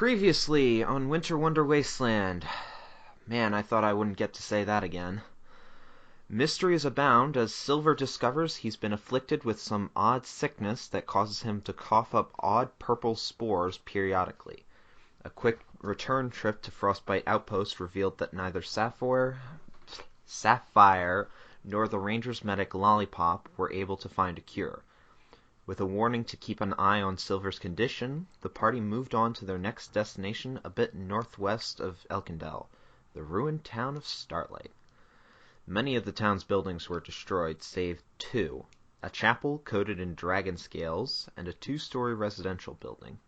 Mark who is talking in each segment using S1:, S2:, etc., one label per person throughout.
S1: Previously on Winter Wonder Wasteland. Man, I thought I wouldn't get to say that again. Mysteries abound as Silver discovers he's been afflicted with some odd sickness that causes him to cough up odd purple spores periodically. A quick return trip to Frostbite Outpost revealed that neither Sapphire nor the Ranger's medic Lollipop were able to find a cure. With a warning to keep an eye on Silver's condition, the party moved on to their next destination a bit northwest of Elkendale, the ruined town of Starlight. Many of the town's buildings were destroyed, save two, a chapel coated in dragon scales and a two-story residential building.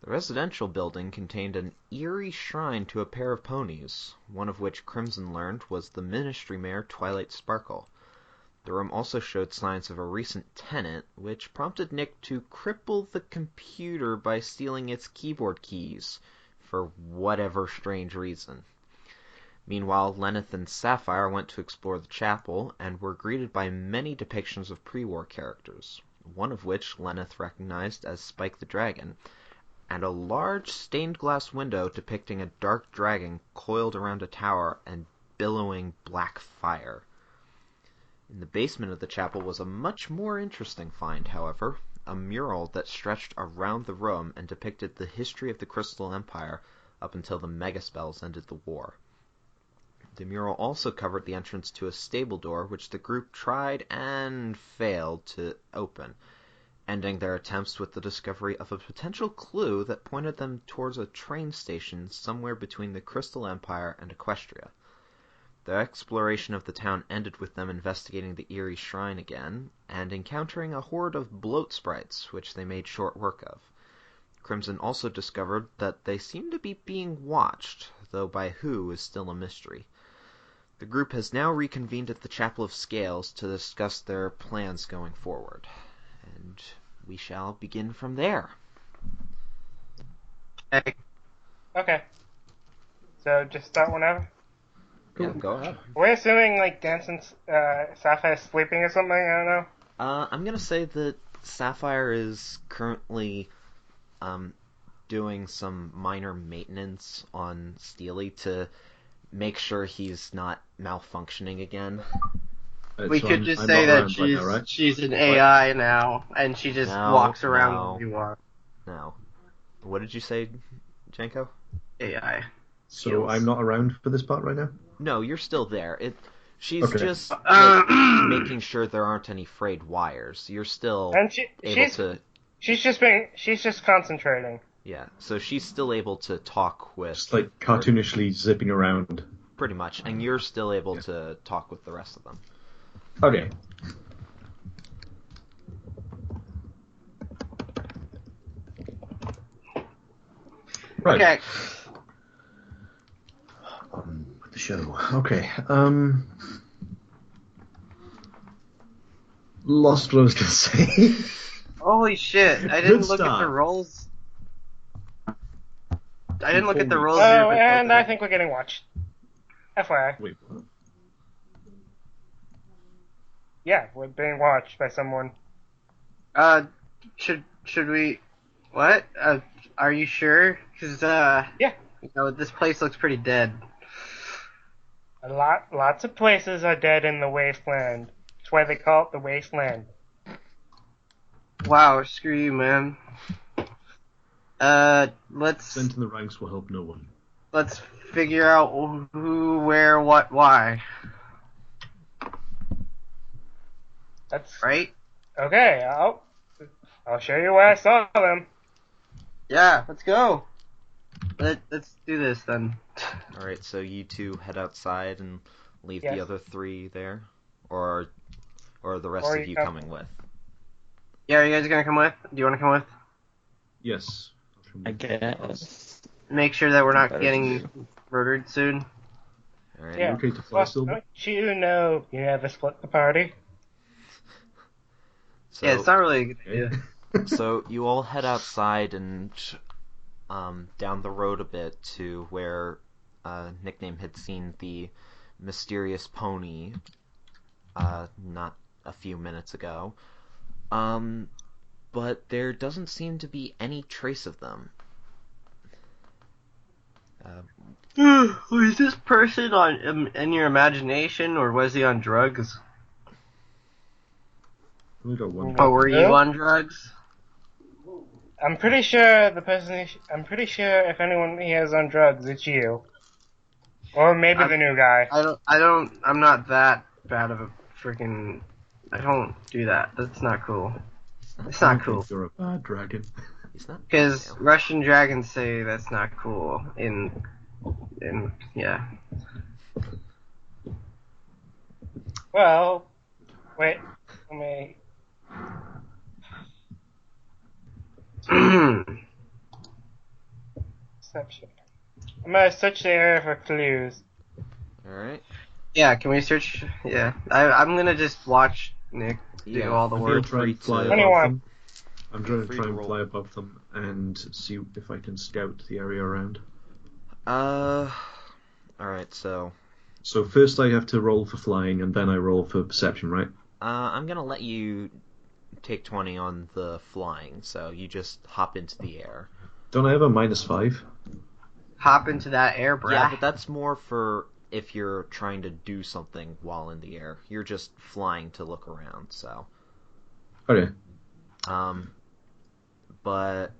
S1: The residential building contained an eerie shrine to a pair of ponies, one of which Crimson learned was the ministry mare Twilight Sparkle. The room also showed signs of a recent tenant, which prompted Nick to cripple the computer by stealing its keyboard keys, for whatever strange reason. Meanwhile, Lenneth and Sapphire went to explore the chapel, and were greeted by many depictions of pre-war characters, one of which Lenneth recognized as Spike the Dragon, and a large stained glass window depicting a dark dragon coiled around a tower and billowing black fire. In the basement of the chapel was a much more interesting find, however, a mural that stretched around the room and depicted the history of the Crystal Empire up until the Megaspells ended the war. The mural also covered the entrance to a stable door which the group tried and failed to open, ending their attempts with the discovery of a potential clue that pointed them towards a train station somewhere between the Crystal Empire and Equestria. Their exploration of the town ended with them investigating the eerie shrine again, and encountering a horde of bloat sprites, which they made short work of. Crimson also discovered that they seemed to be being watched, though by who is still a mystery. The group has now reconvened at the Chapel of Scales to discuss their plans going forward, and we shall begin from there.
S2: Okay. So just start whenever?
S1: Yeah, go ahead.
S2: We're assuming, like, Dancing Sapphire's sleeping or something, I don't know.
S1: I'm gonna say that Sapphire is currently doing some minor maintenance on Steely to make sure he's not malfunctioning again.
S3: We
S4: so
S3: could just
S4: I'm
S3: say
S4: not
S3: that
S4: around right now, right?
S3: she's an AI now, and she just walks around where you are.
S1: No. What did you say, Janko?
S3: AI.
S4: So
S3: Skills.
S4: I'm not around for this part right now?
S1: No, you're still there. She's
S4: Okay.
S1: just making sure there aren't any frayed wires. You're still
S2: And
S1: able to...
S2: she's just concentrating.
S1: Yeah, so she's still able to talk with...
S4: Just like cartoonishly zipping around.
S1: Pretty much, and you're still able to talk with the rest of them.
S4: Okay. Right.
S3: Okay.
S4: With the show. Okay. Lost what I was going to say.
S3: Holy shit! I didn't
S4: Good
S3: look at the
S4: start.
S3: rolls. I didn't look at the rolls.
S2: Oh, and I think we're getting watched. FYI.
S4: Wait, what?
S2: Yeah, we're being watched by someone.
S3: Should we? What? Are you sure? Because
S2: Yeah.
S3: you know, this place looks pretty dead.
S2: Lots of places are dead in the wasteland. That's why they call it the wasteland.
S3: Wow, screw you, man. Let's
S4: Sent in the ranks will help no one.
S3: let's figure out who, where, what, why.
S2: That's
S3: Right?
S2: okay. I'll show you where I saw them.
S3: Yeah, let's go. Let's do this then.
S1: Alright, so you two head outside and leave
S2: Yes.
S1: the other three there? Or the rest
S2: Or
S1: of
S2: you
S1: you
S2: come-
S1: coming with?
S3: Yeah, are you guys gonna come with? Do you want to come with?
S4: Yes.
S5: I guess.
S3: Make sure that we're not
S5: Better
S3: getting murdered soon.
S1: Alright.
S2: Yeah.
S4: Okay to fly,
S2: Well,
S4: Silver?
S2: don't you know you never split the party?
S1: So,
S3: Yeah, it's not really a good idea.
S1: so you all head outside and down the road a bit to where Nickname had seen the mysterious pony not a few minutes ago. But there doesn't seem to be any trace of them.
S3: Was this person in your imagination, or was he on drugs?
S4: We got one.
S3: Or were you
S2: Who?
S3: on drugs?
S2: I'm pretty sure I'm pretty sure if anyone here is on drugs, it's you. Or maybe the new guy.
S3: I'm not that bad of a freaking. I don't do that. That's not cool. It's
S4: I
S3: not
S4: don't
S3: cool.
S4: think you're a bad dragon.
S1: He's not.
S3: Because
S1: Yeah.
S3: Russian dragons say that's not cool. Yeah.
S2: Well, wait. Let me. Perception. I'm gonna search the area for clues.
S1: All right.
S3: Yeah, can we search? Yeah. I'm gonna just watch Nick do
S1: Yeah,
S3: all the
S4: I'm
S1: feel
S4: gonna
S3: work.
S4: try and
S1: free
S4: fly
S1: to-
S4: above
S2: 21.
S4: them. I'm
S1: Feel
S4: trying to
S1: free
S4: try
S1: to
S4: and
S1: roll.
S4: fly above them and see if I can scout the area around.
S1: All right. So,
S4: So first I have to roll for flying, and then I roll for perception, right?
S1: I'm gonna let you take 20 on the flying. So you just hop into the air.
S4: Don't I have a -5?
S3: Hop into that air, brah.
S1: Yeah, but that's more for if you're trying to do something while in the air. You're just flying to look around. So,
S4: Okay.
S1: but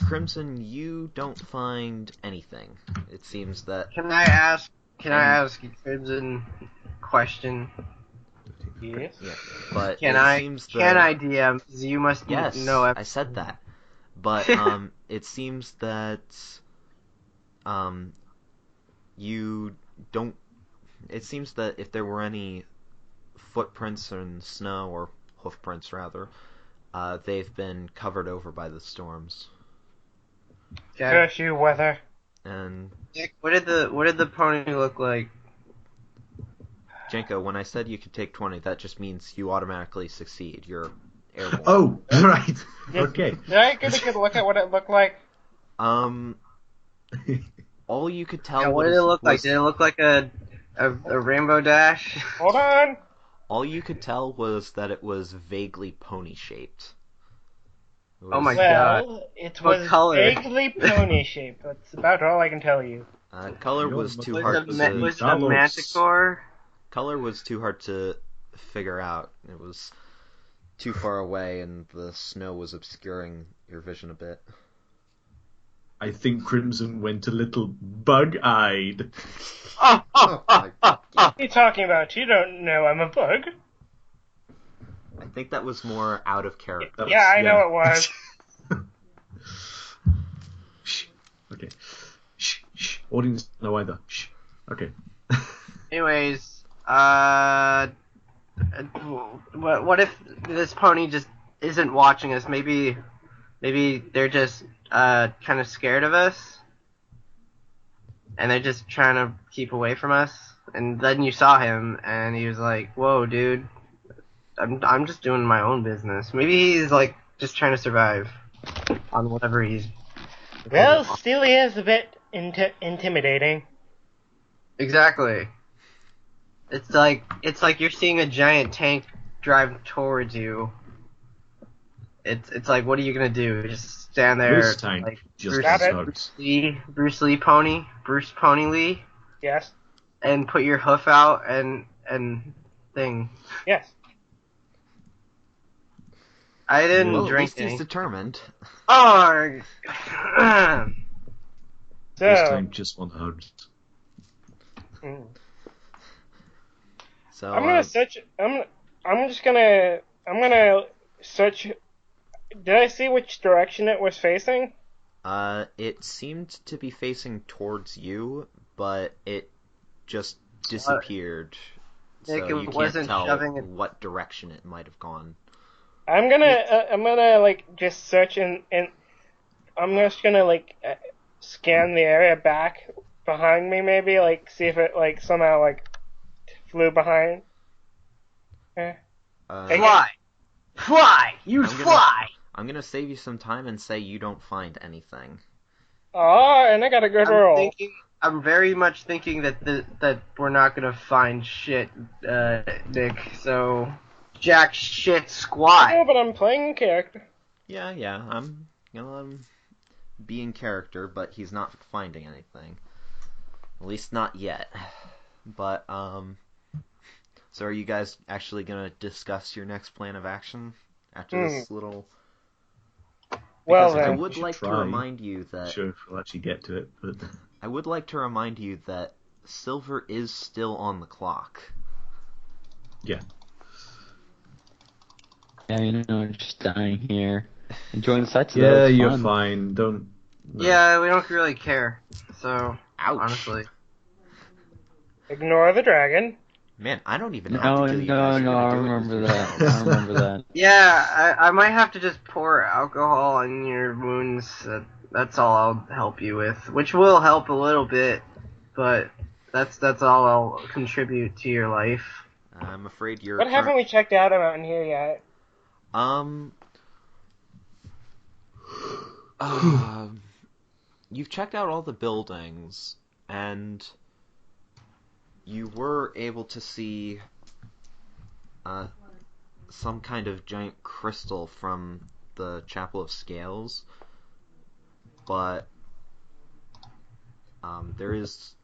S1: Crimson, you don't find anything. It seems that
S3: Can I ask Crimson question?
S2: Yes.
S1: yeah, but
S3: Can
S1: it
S3: I
S1: seems that
S3: can I DM? You must
S1: yes,
S3: know.
S1: I said that. But it seems that you don't. It seems that if there were any footprints in snow or hoofprints rather, they've been covered over by the storms.
S3: Okay.
S2: Curse you, weather.
S1: And
S3: Nick, what did the pony look like?
S1: Jenko, when I said you could take 20, that just means you automatically succeed. You're airborne.
S4: Oh, right. Okay.
S2: Did I get a good look at what it looked like?
S1: All you could tell
S3: Yeah, what did it look like?
S1: was
S3: Did it look like a rainbow dash?
S2: Hold on.
S1: all you could tell was that it was vaguely pony shaped.
S3: Oh my God.
S2: Well, it
S3: What
S2: was
S3: color?
S2: vaguely pony shaped. That's about all I can tell you.
S1: Color was too hard
S3: Was
S1: to
S3: it a manticore?
S1: color was too hard to figure out. It was too far away, and the snow was obscuring your vision a bit.
S4: I think Crimson went a little bug-eyed.
S3: Oh,
S2: What are you talking about? You don't know I'm a bug.
S1: I think that was more out of character.
S4: That
S2: Yeah, I
S4: was-
S2: know it was.
S4: Shh. Okay. Shh. Shh. Audience don't know either. Shh. Okay.
S3: Anyways, what if this pony just isn't watching us? Maybe they're just kind of scared of us, and they're just trying to keep away from us. And then you saw him, and he was like, "Whoa, dude, I'm just doing my own business." Maybe he's like just trying to survive on whatever he's.
S2: Well, still he is a bit intimidating.
S3: Exactly. It's like you're seeing a giant tank drive towards you. It's like, what are you gonna do? Just stand there,
S4: This tank
S3: like
S4: just
S2: Got it.
S4: sucks.
S3: Bruce Lee pony, Bruce Pony Lee,
S2: Yes.
S3: and put your hoof out and thing.
S2: Yes.
S3: I didn't
S1: Well, at
S3: drink
S1: least he's
S3: any.
S1: determined.
S3: Oh.
S4: This
S2: So,
S4: tank just want hugs.
S1: So
S2: I'm gonna search. I'm gonna search. Did I see which direction it was facing?
S1: it seemed to be facing towards you, but it just disappeared.
S3: Nick,
S1: So
S3: it
S1: you can't
S3: wasn't
S1: tell
S3: shoving it-
S1: what direction it might have gone.
S2: I'm gonna like just search and I'm just gonna scan the area back behind me, maybe like see if it like somehow like flew behind.
S1: Uh,
S3: Fly! You
S1: I'm gonna-
S3: fly!
S1: I'm gonna save you some time and say you don't find anything.
S2: Oh, and I got a good roll.
S3: I'm very much thinking that that we're not gonna find shit, Nick. So, jack shit
S2: No,
S3: squat.
S2: but I'm playing character.
S1: Yeah, I'm be in character, but he's not finding anything. At least not yet. But, so are you guys actually going to discuss your next plan of action after this little...
S2: Well,
S1: Because I
S2: then.
S1: would like to
S4: try.
S1: remind you that...
S4: Sure, if we'll actually get to it, but...
S1: I would like to remind you that Silver is still on the clock.
S4: Yeah.
S5: Yeah, you know, just dying here. Enjoying the sights.
S4: Yeah,
S5: It's
S4: you're
S5: fun.
S4: fine. Don't... no.
S3: Yeah, we don't really care. So,
S1: Ouch.
S3: honestly.
S2: Ignore the dragon.
S1: Man, I don't even have
S5: No,
S1: to kill you
S5: no,
S1: guys. You're
S5: no,
S1: gonna
S5: I
S1: do it with
S5: remember that.
S1: yourselves.
S5: I remember that.
S3: Yeah, I might have to just pour alcohol on your wounds. That's all I'll help you with, which will help a little bit, but that's all I'll contribute to your life.
S1: I'm afraid you're...
S2: What haven't we checked out around here yet?
S1: You've checked out all the buildings, and you were able to see some kind of giant crystal from the Chapel of Scales, but there is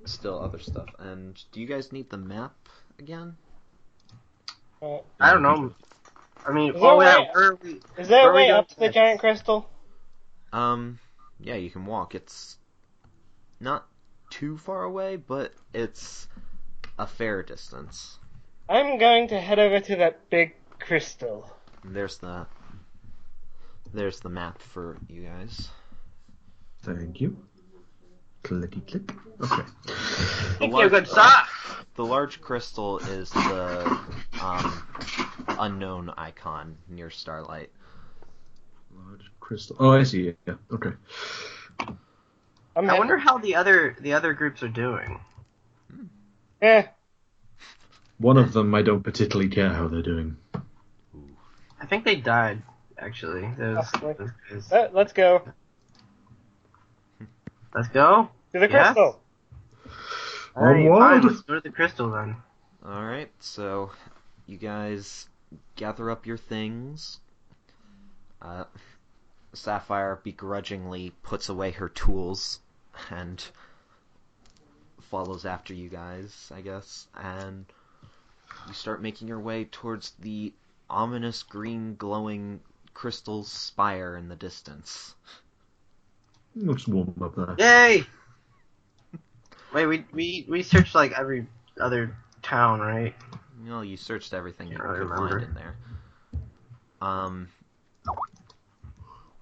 S1: still other stuff. And do you guys need the map again?
S3: I don't know. I mean,
S2: Is
S3: oh
S2: there
S3: yeah,
S2: a way-
S3: where are we?
S2: Is there
S3: Where
S2: a
S3: are we
S2: way
S3: going
S2: up to the
S3: next?
S2: giant crystal?
S1: Yeah, you can walk. It's not too far away, but it's a fair distance.
S2: I'm going to head over to that big crystal.
S1: And there's the map for you guys.
S4: Thank you. Clicky click. Okay.
S3: Thank you, good sir.
S1: The large crystal is the unknown icon near Starlight.
S4: Large crystal. Oh, I see. Yeah. Okay.
S3: I wonder how the other groups are doing.
S4: One of them, I don't particularly care how they're doing.
S3: I think they died, actually.
S2: Possibly.
S3: Those guys.
S2: Let's go
S3: Let's go.
S2: to the
S3: Yes?
S2: crystal.
S3: Alright,
S4: Onward.
S3: fine, let's go to the crystal then.
S1: Alright, so you guys gather up your things. Sapphire begrudgingly puts away her tools and follows after you guys, I guess, and you start making your way towards the ominous green glowing crystal spire in the distance.
S4: Looks warm up there.
S3: Yay! Wait, we searched like every other town, right?
S1: Well, you searched everything you
S3: Can't really
S1: could
S3: remember.
S1: find in there.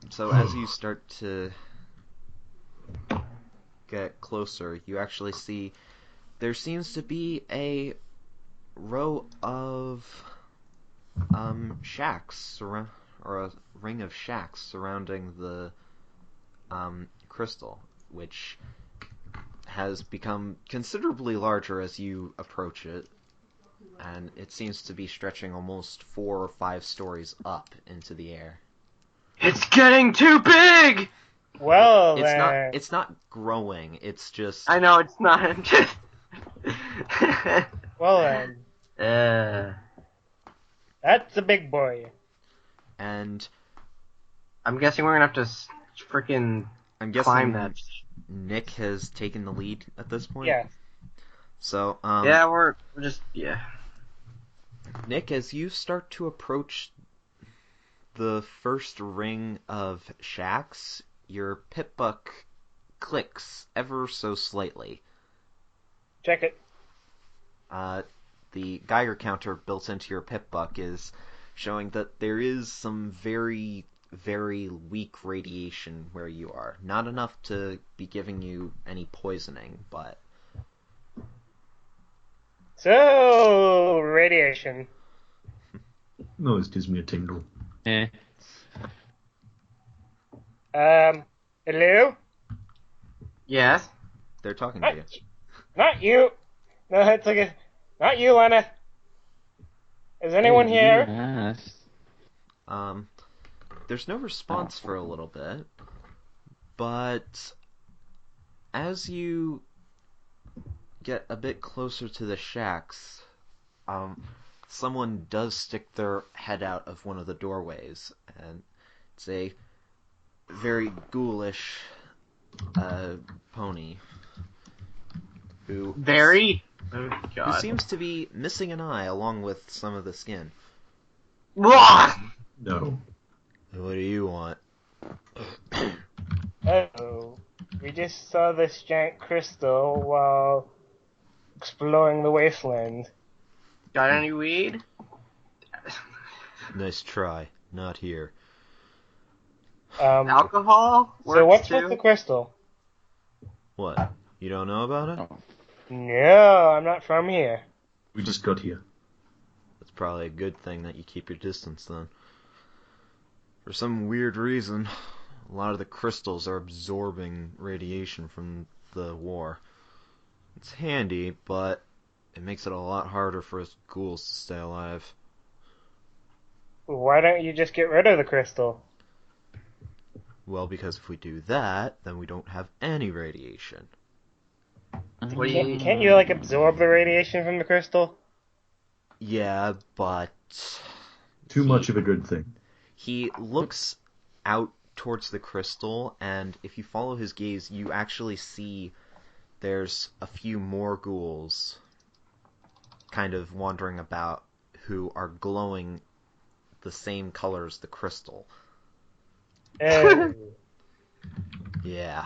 S1: So as you start to get closer, you actually see there seems to be a row of shacks or a ring of shacks surrounding the crystal, which has become considerably larger as you approach it, and it seems to be stretching almost 4 or 5 stories up into the air.
S3: It's getting too big!
S2: Well,
S1: It's not growing. It's just
S3: I know, it's not.
S2: Well then, that's a big boy.
S1: and
S3: I'm guessing we're gonna have to freaking
S1: I'm guessing
S3: climb that.
S1: Nick has taken the lead at this point.
S2: Yeah.
S1: So
S3: Yeah, we're just
S1: Nick, as you start to approach the first ring of shacks, your pip buck clicks ever so slightly.
S2: Check it.
S1: The Geiger counter built into your pip buck is showing that there is some very, very weak radiation where you are. Not enough to be giving you any poisoning, but...
S2: So, radiation.
S4: No, this gives me a tingle.
S5: Eh.
S2: Hello?
S3: yes.
S1: They're talking to you.
S2: Not you. No, it's okay. Not you, Lana. Is anyone here?
S5: Yes.
S1: There's no response for a little bit, but as you get a bit closer to the shacks, someone does stick their head out of one of the doorways and say, very ghoulish pony who
S3: Very? Oh,
S1: who
S3: God.
S1: seems to be missing an eye along with some of the skin.
S3: Blah!
S4: No.
S1: What do you want?
S2: Oh, we just saw this giant crystal while exploring the wasteland.
S3: Got any weed?
S1: Nice try. Not here.
S3: Alcohol?
S2: So
S3: Works
S2: what's with
S3: too?
S2: the crystal?
S1: What? You don't know about it?
S5: Oh.
S2: No, I'm not from here.
S4: We just got here.
S1: It's probably a good thing that you keep your distance then. For some weird reason, a lot of the crystals are absorbing radiation from the war. It's handy, but it makes it a lot harder for us ghouls to stay alive.
S2: Why don't you just get rid of the crystal?
S1: Well, because if we do that, then we don't have any radiation.
S3: What do you-
S2: Can't you, like, absorb the radiation from the crystal?
S1: Yeah, but
S4: Too much of a good thing.
S1: he looks out towards the crystal, and if you follow his gaze, you actually see there's a few more ghouls kind of wandering about who are glowing the same color as the crystal.
S2: Oh.
S1: Yeah.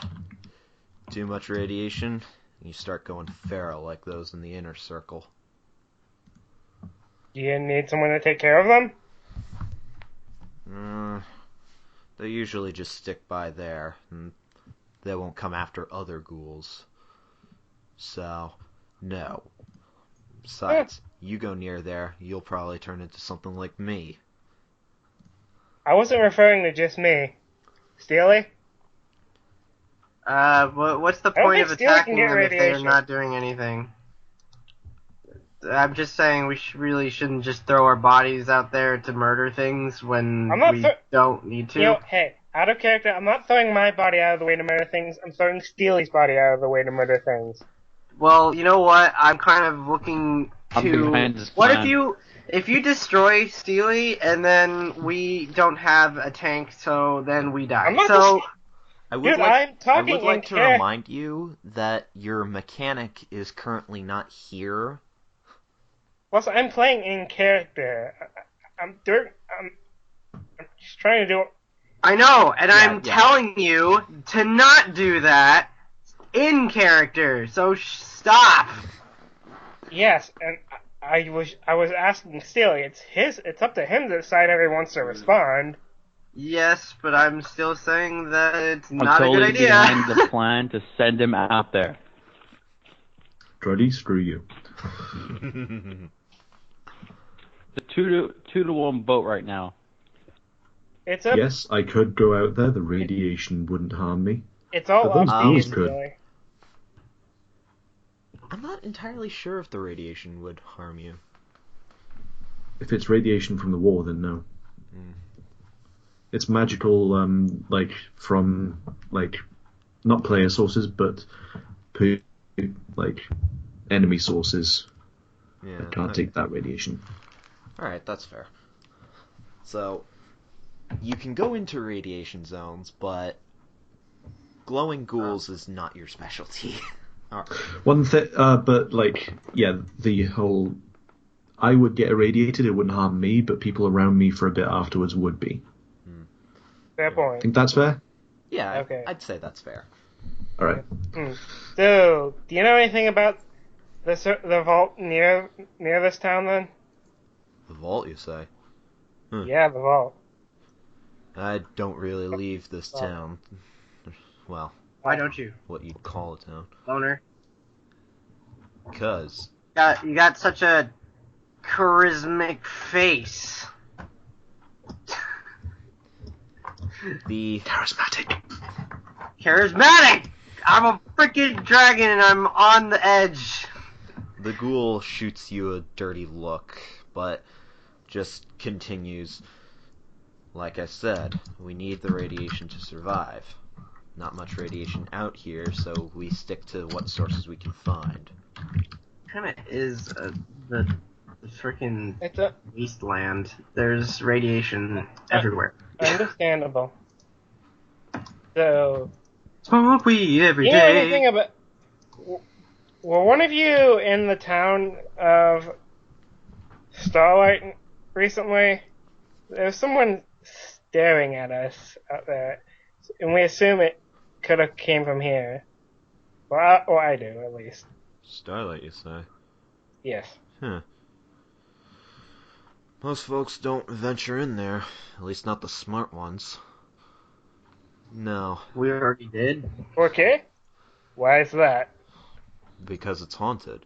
S1: Too much radiation, you start going feral like those in the inner circle.
S2: Do you need someone to take care of them?
S1: They usually just stick by there, and they won't come after other ghouls. So, no. Besides, you go near there, you'll probably turn into something like me.
S2: I wasn't referring to just me. Steely?
S3: What's the
S2: I don't
S3: point
S2: think
S3: of
S2: Steely can
S3: attacking
S2: get
S3: them if they're
S2: radiation.
S3: not doing anything? I'm just saying we really shouldn't just throw our bodies out there to murder things when
S2: I'm not
S3: we
S2: thro-
S3: don't need to.
S2: You know, hey, out of character, I'm not throwing my body out of the way to murder things, I'm throwing Steely's body out of the way to murder things.
S3: Well, you know what? I'm kind of looking
S5: I'm
S3: to.
S5: behind this
S3: What
S5: plan.
S3: if you destroy Steely and then we don't have a tank, so then we die.
S2: I'm not
S3: So
S1: I would
S2: Dude,
S1: like,
S2: I'm talking
S1: I would like
S2: in
S1: to
S2: char-
S1: remind you that your mechanic is currently not here.
S2: Plus, I'm playing in character. I'm just trying to do.
S3: I know, and
S1: Yeah,
S3: I'm
S1: yeah.
S3: telling you to not do that in character. So stop.
S2: Yes, and I was asking Steely. It's up to him to decide how he wants to respond.
S3: Yes, but I'm still saying that it's
S5: I'm
S3: not
S5: totally
S3: a good idea.
S5: behind the plan to send him out there.
S4: Druddy, screw you.
S5: The two to one vote right now.
S2: It's up.
S4: Yes, I could go out there. The radiation wouldn't harm me.
S2: It's all
S4: But those
S2: up to you,
S4: ghouls could.
S2: Steely.
S1: I'm not entirely sure if the radiation would harm you.
S4: If it's radiation from the war, then no.
S1: Mm.
S4: It's magical, like from not player sources, but like enemy sources.
S1: Yeah.
S4: I can't take that radiation.
S1: Alright, that's fair. So, you can go into radiation zones, but glowing ghouls is not your specialty. Alright.
S4: One thing, but the whole, I would get irradiated. It wouldn't harm me, but people around me for a bit afterwards would be.
S2: Fair point.
S4: Think that's fair?
S1: Yeah,
S2: Okay.
S1: I'd say that's fair.
S4: All right.
S2: So, do you know anything about the vault near this town? Then?
S1: The vault, you say?
S2: Yeah, the vault.
S1: I don't really leave this town. Well,
S3: Why don't you,
S1: what you'd call a town.
S3: loner?
S1: 'Cause
S3: You got such a charismatic face.
S1: the
S4: Charismatic.
S3: Charismatic! I'm a freaking dragon and I'm on the edge.
S1: the ghoul shoots you a dirty look, but just continues. Like I said, we need the radiation to survive. Not much radiation out here, so we stick to what sources we can find.
S3: Kinda is the freaking
S2: It's a
S3: wasteland. There's radiation everywhere.
S2: understandable. So,
S3: Smoke weed every
S2: you know
S3: day.
S2: anything about? Were one of you in the town of Starlight recently? There was someone staring at us out there, and we assume it could have came from here. Or I do, at least.
S1: Starlight, you say?
S2: Yes.
S1: Huh. Most folks don't venture in there, at least not the smart ones. No,
S3: We already did.
S2: Okay. Why is that?
S1: because it's haunted.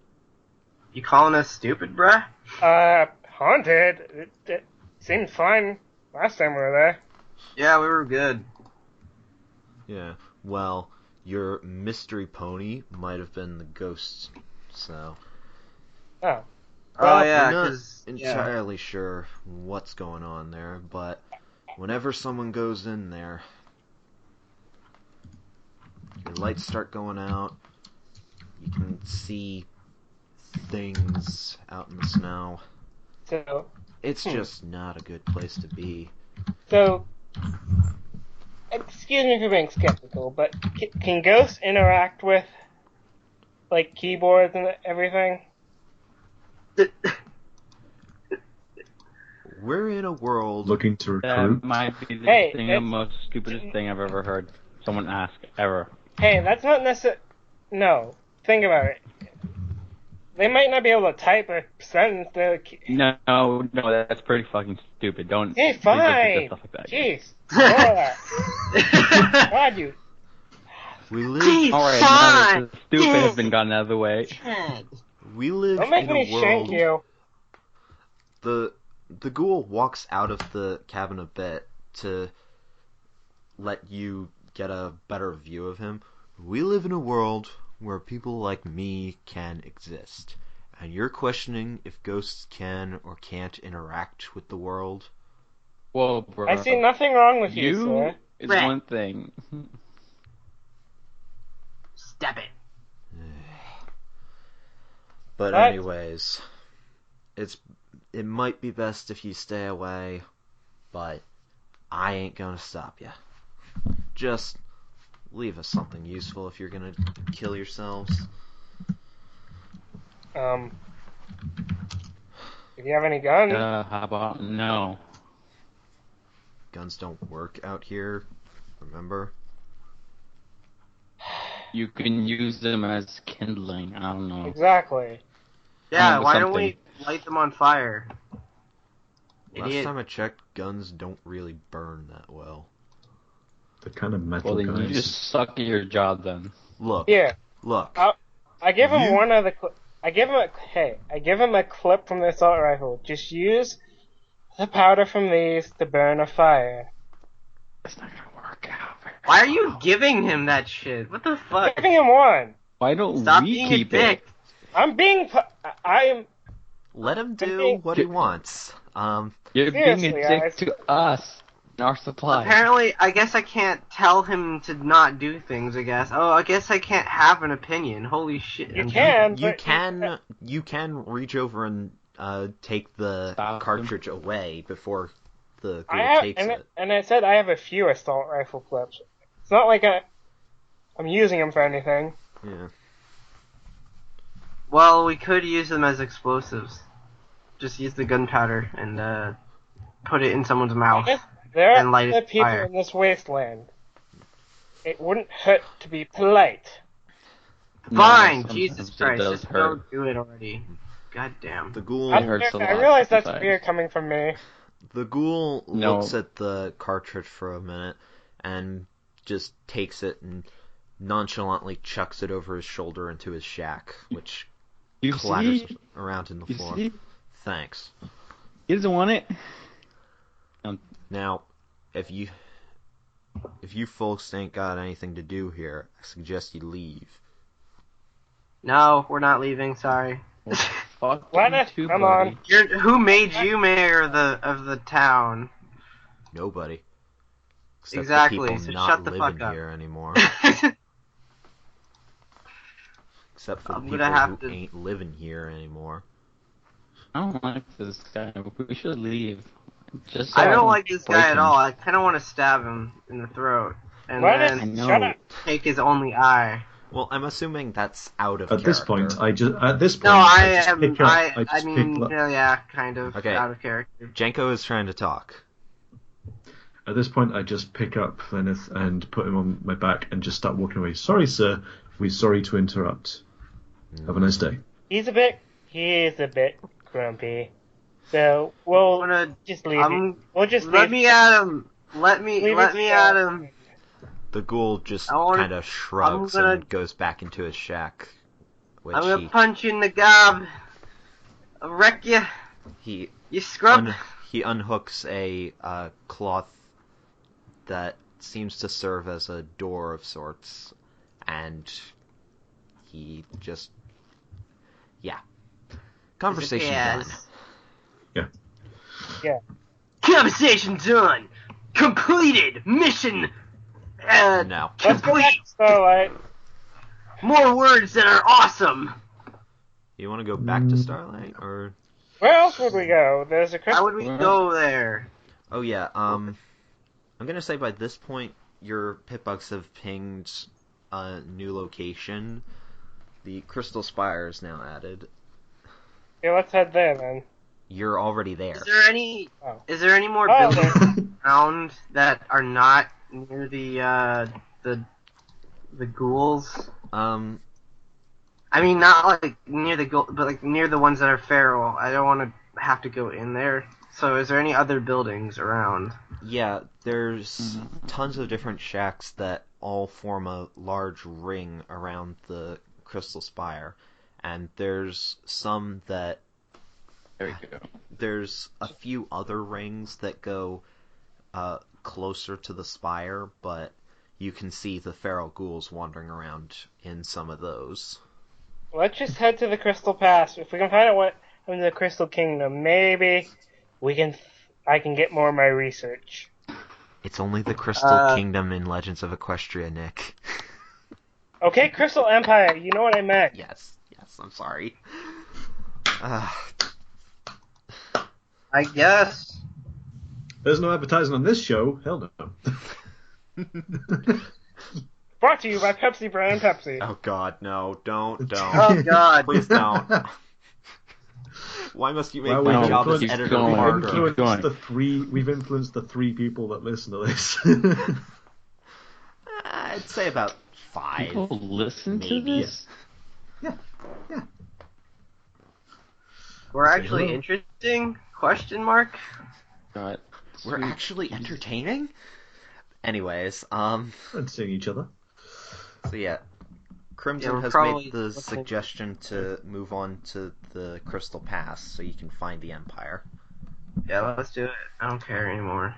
S3: You calling us stupid, bruh?
S2: Haunted? It seemed fine last time we were there.
S3: Yeah, we were good.
S1: Yeah, well, your mystery pony might have been the ghost, so...
S2: Oh.
S3: Oh
S2: Well,
S3: yeah,
S1: We're not
S3: 'cause
S1: entirely sure what's going on there, but whenever someone goes in there, your lights start going out, you can see things out in the snow.
S2: So,
S1: It's just not a good place to be.
S2: excuse me for being skeptical, but can ghosts interact with, like, keyboards and everything?
S1: We're in a world...
S4: Looking to
S5: That
S4: recruit.
S5: might be the
S2: Hey, it's-
S5: most stupidest thing I've ever heard someone ask, ever.
S2: Hey, that's not necessarily... No. Think about it. They might not be able to type a sentence.
S5: No, that's pretty fucking stupid. Don't
S2: Hey,
S5: revisit
S2: fine.
S5: stuff like that.
S2: Jeez. Ignore that. God, you...
S1: We live...
S3: Jeez.
S5: Alright,
S3: Fine.
S5: now that the stupid has been gotten out of the way.
S1: We live
S2: Don't make
S1: in
S2: me
S1: a
S2: shank
S1: world...
S2: you.
S1: The ghoul walks out of the cabin a bit to let you get a better view of him. We live in a world where people like me can exist. And you're questioning if ghosts can or can't interact with the world?
S5: Whoa, bro.
S2: I see nothing wrong with you,
S5: You
S2: sir.
S5: is
S3: Right.
S5: one thing.
S3: Step it.
S1: But
S2: What?
S1: anyways, it might be best if you stay away, but I ain't gonna stop you. Just leave us something useful if you're gonna kill yourselves.
S2: If you have any guns,
S5: How about no?
S1: Guns don't work out here, remember?
S5: You can use them as kindling. I don't know.
S2: exactly.
S3: Yeah,
S5: with
S3: why don't
S5: something.
S3: we light them on fire?
S1: Last
S3: Idiot.
S1: time I checked, guns don't really burn that well.
S4: They're kind of metal
S5: Well, then
S4: guys.
S5: you just suck at your job then.
S1: Look,
S2: Here,
S1: look.
S2: I give him
S1: You-
S2: one of the. I give him a clip from the assault rifle. Just use the powder from these to burn a fire.
S5: It's not gonna work out very
S3: Why are you
S5: well.
S3: giving him that shit? What the fuck?
S2: Giving him one.
S5: Why don't
S3: Stop
S5: we
S3: being
S5: keep
S3: a dick.
S5: it?
S2: I'm being. I am.
S1: Let him do
S2: Okay.
S1: what he wants.
S5: You're being
S2: Seriously,
S5: a dick
S2: guys.
S5: to us and our supply.
S3: Apparently, I guess I can't tell him to not do things, I guess. Oh, I guess I can't have an opinion. Holy shit.
S2: You
S3: I'm
S2: can.
S1: You
S2: but
S1: can reach over and take the
S5: Stop him.
S1: cartridge away before the
S2: I
S1: ghoul
S2: have,
S1: takes it.
S2: and I said I have a few assault rifle clips. It's not like I'm using them for anything.
S1: Yeah.
S3: Well, we could use them as explosives. Just use the gunpowder and put it in someone's mouth.
S2: There
S3: And
S2: are
S3: light it
S2: other people
S3: fire.
S2: in this wasteland. It wouldn't hurt to be polite.
S5: No,
S3: Fine,
S5: sometimes
S3: Jesus
S5: it
S3: Christ,
S5: does
S3: just
S5: hurt.
S3: don't do it already. God damn.
S1: The ghoul
S5: It hurts a
S2: I
S5: lot
S2: realize that's
S5: sometimes.
S2: weird coming from me.
S5: No.
S1: looks at the cartridge for a minute and just takes it and nonchalantly chucks it over his shoulder into his shack, which
S5: You
S1: clatters
S5: see?
S1: around in the
S5: You
S1: floor.
S5: see?
S1: Thanks.
S5: He doesn't want it.
S1: Now, if you folks ain't got anything to do here, I suggest you leave.
S3: No, we're not leaving, sorry.
S5: Fuck
S2: Why
S5: you
S2: not?
S5: too,
S2: Come
S5: buddy.
S2: on.
S3: Who made you mayor of the town?
S1: Nobody. Except
S3: Exactly,
S1: the people
S3: so
S1: not
S3: shut the
S1: living
S3: fuck up.
S1: here anymore.
S3: I'm
S1: Except for the
S3: gonna
S1: people
S3: have
S1: who
S3: to-
S1: ain't living here anymore.
S5: I don't like this guy. We should leave. Just so
S3: I don't
S5: can
S3: like this
S5: break
S3: guy at
S5: him.
S3: all. I kind of want to stab him in the throat and
S2: Lennox,
S3: then
S2: shut up.
S3: take his only eye.
S1: Well, I'm assuming that's out of
S4: At this
S1: character.
S4: point, I just
S3: No, I
S4: just
S3: am.
S4: pick up.
S3: I
S4: just
S3: mean,
S4: pick up.
S3: yeah, kind of
S1: Okay.
S3: out of character.
S1: Jenko is trying to talk.
S4: At this point, I just pick up Lenneth and put him on my back and just start walking away. Sorry, sir. We're sorry to interrupt. Have a nice day.
S2: He is a bit grumpy. So we'll
S3: Wanna-
S2: just leave it. We'll just
S3: Let
S2: leave
S3: me at him. Let me
S2: leave it
S3: at him.
S1: The ghoul just
S3: I wanna-
S1: kind of shrugs
S3: I'm gonna-
S1: and goes back into his shack, which
S3: I'm gonna punch you in the gob. I'll wreck you.
S1: he
S3: You scrub.
S1: he unhooks a cloth that seems to serve as a door of sorts, and he just conversation done.
S4: Yeah.
S3: Conversation done. Completed. Mission.
S1: No.
S2: Let's go back
S3: Complete.
S2: to Starlight.
S3: More words that are awesome.
S1: You want to go back to Starlight, or
S2: Where else would we go? There's a
S3: How
S2: crystal.
S3: would we go there?
S1: oh yeah, I'm gonna say by this point your pitbugs have pinged a new location. The Crystal Spire is now added.
S2: Yeah, let's head there then.
S1: You're already there.
S3: Is there any?
S2: Oh.
S3: Is there any more
S2: Oh,
S3: buildings around that are not near the ghouls? I mean, not like near the ghoul, but like near the ones that are feral. I don't want to have to go in there. So, is there any other buildings around?
S1: Yeah, there's tons of different shacks that all form a large ring around the Crystal Spire, and there's some that
S5: There we go.
S1: there's a few other rings that go closer to the spire, but you can see the feral ghouls wandering around in some of those.
S2: Let's just head to the Crystal Pass. If we can find out what in the Crystal Kingdom, maybe I can get more of my research.
S1: It's only the Crystal Kingdom in Legends of Equestria, Nick.
S2: Okay, Crystal Empire. You know what I meant.
S1: Yes, I'm sorry.
S3: I guess.
S4: There's no advertising on this show. Hell no.
S2: Brought to you by Pepsi Brand Pepsi.
S1: Oh God, no! Don't!
S3: Oh God.
S1: Please don't! Why must you make
S4: Well,
S1: my
S5: we've
S1: job as
S5: influenced-
S1: editor
S5: going,
S1: harder?
S5: keep going.
S4: We've influenced the 3 people that listen to this.
S1: I'd say about 5.
S5: People listen
S1: maybe.
S5: to this?
S4: Yeah.
S3: We're actually
S4: hello.
S3: interesting? Question mark.
S5: God.
S1: We're
S5: Sweet.
S1: actually entertaining? Anyways,
S4: And seeing each other.
S1: so yeah. Crimson
S3: we're
S1: has
S3: probably
S1: made the
S3: listening.
S1: suggestion to move on to the Crystal Pass so you can find the Empire.
S3: Yeah, let's do it. I don't care anymore.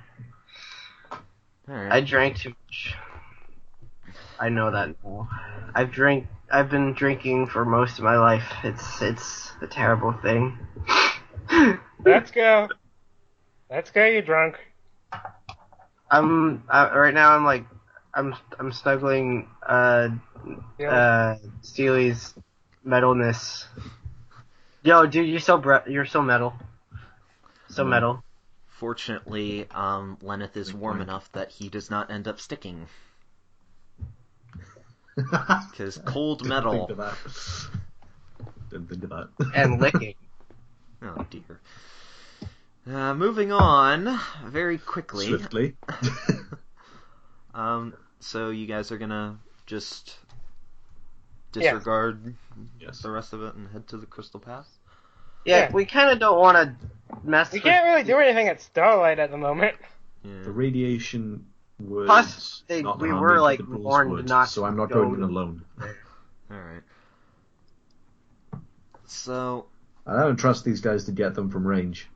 S3: I
S1: Alright.
S3: drank too much. I know that now. I've been drinking for most of my life. It's a terrible thing.
S2: Let's go. Let's go, you drunk.
S3: Right now I'm snuggling Steely's metalness. Yo, dude, you're so metal. So metal.
S1: Fortunately, Lenneth is warm enough that he does not end up sticking. Because cold metal.
S4: Didn't think of that.
S3: And licking.
S1: Oh dear. Moving on very quickly.
S4: Swiftly.
S1: So you guys are gonna just disregard
S4: Yes.
S1: the rest of it and head to the Crystal Pass?
S3: Yeah, we kind of don't want to mess
S2: We
S3: with...
S2: can't really do anything at Starlight at the moment.
S4: The
S1: Yeah.
S4: radiation would
S3: Plus,
S4: not
S3: we
S4: harm
S3: were,
S4: me, but
S3: like,
S4: the rules
S3: warned
S4: would,
S3: not
S4: so I'm not
S3: to go
S4: going in alone.
S1: Alright. So,
S4: I don't trust these guys to get them from range.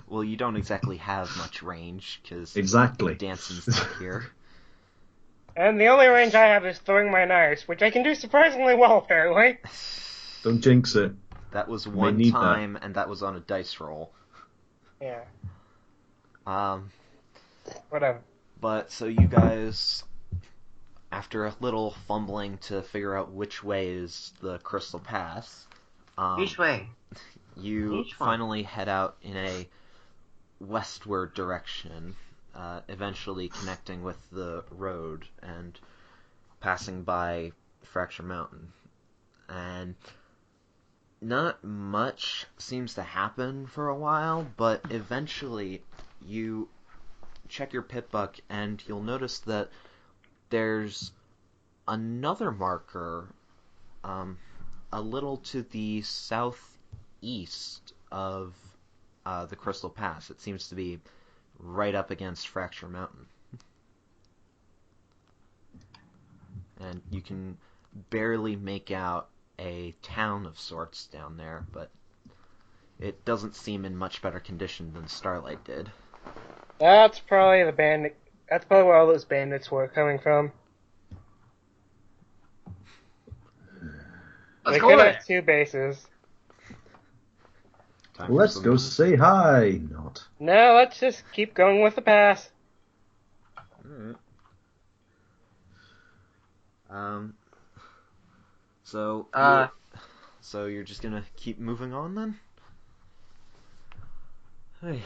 S1: well, you don't exactly have much range, because
S4: Exactly.
S1: Danson's not here.
S2: And the only range I have is throwing my knives, which I can do surprisingly well, apparently.
S4: Don't jinx it.
S1: That was one
S4: need
S1: time, and that was on a dice roll.
S2: Yeah,
S1: But,
S2: whatever.
S1: so you guys, after a little fumbling to figure out which way is the Crystal Pass,
S3: Each way.
S1: you
S3: Each one.
S1: finally head out in a westward direction. eventually connecting with the road and passing by Fracture Mountain. And not much seems to happen for a while, but eventually you check your pit book and you'll notice that there's another marker a little to the southeast of the Crystal Pass. It seems to be right up against Fracture Mountain. And you can barely make out a town of sorts down there, but it doesn't seem in much better condition than Starlight did.
S2: That's probably the bandit. That's probably where all those bandits were coming from. They could have 2 bases.
S4: Let's go say hi. Not.
S2: No, let's just keep going with the pass.
S1: Alright. So you're just gonna keep moving on then? Hey.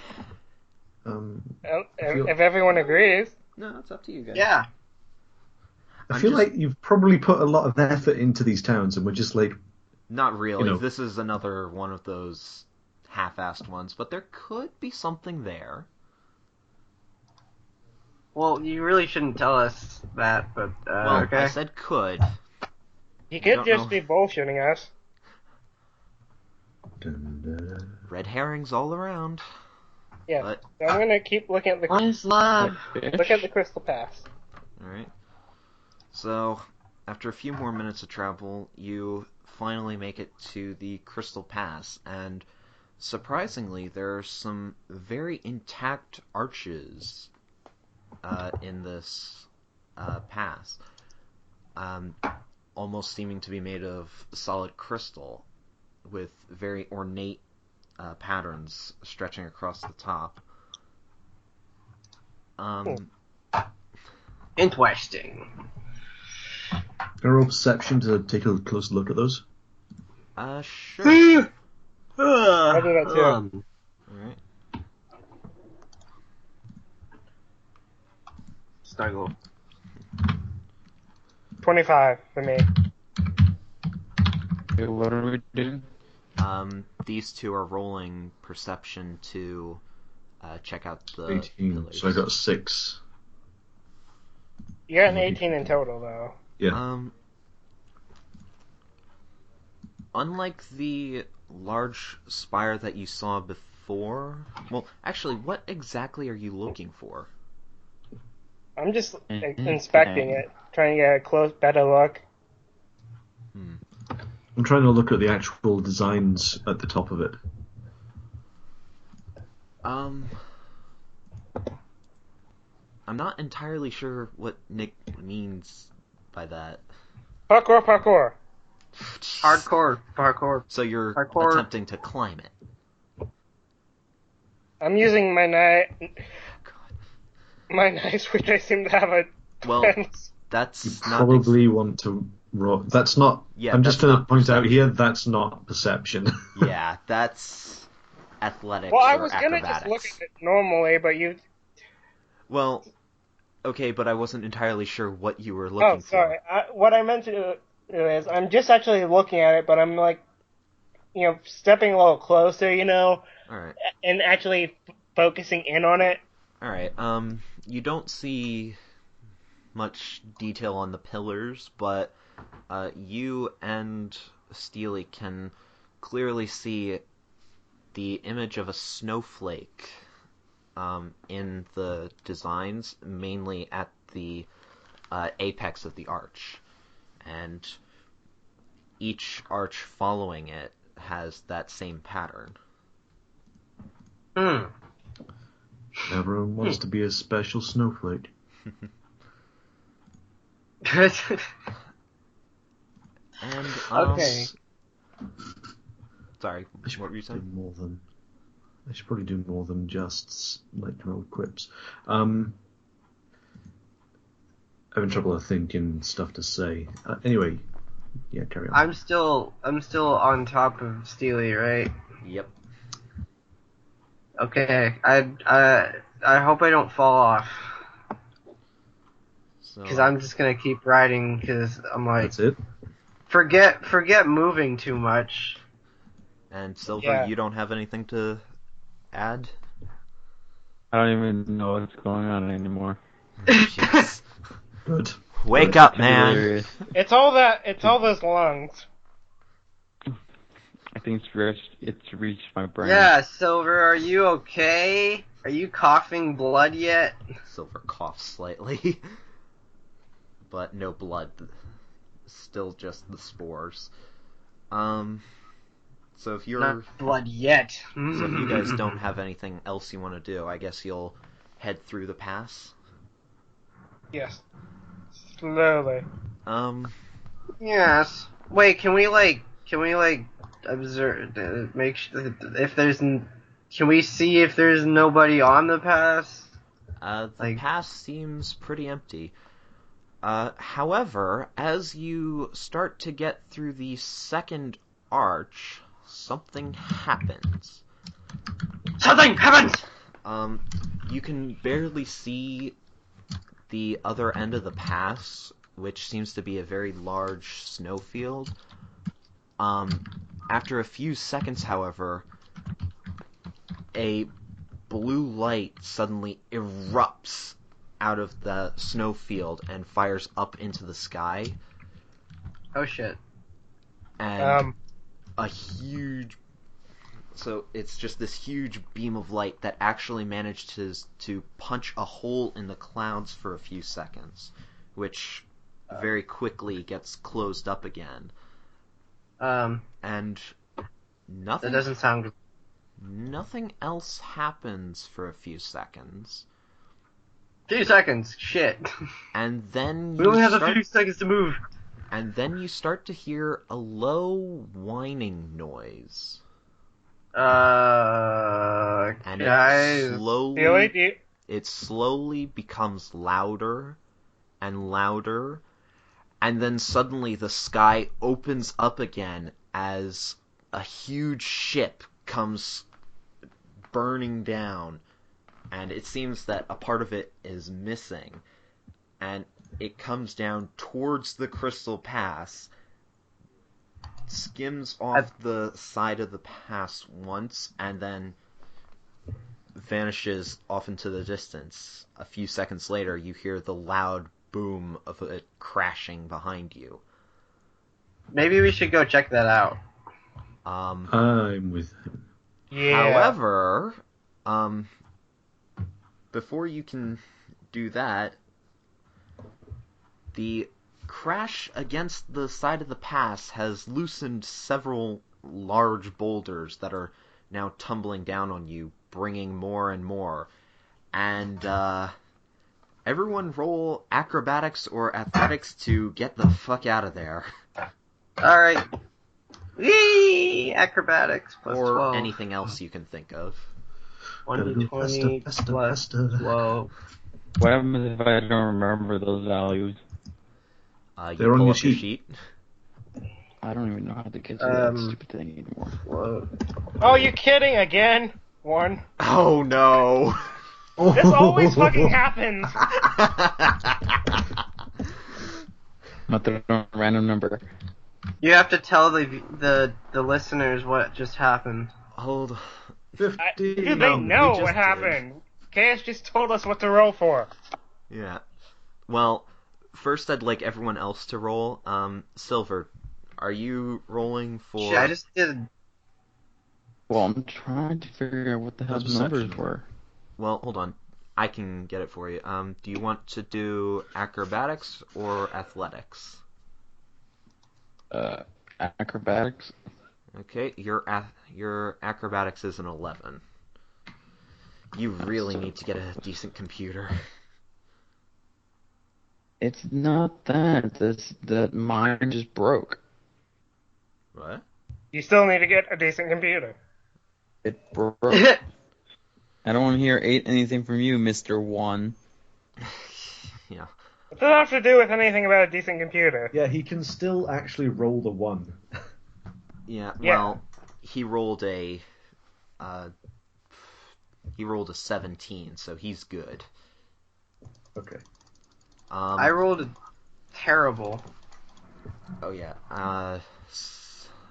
S2: If everyone agrees.
S1: No, it's up to you guys.
S3: Yeah.
S4: I feel like you've probably put a lot of effort into these towns, and we're just like...
S1: Not really.
S4: You know.
S1: This is another one of those half-assed ones, but there could be something there.
S3: Well, you really shouldn't tell us that, but
S1: Well,
S3: okay.
S1: I said could.
S2: He could
S1: Don't
S2: just
S1: know.
S2: be bullshitting us.
S1: Red herrings all around.
S2: Yeah.
S1: But,
S2: So I'm gonna keep looking at the
S3: Nice love.
S2: look at the Crystal Pass.
S1: alright. So, after a few more minutes of travel, you finally make it to the Crystal Pass, and surprisingly, there are some very intact arches in this pass, almost seeming to be made of solid crystal, with very ornate patterns stretching across the top.
S3: Interesting.
S4: Can I roll perception to take a close look at those?
S1: Sure.
S2: I'll do that too.
S1: Alright.
S3: Struggle.
S2: 25 for me.
S5: Okay, what are we doing?
S1: These two are rolling perception to check out the
S4: 18.
S1: pillars.
S4: So I got 6.
S2: You got an 18 in total, though.
S4: Yeah.
S1: Unlike the large spire that you saw before... Well, actually, what exactly are you looking for?
S2: I'm just inspecting it, trying to get a better look.
S4: I'm trying to look at the actual designs at the top of it.
S1: I'm not entirely sure what Nick means by that.
S2: Parkour.
S3: Parkour.
S1: So you're
S3: Parkour.
S1: attempting to climb it.
S2: I'm using my knives, which I seem to have a
S1: Well,
S2: fence.
S1: that's
S4: You
S1: not...
S4: probably want to roll. That's not.
S1: Yeah,
S4: I'm just
S1: that's
S4: going to
S1: not
S4: point out
S1: perception.
S4: here that's not perception.
S1: Yeah, that's athletics
S2: Well, I
S1: or
S2: was gonna
S1: acrobatics.
S2: just look at it normally, but you...
S1: Well, okay, but I wasn't entirely sure what you were looking
S2: Oh, sorry. What I meant to do is, I'm just actually looking at it, but I'm like, stepping a little closer,
S1: for. Alright.
S2: and actually focusing in on it.
S1: Alright, you don't see much detail on the pillars, but you and Steely can clearly see the image of a snowflake in the designs, mainly at the apex of the arch. And each arch following it has that same pattern.
S4: Everyone wants to be a special snowflake.
S1: And,
S2: Okay.
S1: Sorry,
S4: I should
S1: what were you
S4: probably do
S1: saying?
S4: more than. I should probably do more than just like roll quips. Having trouble thinking stuff to say. Anyway, yeah, carry on.
S3: I'm still on top of Steely, right?
S1: Yep.
S3: Okay. hope I don't fall off.
S1: So,
S3: Because I'm just gonna keep riding. Because I'm like,
S4: That's it.
S3: forget moving too much.
S1: and Silver,
S2: Yeah.
S1: you don't have anything to add?
S5: I don't even know what's going on anymore.
S1: Jeez.
S4: Good.
S1: Wake up, man.
S5: Hilarious.
S2: It's all those lungs.
S5: I think it's reached my brain.
S3: Yeah, Silver, are you okay? Are you coughing blood yet?
S1: Silver coughs slightly, but no blood. Still just the spores. So if you're
S3: Not blood yet.
S1: so if you guys don't have anything else you want to do, I guess you'll head through the pass.
S2: Yes. Slowly.
S3: Yes. Wait, can we observe, make sure if there's, can we see if there's nobody on the pass?
S1: The pass seems pretty empty. However, as you start to get through the second arch, something happens.
S3: Something happens!
S1: You can barely see the other end of the pass, which seems to be a very large snowfield. After a few seconds, however, a blue light suddenly erupts out of the snowfield and fires up into the sky.
S3: Oh shit.
S1: And so it's just this huge beam of light that actually managed to punch a hole in the clouds for a few seconds, which very quickly gets closed up again. And
S3: that doesn't sound good.
S1: nothing else happens for a few seconds.
S3: Few seconds, shit.
S1: And then
S3: We only have a few seconds to move.
S1: And then you start to hear a low whining noise. And
S3: Guys.
S1: it slowly becomes louder and louder, and then suddenly the sky opens up again as a huge ship comes burning down, and it seems that a part of it is missing, and it comes down towards the Crystal Pass, skims off the side of the pass once, and then vanishes off into the distance. A few seconds later, you hear the loud boom of it crashing behind you.
S3: Maybe we should go check that out.
S4: I'm with him.
S2: Yeah.
S1: However, before you can do that, the crash against the side of the pass has loosened several large boulders that are now tumbling down on you, bringing more and more. And everyone roll acrobatics or athletics to get the fuck out of there.
S3: Alright. Whee! Acrobatics plus
S1: Or
S3: 12.
S1: anything else you can think of.
S3: 1d20 plus 12.
S5: What happens if I don't remember those values?
S1: You
S4: They're on
S1: pull
S4: your
S1: up your
S4: sheet.
S1: sheet.
S5: I don't even know how to get to that stupid thing anymore.
S3: Whoa.
S2: Oh, you kidding again? One.
S1: Oh no!
S2: This always fucking happens.
S5: Not the random number.
S3: You have to tell the listeners what just happened.
S1: Hold.
S4: 50.
S2: Dude, they know what happened. Chaos just told us what to roll for.
S1: Yeah. Well, first I'd like everyone else to roll. Silver, are you rolling for...
S3: Shit, I just did...
S5: Well, I'm trying to figure out what the hell the numbers were.
S1: Well, hold on. I can get it for you. Do you want to do acrobatics or athletics?
S5: Acrobatics.
S1: Okay, your acrobatics is an 11. You really need to get a decent computer.
S5: It's not that. That mine just broke.
S1: What?
S2: You still need to get a decent computer.
S5: It broke. I don't want to hear anything from you, Mr. One.
S1: Yeah.
S2: It doesn't have to do with anything about a decent computer.
S4: Yeah, he can still actually roll the 1.
S1: Yeah,
S2: Yeah.
S1: well, he rolled a He rolled a 17, so he's good.
S4: Okay.
S3: I rolled terrible.
S1: Oh yeah.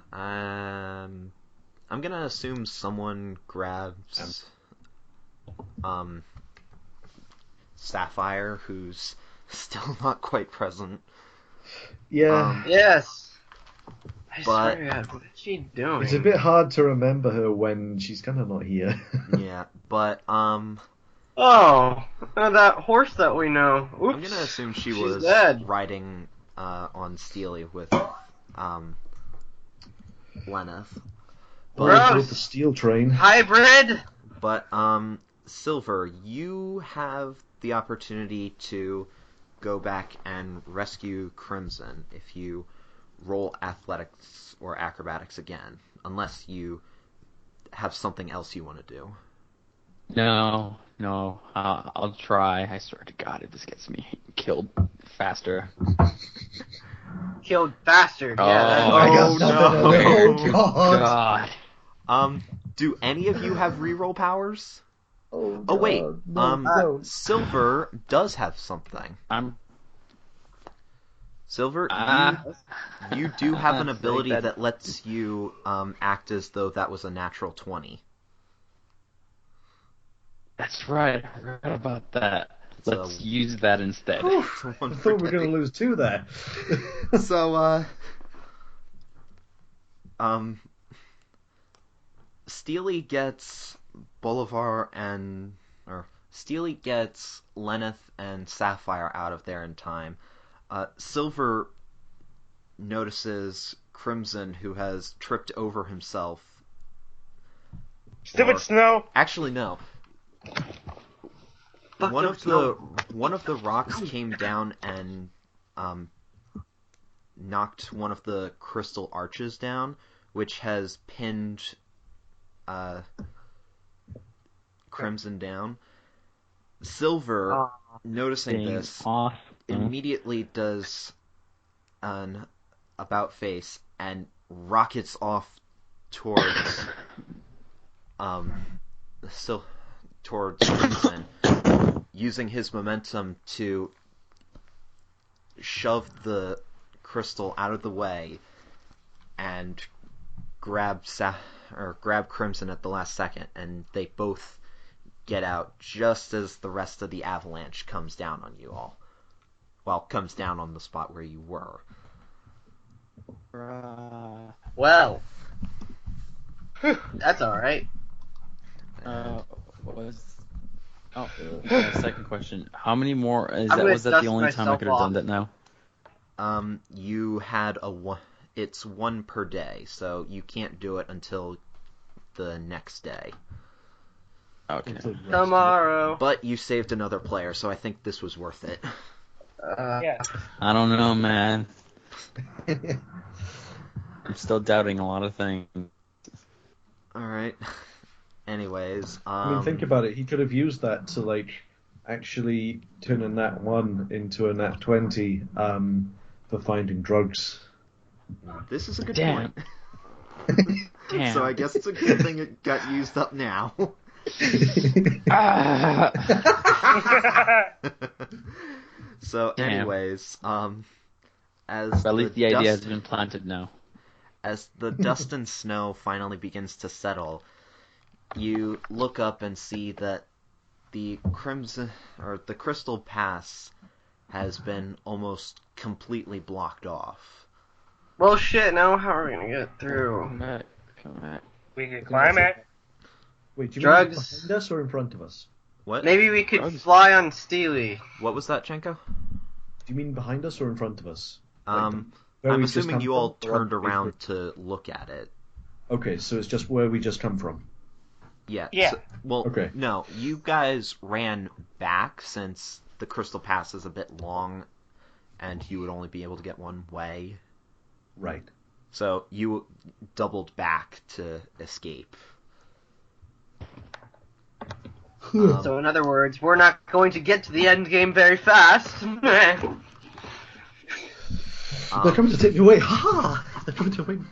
S1: I'm gonna assume someone grabs Sapphire, who's still not quite present.
S4: Yeah.
S3: Yes. I
S1: But-
S3: swear to God, what is she doing?
S4: It's a bit hard to remember her when she's kind of not here.
S1: Yeah, but
S3: Oh, that horse that we know. Oops.
S1: I'm gonna assume she's was
S3: dead.
S1: riding on Steely with Lenneth.
S3: Gross.
S4: With the steel train.
S3: Hybrid.
S1: But Silver, you have the opportunity to go back and rescue Crimson if you roll athletics or acrobatics again, unless you have something else you want to do.
S5: No, I'll try. I swear to God, if this gets me killed faster.
S3: Killed faster.
S5: Oh,
S3: Yeah.
S4: I got
S1: Oh,
S4: nothing.
S1: no.
S4: Oh God.
S5: God.
S1: Do any of you have reroll powers?
S4: Oh,
S1: Oh wait,
S4: God. No.
S1: Silver does have something. Silver, you do have an ability that lets you act as though that was a natural 20.
S5: That's right. I forgot about that.
S1: So-
S5: Let's use that instead.
S4: I thought we were going to lose 2 there.
S1: So, Steely gets Steely gets Lenneth and Sapphire out of there in time. Silver notices Crimson, who has tripped over himself.
S2: Stupid snow.
S1: Actually, no.
S3: Fuck
S1: One
S3: them
S1: of
S3: snow.
S1: the rocks came down and knocked one of the crystal arches down, which has pinned Crimson down. Silver, noticing
S5: Dang,
S1: this,
S5: off.
S1: immediately does an about face and rockets off towards towards Crimson, using his momentum to shove the crystal out of the way and grab Crimson at the last second, and they both get out just as the rest of the avalanche comes down on you all. Well, comes down on the spot where you were.
S3: Well. That's alright.
S5: Second question. How many more?
S3: I'm gonna
S5: Was that
S3: dust
S5: the only time I
S3: myself
S5: could have done
S3: off.
S5: that now?
S1: You had it's 1 per day, so you can't do it until the next day.
S5: Okay.
S3: Tomorrow.
S1: But you saved another player, so I think this was worth it.
S2: Yeah.
S5: I don't know, man. I'm still doubting a lot of things.
S1: Alright. Anyways,
S4: I mean, think about it. He could have used that to, like, actually turn a nat 1 into a nat 20 for finding drugs.
S1: this is a good
S5: Damn.
S1: point.
S5: Damn.
S1: So I guess it's a good thing it got used up now.
S5: Ah!
S1: So,
S5: Damn.
S1: anyways, as
S5: At least the idea has
S1: dust,
S5: been planted now.
S1: as the dust and snow finally begins to settle, you look up and see that the Crystal Pass has been almost completely blocked off.
S3: Well, shit, now how are we gonna get through?
S5: Come back.
S2: We can climb it.
S4: Wait, do you
S3: Drugs.
S4: mean behind us or in front of us?
S1: What?
S3: Maybe we could
S5: Drugs.
S3: fly on Steely.
S1: What was that, Chenko?
S4: Do you mean behind us or in front of us?
S1: I'm
S4: Where we just
S1: assuming
S4: come
S1: you all
S4: from, or
S1: turned
S4: what-
S1: around to look at it.
S4: Okay, so it's just where we just come from.
S1: Yeah.
S2: Yeah.
S1: Well,
S4: Okay.
S1: no, you guys ran back since the Crystal Pass is a bit long, and you would only be able to get one way.
S4: Right.
S1: So you doubled back to escape.
S3: So in other words, we're not going to get to the end game very fast.
S4: They're coming to take me away. Ha ha! They're coming to win.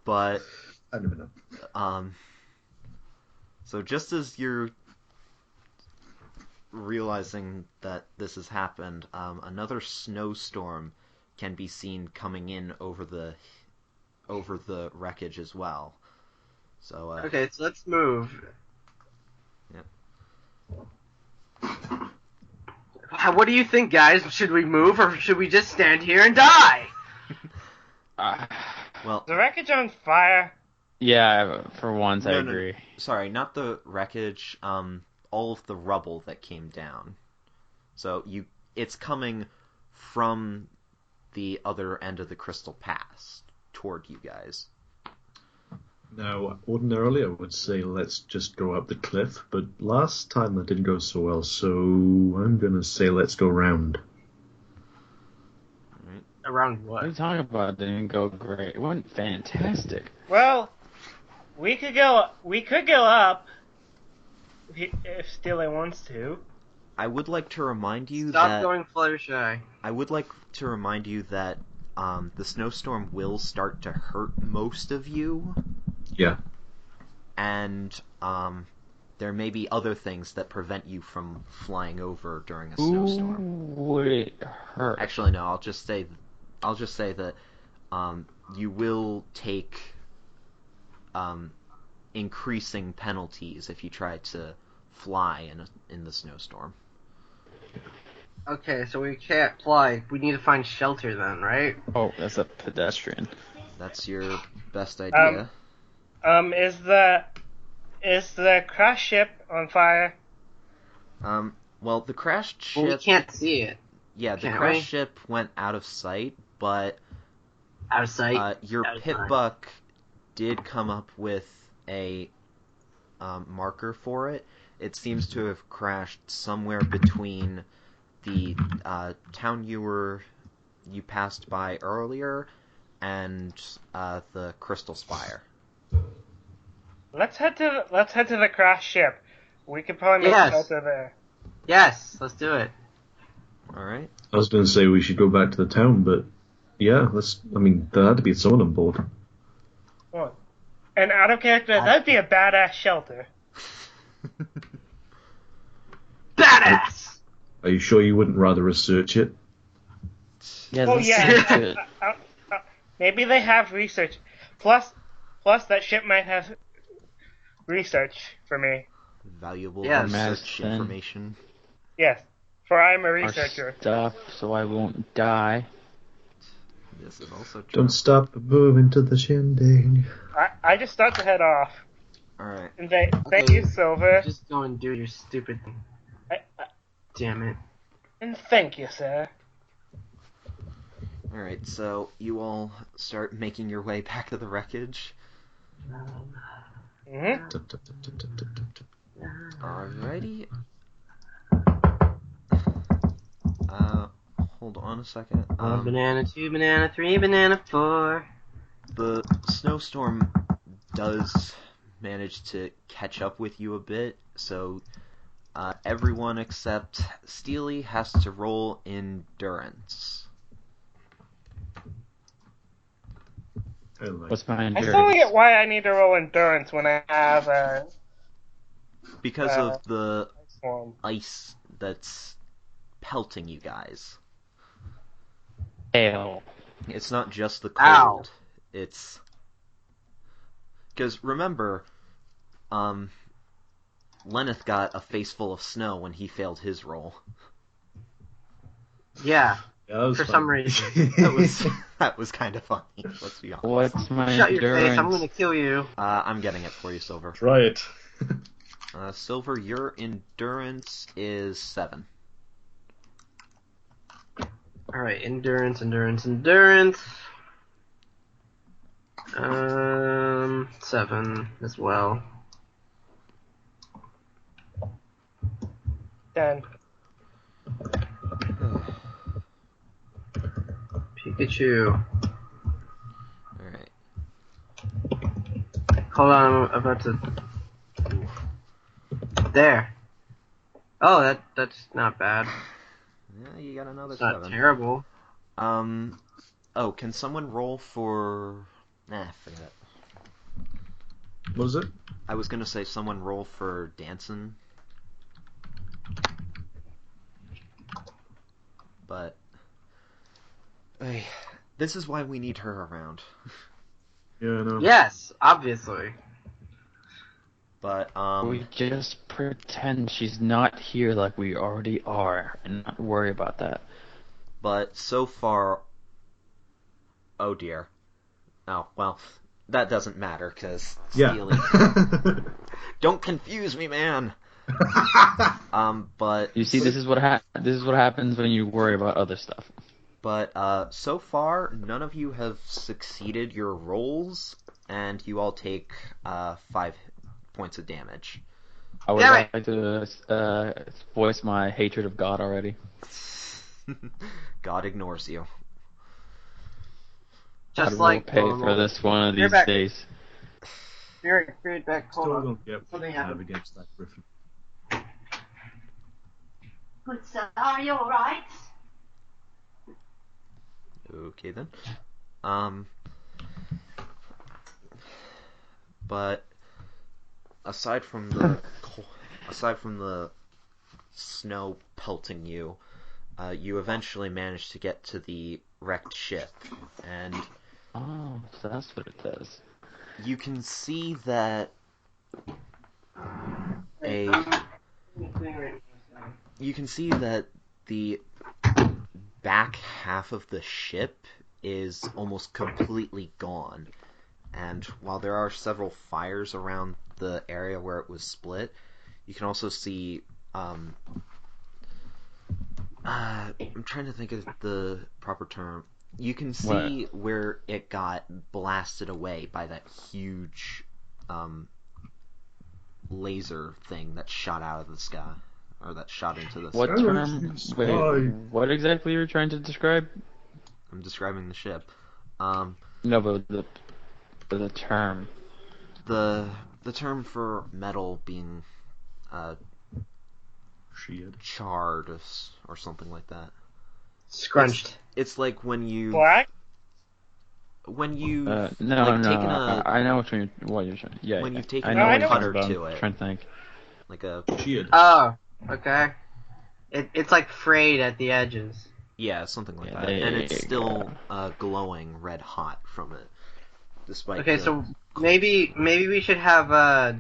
S1: But
S4: I never know.
S1: So just as you're realizing that this has happened, another snowstorm can be seen coming in over the wreckage as well. So
S3: Okay, so let's move.
S1: Yep.
S3: What do you think, guys? Should we move or should we just stand here and die?
S1: Well,
S2: The wreckage on fire.
S5: Yeah, for once I
S1: no,
S5: agree.
S1: sorry, not the wreckage. All of the rubble that came down. So it's coming from the other end of the Crystal Pass toward you guys.
S4: Now, ordinarily I would say let's just go up the cliff, but last time that didn't go so well, so I'm gonna say let's go round.
S3: Around
S5: What are you
S3: what?
S5: talking about? It didn't go great. It went fantastic.
S2: Well, we could go up if Steely wants to.
S1: I would like to remind you
S3: Stop going Fluttershy.
S1: I would like to remind you that the snowstorm will start to hurt most of you,
S4: Yeah.
S1: and there may be other things that prevent you from flying over during a snowstorm.
S5: Ooh, would it hurt?
S1: Actually, no. I'll just say that you will take increasing penalties if you try to fly in the snowstorm.
S3: Okay, so we can't fly. We need to find shelter then, right?
S5: Oh, that's a pedestrian.
S1: That's your best idea.
S2: Is the crash ship on fire?
S1: Well, the crashed ship.
S3: Well, we can't see it.
S1: Yeah, the
S3: can't
S1: crashed
S3: we?
S1: ship went out of sight, but
S3: Out of sight.
S1: your
S3: Out of
S1: pit
S3: mind.
S1: buck did come up with a marker for it. It seems to have crashed somewhere between the town you passed by earlier and the Crystal Spire.
S2: Let's head to the crash ship. We could probably make
S3: Yes.
S2: shelter there.
S3: Yes, let's do it.
S1: All right.
S4: I was gonna say we should go back to the town, but yeah, there had to be someone on board.
S2: Oh. And out of character, that'd be a badass shelter.
S3: Badass!
S4: Are you sure you wouldn't rather research it?
S5: Yeah,
S2: Oh
S5: this
S2: yeah.
S5: seems good.
S2: Maybe they have research. Plus that ship might have research for me.
S1: Valuable
S3: Yes.
S1: research
S5: Medicine.
S1: information.
S2: Yes, for I'm a
S5: Our
S2: researcher.
S5: stuff, so I won't die.
S1: This is also true.
S4: Don't stop moving to the shindig.
S2: I just start to head off.
S1: All right.
S2: And thank
S3: Okay.
S2: you, Silver.
S3: Just go and do your stupid thing.
S2: I-
S3: Damn it.
S2: and thank you, sir.
S1: All right. So you all start making your way back to the wreckage.
S2: Hmm.
S1: Alrighty. Hold on a second.
S3: One banana, 2 banana, 3 banana, 4.
S1: The snowstorm does manage to catch up with you a bit, so everyone except Steely has to roll endurance.
S5: What's my
S2: I
S5: endurance?
S2: still don't get why I need to roll endurance when I have a
S1: Because of the
S2: storm.
S1: ice that's pelting you guys.
S5: Hail.
S1: It's not just the
S3: Ow.
S1: cold. It's because remember, Lenneth got a face full of snow when he failed his roll.
S3: Yeah,
S4: Yeah, that was
S3: for
S4: fun.
S3: some reason.
S1: That was kind of funny. Let's be honest.
S5: What's my
S3: Shut your
S5: endurance?
S3: face, I'm gonna kill you.
S1: I'm getting it for you, Silver.
S4: Try it.
S1: Silver, your endurance is 7.
S3: Alright, endurance. 7 as well.
S2: 10.
S3: Pikachu.
S1: Alright.
S3: Hold on, I'm about to... There. Oh, that's not bad.
S1: Yeah, you got another
S3: It's not
S1: 7.
S3: terrible.
S1: Oh, can someone roll for... Nah, forget it.
S4: What was it?
S1: I was gonna say someone roll for Danson, but hey, this is why we need her around.
S4: Yeah, no.
S3: Yes, obviously.
S1: But
S5: We just pretend she's not here like we already are, and not worry about that.
S1: But so far, oh dear. Oh well, that doesn't matter because stealing.
S4: Yeah.
S1: Don't confuse me, man. But
S5: You see, this is what happens when you worry about other stuff.
S1: But so far, none of you have succeeded your rolls, and you all take 5 points of damage.
S5: I would
S3: Damn it.
S5: like to voice my hatred of God already.
S1: God ignores you.
S3: Just
S5: God
S3: like
S5: will pay
S3: normal.
S5: for this one of
S3: You're
S5: these
S3: back.
S5: days.
S3: Feedback.
S4: Still
S3: Hold on.
S4: don't get what
S3: Something
S4: you have
S3: happened.
S4: against that griffin.
S6: Good sir, are you alright?
S1: Okay then. But aside from the snow pelting you, you eventually manage to get to the wrecked ship, and
S5: Oh, so that's what it does.
S1: you can see that the back half of the ship is almost completely gone. And while there are several fires around the area where it was split, you can also see I'm trying to think of the proper term. You can see where it got blasted away by that huge laser thing that shot out of the sky, or that shot into the
S5: What
S1: sky.
S5: term? Wait, what exactly are you trying to describe?
S1: I'm describing the ship.
S5: No, but the term.
S1: The term for metal being
S4: Sheared.
S1: charred or something like that.
S3: Scrunched.
S1: It's like when you
S2: Black?
S5: No,
S1: taken a
S5: I know what you're trying. Yeah,
S1: when
S5: yeah.
S1: you've taken
S5: I know
S1: a
S5: what you're
S1: cutter
S5: talking
S1: to
S5: about. I'm
S1: it,
S5: trying to think.
S1: like a
S4: Sheared.
S3: Oh, okay. It's like frayed at the edges.
S1: something like
S5: Yeah,
S1: that, and it's
S5: there
S1: still glowing red hot from it, despite.
S3: Okay, so maybe we should have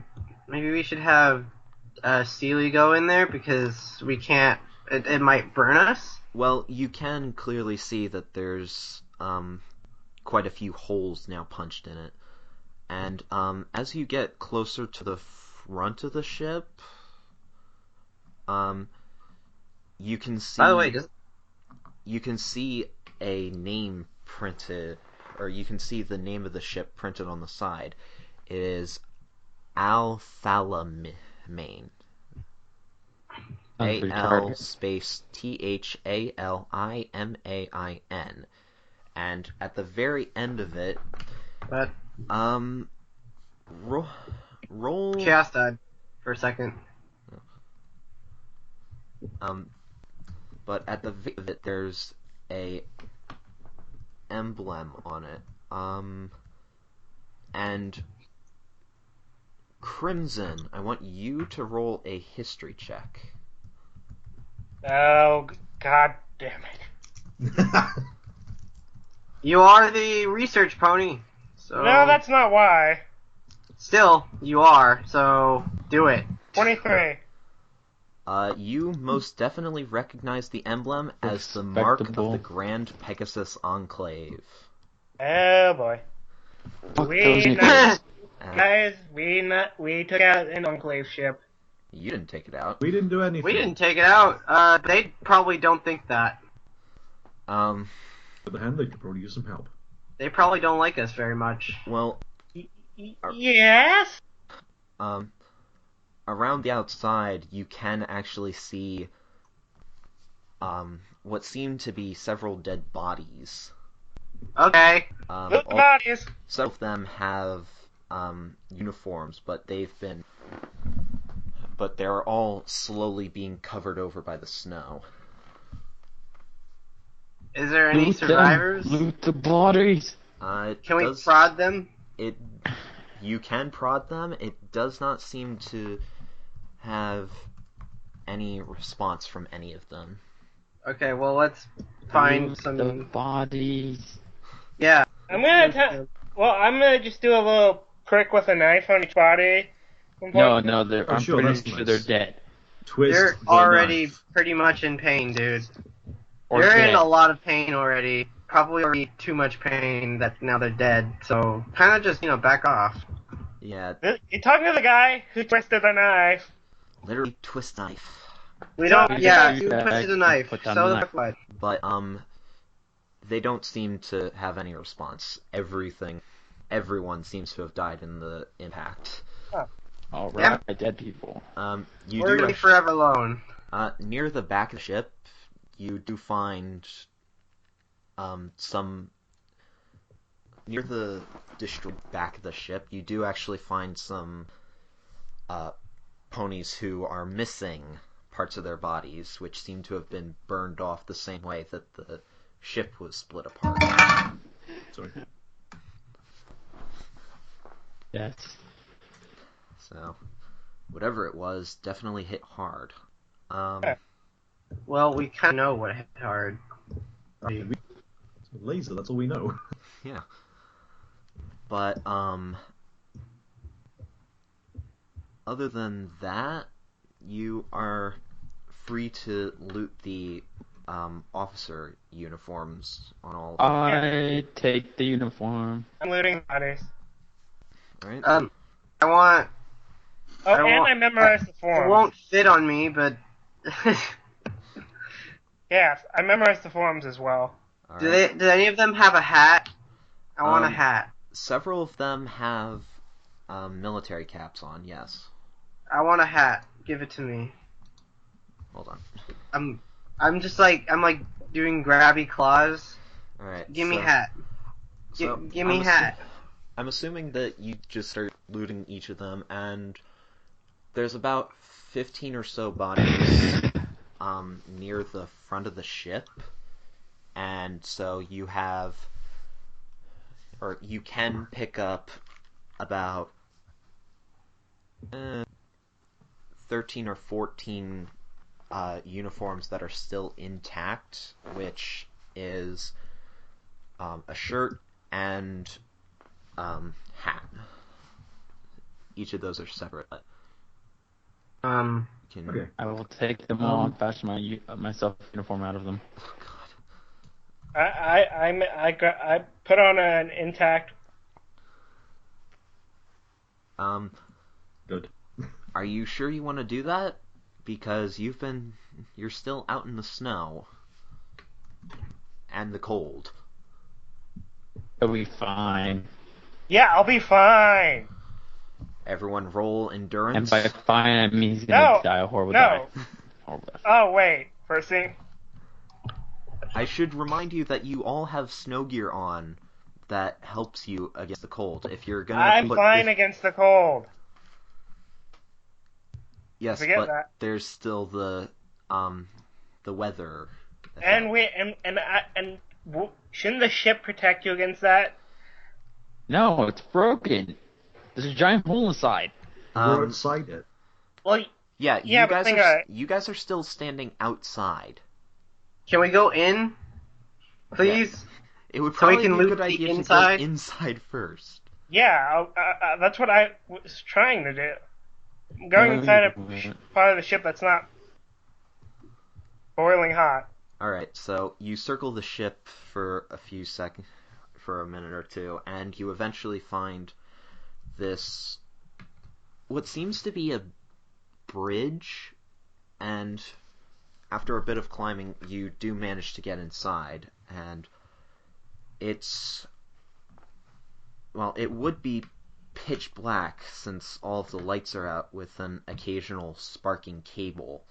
S3: Steely go in there because we can't. It might burn us.
S1: Well, you can clearly see that there's quite a few holes now punched in it, and as you get closer to the front of the ship, you can see.
S3: By the way,
S1: you can see a name printed, or you can see the name of the ship printed on the side. It is Al-Thalamain. A-L space Thalimain. And at the very end of it,
S3: but
S1: roll.
S3: Chaos died for a second.
S1: But at the end of it, there's a emblem on it. And Crimson, I want you to roll a history check.
S2: Oh, god damn it.
S3: You are the research pony. So
S2: No, that's not why.
S3: still you are. So do it.
S2: 23.
S1: You most definitely recognize the emblem as the mark of
S5: Respectable.
S1: the Grand Pegasus Enclave.
S2: Oh boy.
S5: Fuck
S2: We
S5: those
S2: not-
S5: nicknames.
S2: Guys, we took out an Enclave ship.
S1: You didn't take it out.
S4: We didn't do anything.
S3: We didn't take it out. They probably don't think that.
S1: Um,
S4: On the hand, they could probably use some help.
S3: They probably don't like us very much.
S1: well,
S2: Yes?
S1: around the outside, you can actually see what seem to be several dead bodies.
S3: Okay.
S2: Loot the bodies.
S1: Some of them have uniforms, but they're all slowly being covered over by the snow.
S3: Is there any
S5: Loot them.
S3: survivors?
S5: Loot the bodies.
S1: It
S3: Can we
S1: does-
S3: prod them?
S1: It, You can prod them. It does not seem to have any response from any of them.
S3: Okay, well, let's find
S5: Loot
S3: some...
S5: the bodies.
S3: Yeah.
S2: I'm gonna just do a little prick with a knife on each body.
S5: No,
S2: I'm
S5: I'm
S4: sure,
S5: pretty
S4: that's
S5: sure
S4: nice.
S5: they're dead.
S4: Twist
S3: They're
S4: the
S3: already
S4: knife.
S3: pretty much in pain, dude.
S5: Or
S3: They're
S5: dead.
S3: in a lot of pain already. Probably already too much pain that now they're dead. So kind of just, back off.
S1: Yeah,
S2: You're talking to the guy who twisted the knife.
S1: literally twist knife.
S3: We
S2: So-
S3: don't. Yeah, you
S5: Douchebag,
S3: twisted a knife.
S5: put down
S3: So
S5: the
S3: the
S5: knife.
S3: fuck what?
S1: But they don't seem to have any response. Everyone seems to have died in the impact.
S5: Alright, dead people.
S1: You
S3: We're
S1: do
S3: gonna be forever alone.
S1: near the back of the ship. You do find some near the destroyed back of the ship. You do actually find some ponies who are missing parts of their bodies, which seem to have been burned off the same way that the ship was split apart.
S4: Sorry.
S5: Yes.
S1: So, whatever it was, definitely hit hard.
S3: Well, we kind of know what hit hard.
S4: Laser, that's all we know.
S1: Yeah. But, other than that, you are free to loot the, officer uniforms on all.
S5: I take the uniform.
S2: I'm looting bodies.
S1: Right?
S3: I want.
S2: Oh,
S3: I
S2: and
S3: want-
S2: I memorized the
S3: It
S2: form.
S3: won't fit on me, but.
S2: Yes, I memorized the forms as well.
S1: All
S3: Do
S1: right.
S3: they? Do any of them have a hat? I want a hat.
S1: Several of them have, military caps on, yes.
S3: I want a hat. Give it to me.
S1: Hold on.
S3: I'm just like doing grabby claws.
S1: Alright.
S3: Give me hat.
S1: So
S3: Give me
S1: I'm
S3: hat.
S1: I'm assuming that you just start looting each of them, and there's about 15 or so bodies near the front of the ship, and so you can pick up about 13 or 14 uniforms that are still intact, which is a shirt and hat. Each of those are separate.
S4: Okay.
S5: I will take them all and fashion myself a uniform out of them.
S1: God.
S2: I put on an intact.
S4: Good.
S1: Are you sure you want to do that? Because you're still out in the snow and the cold.
S5: It'll be fine.
S2: Yeah, I'll be fine.
S1: Everyone roll endurance.
S5: And by fine, I mean he's gonna
S2: No,
S5: die a horrible
S2: no.
S5: death. Horrible death.
S2: Oh wait, first thing.
S1: I should remind you that you all have snow gear on that helps you against the cold. If you're gonna
S2: I'm fine against the cold.
S1: yes,
S2: forget
S1: but
S2: that.
S1: there's still the weather.
S2: And shouldn't the ship protect you against that?
S5: No, it's broken. There's a giant hole inside.
S4: We're outside it.
S2: Well,
S1: Yeah,
S2: Yeah, but
S1: you guys are still standing outside.
S3: Can we go in, please?
S1: It would
S3: So we
S1: probably
S3: can
S1: be a
S3: loot
S1: good
S3: the
S1: idea
S3: inside?
S1: to go inside first.
S2: yeah, that's what I was trying to do. I'm going inside a part of the ship that's not boiling hot.
S1: Alright, so you circle the ship for for a minute or two, and you eventually find this, what seems to be a bridge, and after a bit of climbing, you do manage to get inside, and it would be pitch black since all of the lights are out with an occasional sparking cable,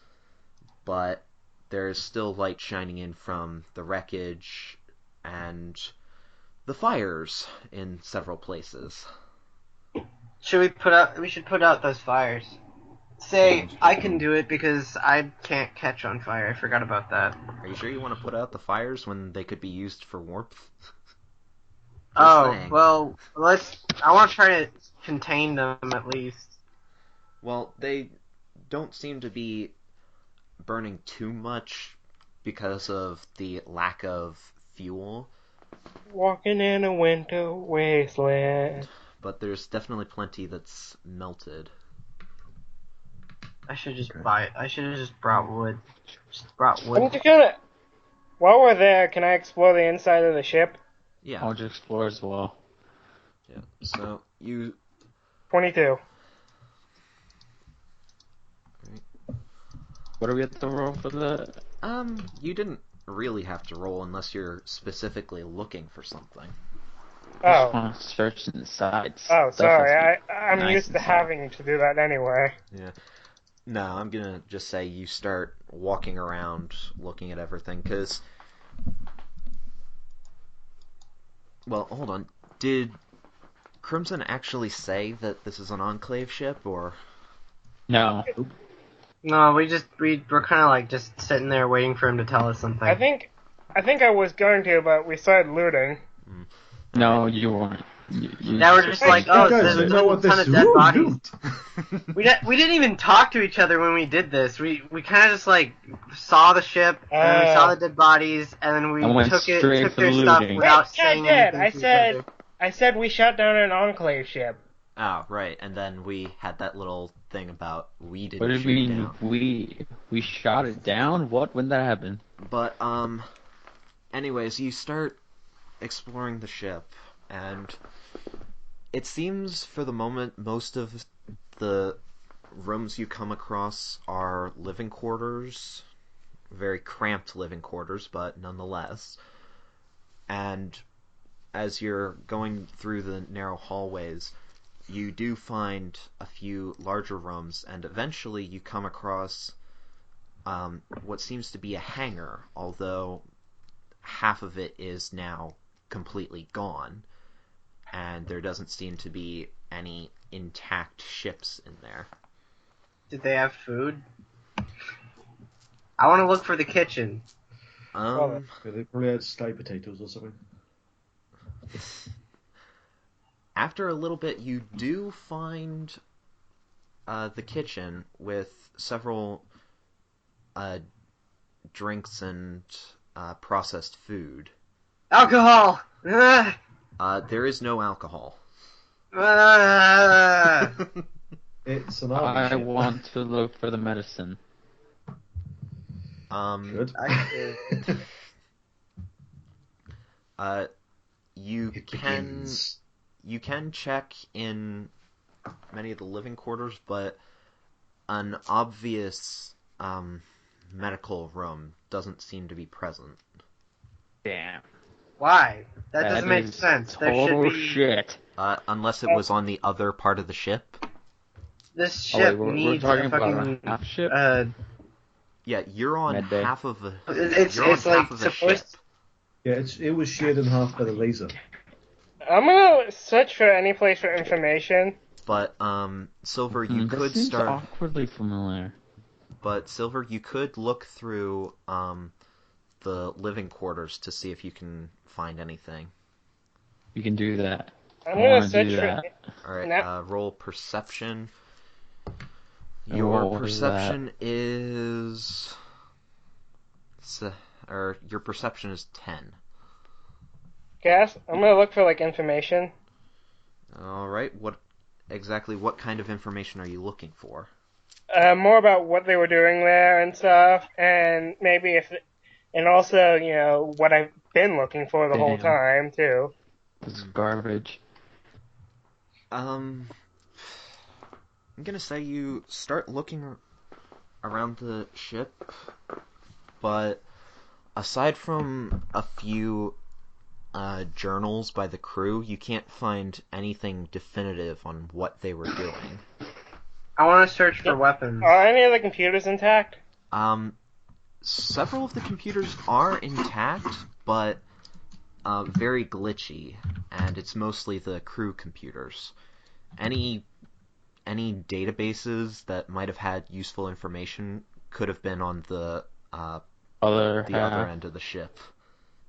S1: but there's still light shining in from the wreckage and the fires in several places.
S3: We should put out those fires. Say, I can do it because I can't catch on fire. I forgot about that.
S1: Are you sure you want to put out the fires when they could be used for warmth?
S3: Oh,
S1: saying.
S3: well, I want to try to contain them at least.
S1: Well, they don't seem to be burning too much because of the lack of fuel,
S2: Walking in a winter wasteland.
S1: but there's definitely plenty that's melted.
S3: I should just
S4: Okay.
S3: buy it. I should have just brought wood. Just brought
S2: I'm
S3: wood.
S2: just gonna. While we're there, can I explore the inside of the ship?
S1: Yeah,
S5: I'll just explore as well.
S1: yeah. So you
S2: 22.
S5: What do we have to roll for that?
S1: you didn't really have to roll unless you're specifically looking for something.
S5: I just
S2: Oh.
S5: want to search inside.
S2: Oh,
S5: Stuff
S2: sorry.
S5: has to be
S2: I'm
S5: nice
S2: used to
S5: inside.
S2: having to do that anyway.
S1: Yeah. No, I'm gonna just say you start walking around looking at everything, because... Well, hold on. Did Crimson actually say that this is an Enclave ship, or...
S5: No.
S3: No, we're kind of like just sitting there waiting for him to tell us something.
S2: I think I was going to, but we started looting.
S5: No, you weren't. You
S3: Now we're just like, oh,
S4: guys,
S3: there's
S4: you know
S3: a
S4: what this
S3: ton of
S4: is?
S3: dead
S4: Woo,
S3: bodies.
S4: loot.
S3: We didn't even talk to each other when we did this. We kind of just like saw the ship and then we saw the dead bodies and then we
S5: And went
S3: took
S5: straight
S3: took
S5: for
S3: their stuff
S5: looting.
S3: without
S2: Wait, I
S3: saying
S2: did.
S3: anything
S2: I
S3: to
S2: said-
S3: each other.
S2: I said we shot down an Enclave ship.
S1: Oh, right, and then we had that little thing about we didn't
S5: What do you
S1: shoot
S5: mean
S1: down.
S5: we shot it down? What? When that happened?
S1: But, anyways, you start exploring the ship, and it seems for the moment most of the rooms you come across are living quarters, very cramped living quarters, but nonetheless. And as you're going through the narrow hallways, you do find a few larger rooms, and eventually you come across what seems to be a hangar, although half of it is now completely gone, and there doesn't seem to be any intact ships in there.
S3: Did they have food? I want to look for the kitchen.
S4: Yeah, they probably had sky potatoes or something.
S1: After a little bit, you do find the kitchen with several drinks and processed food.
S3: Alcohol!
S1: There is no alcohol.
S4: It's an army
S5: I
S4: ship.
S5: want to look for the medicine.
S4: Good.
S1: You
S4: It
S1: can
S4: begins.
S1: you can check in many of the living quarters, but an obvious medical room doesn't seem to be present.
S5: Damn.
S3: Why? That doesn't make
S5: is
S3: sense. There
S5: Total
S3: should be...
S5: shit.
S1: Unless it was on the other part of the ship.
S3: This
S5: Oh, wait,
S3: ship
S5: we're
S3: needs
S5: talking
S3: a
S5: about
S3: fucking...
S5: a half ship?
S1: Yeah, you're on
S5: Med bay.
S1: half of a.
S3: It's
S1: you're on
S3: like
S1: half of a ship.
S3: supposed...
S4: Yeah, it was shared in half by the laser.
S2: I'm gonna search for any place for information.
S1: But Silver, you
S5: That
S1: could
S5: seems
S1: start.
S5: awkwardly familiar.
S1: But Silver, you could look through the living quarters to see if you can find anything.
S5: You can do that.
S2: I'm
S5: I
S2: gonna
S5: wanna
S2: search
S5: do
S2: for.
S5: that.
S1: All right,
S2: Now-
S1: roll perception.
S5: And
S1: Your
S5: what was that?
S1: perception is, or your perception is 10.
S2: Gas. I'm gonna look for like information.
S1: All right, what kind of information are you looking for?
S2: More about what they were doing there and stuff, and maybe and also what I've been looking for the whole
S5: Damn.
S2: time too.
S5: This is garbage.
S1: I'm gonna say you start looking around the ship, but aside from a few journals by the crew, you can't find anything definitive on what they were doing.
S3: I want to search for weapons.
S2: Are any of the computers intact?
S1: Several of the computers are intact, but very glitchy, and it's mostly the crew computers. Any databases that might have had useful information could have been on the
S5: Other
S1: other end of the ship,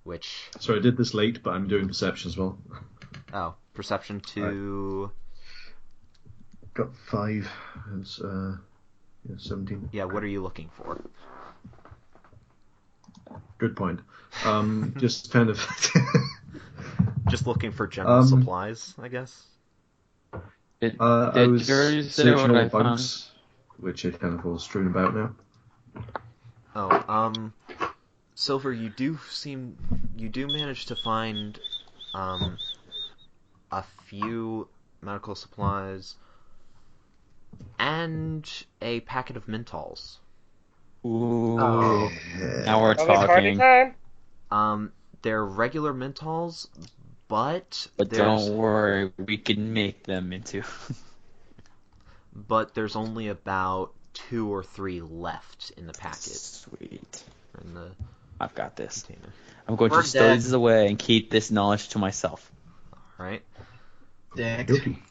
S1: which...
S4: So I did this late, but I'm doing perception as well.
S1: Oh, perception to...
S4: got 5. It's 17.
S1: Yeah, what are you looking for?
S4: Good point. Just kind of.
S1: Just looking for general supplies, I guess.
S4: I was
S5: Did you already say
S4: searching
S5: what
S4: all
S5: I
S4: the bugs, which are kind of all strewn about now.
S1: Oh, Silver, you do manage to find a few medical supplies and a packet of menthols.
S5: Ooh,
S3: Oh.
S5: now we're
S2: Are they party
S5: talking.
S2: time?
S1: They're regular menthols, but
S5: But
S1: there's
S5: don't worry, we can make them into.
S1: there's only about 2 or 3 left in the packet.
S5: Sweet.
S1: In the
S5: I've got this.
S1: container.
S5: I'm going
S3: We're
S5: to stow
S3: dead.
S5: these away and keep this knowledge to myself.
S1: Right?
S3: Dick.
S4: Yuki.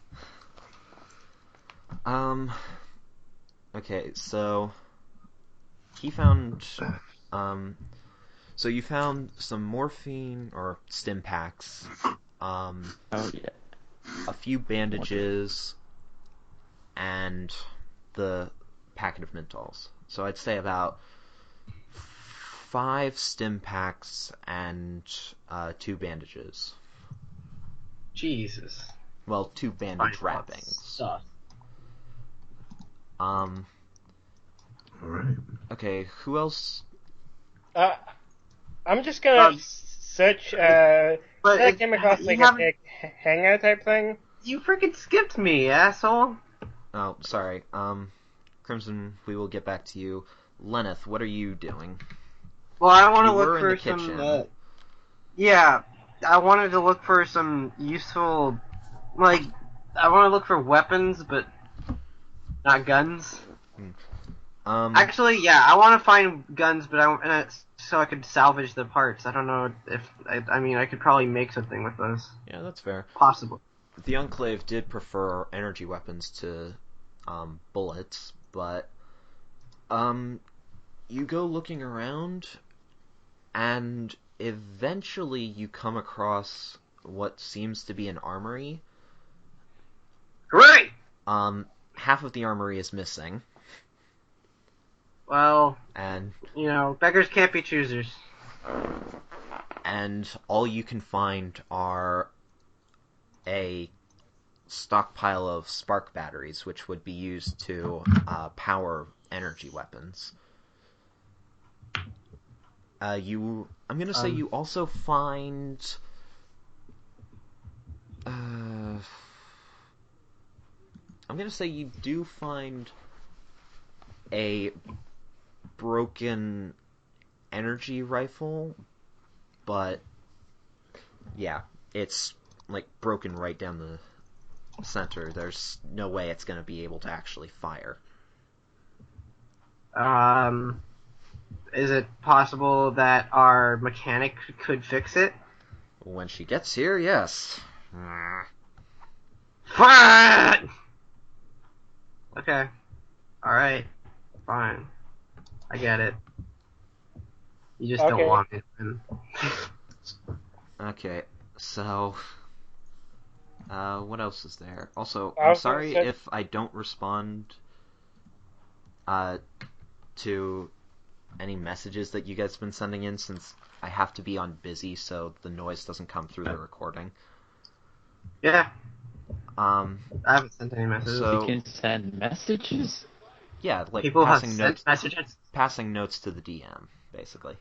S1: Okay, so he found so you found some morphine or stim packs,
S5: Oh yeah.
S1: a few bandages, and the packet of menthols. So I'd say about 5 stim packs and 2 bandages.
S3: Jesus.
S1: Well, 2 bandage
S3: Fine,
S1: wrappings.
S3: Stuff.
S1: Um.
S4: Alright.
S1: Okay, who else?
S2: I'm just gonna
S3: Um,
S2: search.
S3: But
S2: I came across
S3: you
S2: like a
S3: haven't-
S2: big hangar type thing.
S3: You freaking skipped me, asshole.
S1: Oh, sorry. Crimson, we will get back to you. Lenneth, what are you doing?
S3: Well, I want to
S1: You
S3: look
S1: were in
S3: for
S1: the kitchen.
S3: some. Yeah, I wanted to look for some useful, like, I want to look for weapons, but not guns. Actually, yeah, I want to find guns, but so I could salvage the parts. I don't know if I mean I could probably make something with those.
S1: Yeah, that's fair.
S3: Possible.
S1: The Enclave did prefer energy weapons to bullets, but you go looking around, and eventually you come across what seems to be an armory.
S3: Great.
S1: Half of the armory is missing,
S3: Well,
S1: and
S3: beggars can't be choosers.
S1: all you can find are a stockpile of spark batteries, which would be used to power energy weapons. I'm gonna say you also find. I'm gonna say you do find a broken energy rifle, but yeah, it's like broken right down the center. There's no way it's gonna be able to actually fire.
S3: Is it possible that our mechanic could fix it?
S1: When she gets here, yes.
S3: Fine. Okay. Alright. Fine. I get it. You just
S2: Okay.
S3: don't want it.
S1: Okay, so what else is there? Also,
S2: I
S1: I'm
S2: was gonna
S1: sorry
S2: say-
S1: if I don't respond to any messages that you guys have been sending in, since I have to be on busy so the noise doesn't come through the recording.
S3: Yeah.
S1: I
S3: haven't sent any messages.
S1: So-
S5: You can send messages?
S1: Yeah, like
S3: People have
S1: passing
S3: sent messages.
S1: notes to the DM, basically.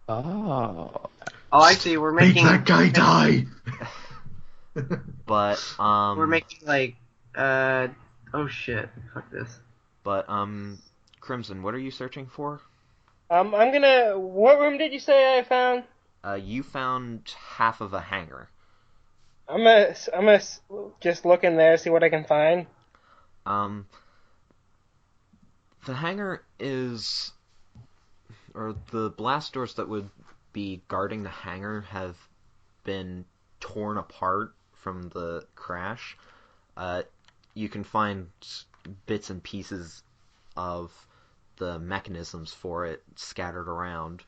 S5: Oh.
S3: Oh, I see. We're
S4: Make
S3: making
S4: that guy die!
S1: But
S3: We're making like oh shit. Fuck this.
S1: But Crimson, what are you searching for?
S2: What room did you say I found?
S1: You found half of a hangar.
S2: I'm gonna just look in there, see what I can find.
S1: The hangar is, or the blast doors that would be guarding the hangar have been torn apart from the crash. You can find bits and pieces of the mechanisms for it scattered around.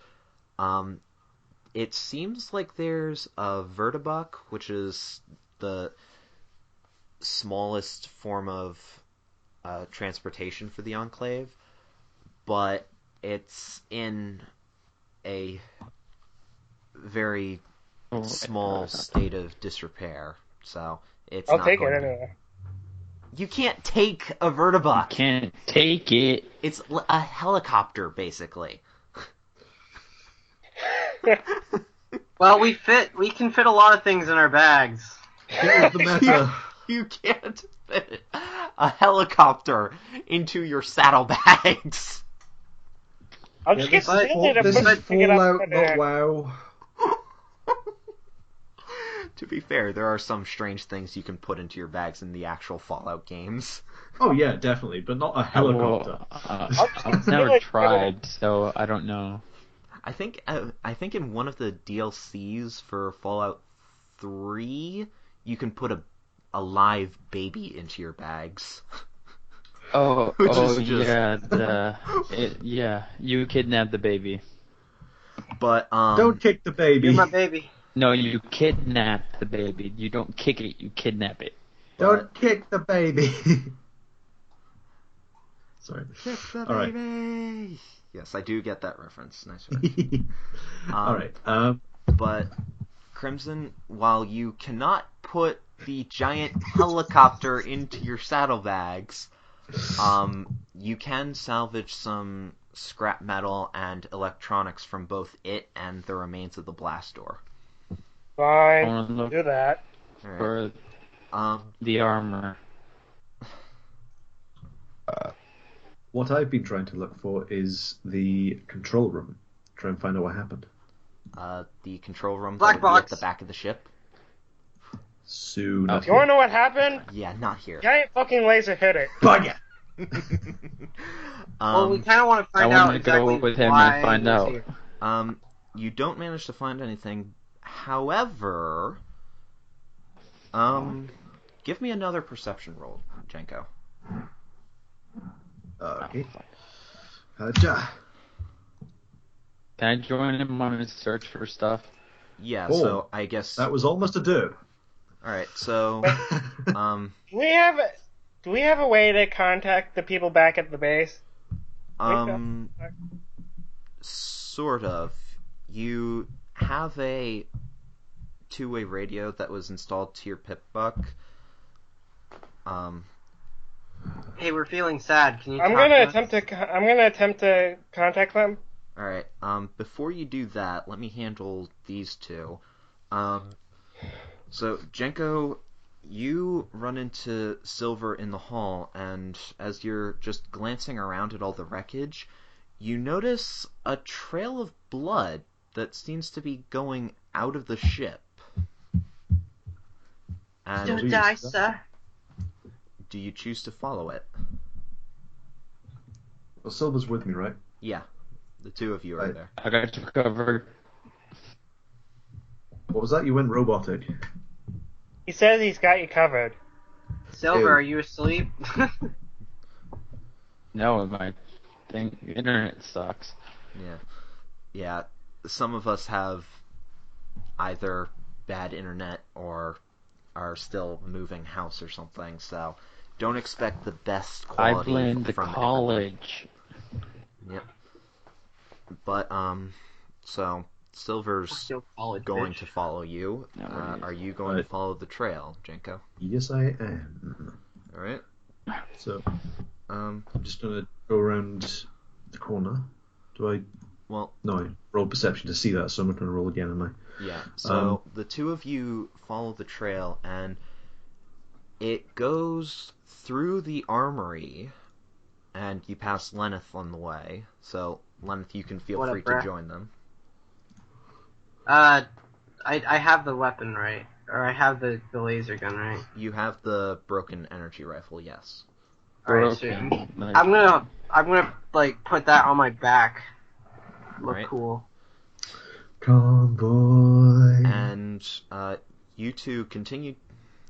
S1: It seems like there's a vertibuck, which is smallest form of transportation for the Enclave, but it's in a very small state of disrepair, so it's
S2: I'll
S1: not
S2: take it
S1: going to...
S2: anyway.
S1: You can't take a vertibot.
S5: You can't take it.
S1: It's a helicopter, basically.
S3: Well, we can fit a lot of things in our bags.
S4: Get with the meta.
S1: You can't fit a helicopter into your saddlebags.
S2: I'll just get Cindy to
S4: This
S2: pick
S4: is
S2: it up.
S4: Fallout,
S2: and put it
S4: not
S2: in.
S4: WoW.
S1: To be fair, there are some strange things you can put into your bags in the actual Fallout games.
S4: Oh yeah, definitely, but not a helicopter.
S5: I've never tried, so I don't know.
S1: I think in one of the DLCs for Fallout 3, you can put a live baby into your bags.
S5: Oh,
S1: Which is just...
S5: yeah, you kidnapped the baby.
S1: But
S4: Don't kick the baby.
S3: You're my baby.
S5: No, you kidnap the baby. You don't kick it, you kidnap it.
S4: Don't kick the baby. Sorry.
S1: Kick the
S4: All right.
S1: baby. Yes, I do get that reference. Nice one.
S4: All right.
S1: But Crimson, while you cannot put the giant helicopter into your saddlebags, you can salvage some scrap metal and electronics from both it and the remains of the blast door.
S2: Fine,
S5: I wanna look
S2: do that.
S1: All right.
S5: for the armor.
S4: What I've been trying to look for is the control room. Try and find out what happened.
S1: The control room
S3: Black
S1: that would be at
S3: box.
S1: the back of the ship.
S4: Soon.
S5: Oh.
S2: You wanna know what happened?
S1: Yeah, not here.
S2: Giant fucking laser hit it.
S4: Bugger!
S3: Well, we kind of want to
S5: I
S3: find out
S5: want to go
S3: exactly
S5: with him
S3: why
S5: and find
S3: it was
S5: out.
S3: here.
S1: You don't manage to find anything. However, give me another perception roll, Jenko.
S4: Okay.
S5: Can I join him on his search for stuff?
S1: Yeah,
S4: Oh,
S1: so I guess...
S4: That was almost a do.
S1: Alright, so...
S2: Do we have a way to contact the people back at the base?
S1: Sort of. You have a two-way radio that was installed to your pip-buck.
S3: Hey, we're feeling sad. Can you?
S2: I'm
S3: talk
S2: gonna
S3: to us?
S2: attempt to contact them.
S1: Alright, before you do that, let me handle these two. So, Jenko, you run into Silver in the hall, and as you're just glancing around at all the wreckage, you notice a trail of blood that seems to be going out of the ship. And
S3: Don't die, sir.
S1: do you choose to follow it?
S4: Well, Silver's with me, right?
S1: Yeah, the two of you are
S4: Right.
S1: there.
S5: I got you covered.
S4: What was that? You went robotic.
S2: He says he's got you covered.
S3: Silver,
S4: Ew.
S3: are you asleep?
S5: No, my internet sucks.
S1: Yeah, some of us have either bad internet or are still moving house or something, so don't expect the best
S5: I
S1: quality
S5: blame the
S1: from everyone.
S5: college.
S1: Yep. But, so, Silver's
S3: Still college,
S1: going
S3: bitch.
S1: to follow you.
S5: No, it is.
S1: Are you going to
S4: Right.
S1: follow the trail, Jenko?
S4: Yes, I am.
S1: Alright.
S4: So, I'm just gonna go around the corner. Do I?
S1: Well,
S4: No, I rolled perception to see that, so I'm not gonna roll again, am I?
S1: yeah. So, the two of you follow the trail, and it goes through the armory, and you pass Lenneth on the way. So, Lenneth, you can feel
S3: What up,
S1: free to
S3: bruh?
S1: join them.
S3: I have the weapon, right? Or I have the laser gun, right?
S1: You have the broken energy rifle, yes.
S3: Alright, sweet.
S5: Broken. Like,
S3: I'm gonna like put that on my back. Look
S1: Right.
S3: cool.
S4: Convoy.
S1: And you two continue,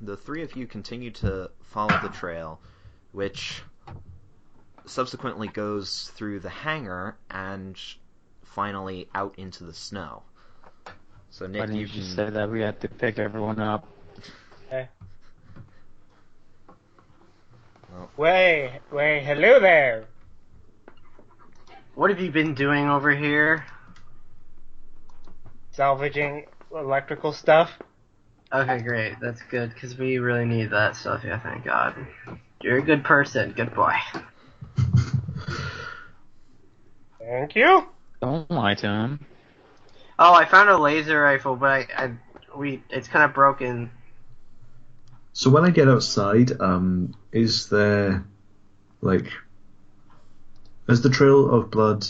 S1: the three of you continue to follow the trail, which subsequently goes through the hangar and finally out into the snow. So
S5: why
S1: Nick,
S5: didn't
S1: you
S5: you
S1: can...
S5: say that we had to pick everyone up?
S2: Okay. Wait, hello there.
S3: What have you been doing over here?
S2: Salvaging electrical stuff.
S3: Okay, great. That's good, because we really need that stuff, yeah, thank God. You're a good person. Good boy.
S2: Thank you.
S5: Don't lie to him.
S3: Oh, I found a laser rifle, but it's kind of broken.
S4: So when I get outside, is there, like, has the trail of blood,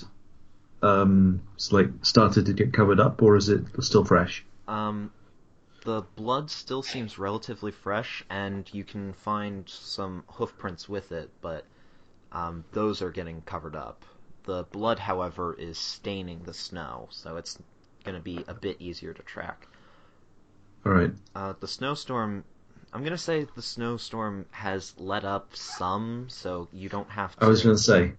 S4: started to get covered up, or is it still fresh?
S1: The blood still seems relatively fresh, and you can find some hoof prints with it, but those are getting covered up. The blood, however, is staining the snow, so it's going to be a bit easier to track.
S4: All right.
S1: The snowstorm, I'm going to say the snowstorm has let up some, so you don't have to...
S4: I was going to say.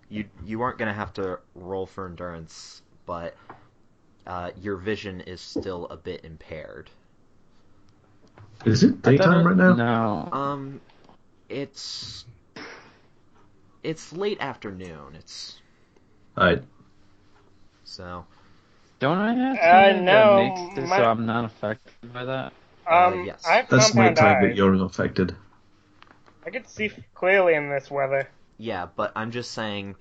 S1: You aren't going to have to roll for endurance, but your vision is still a bit impaired.
S4: Is it daytime right now?
S5: No.
S1: It's late afternoon.
S4: Alright.
S1: So.
S5: Don't I have something
S2: no,
S5: that makes it so I'm not affected by that?
S1: Yes.
S2: I have
S4: That's
S2: compound
S4: nighttime
S2: eye.
S4: that you're affected.
S2: I could see clearly in this weather.
S1: Yeah, but I'm just saying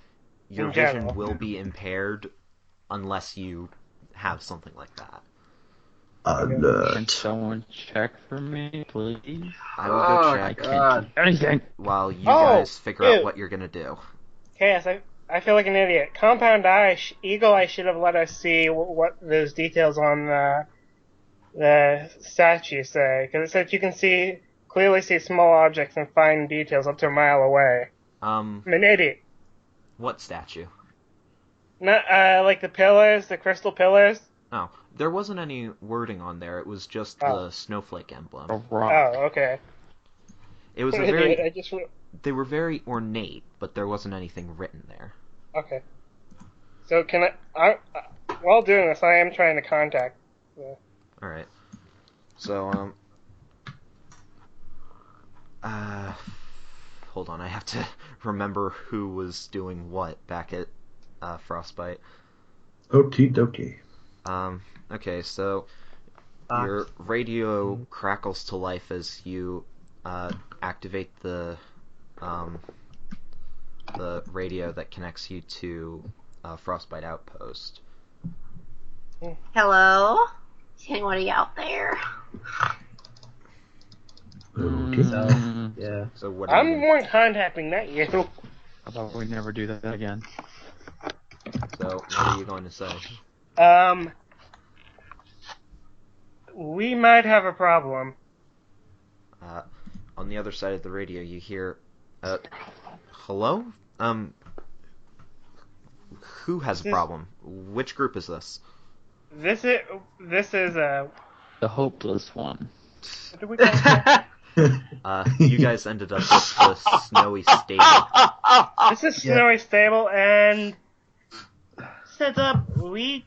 S1: your
S2: In
S1: vision
S2: general.
S1: will be impaired unless you have something like that.
S5: Can
S4: Alert.
S5: someone check for me, please?
S1: I will go
S3: Oh,
S1: check
S3: God.
S5: Anything.
S1: while you
S2: Oh,
S1: guys figure out
S2: dude.
S1: what you're gonna do.
S2: Chaos, I feel like an idiot. Compound eye, Eagle Eye should have let us see what those details on the statue say, because it said you can clearly see small objects and fine details up to a mile away. I'm an idiot.
S1: What statue?
S2: Not like the pillars, the crystal pillars.
S1: Oh, there wasn't any wording on there. It was just the snowflake emblem.
S5: A rock.
S2: Oh, okay.
S1: It was a
S2: Idiot,
S1: very. They were very ornate, but there wasn't anything written there.
S2: Okay. So can while doing this, I am trying to contact.
S1: All right. So hold on. I have to remember who was doing what back at Frostbite.
S4: Okie dokie.
S1: Okay, so your radio crackles to life as you activate the radio that connects you to Frostbite Outpost.
S6: Hello? Is anybody out there?
S4: Okay.
S3: So, yeah.
S1: So what? Are
S2: I'm
S1: you
S2: the one contacting, not you.
S5: How about we never do that again?
S1: So what are you going to say?
S2: We might have a problem.
S1: On the other side of the radio, you hear, hello? Who has a problem? Which group is this?
S2: This is
S5: The hopeless one.
S2: what do we call it?
S1: You guys ended up with the snowy stable.
S2: This is Snowy Stable, and set up. We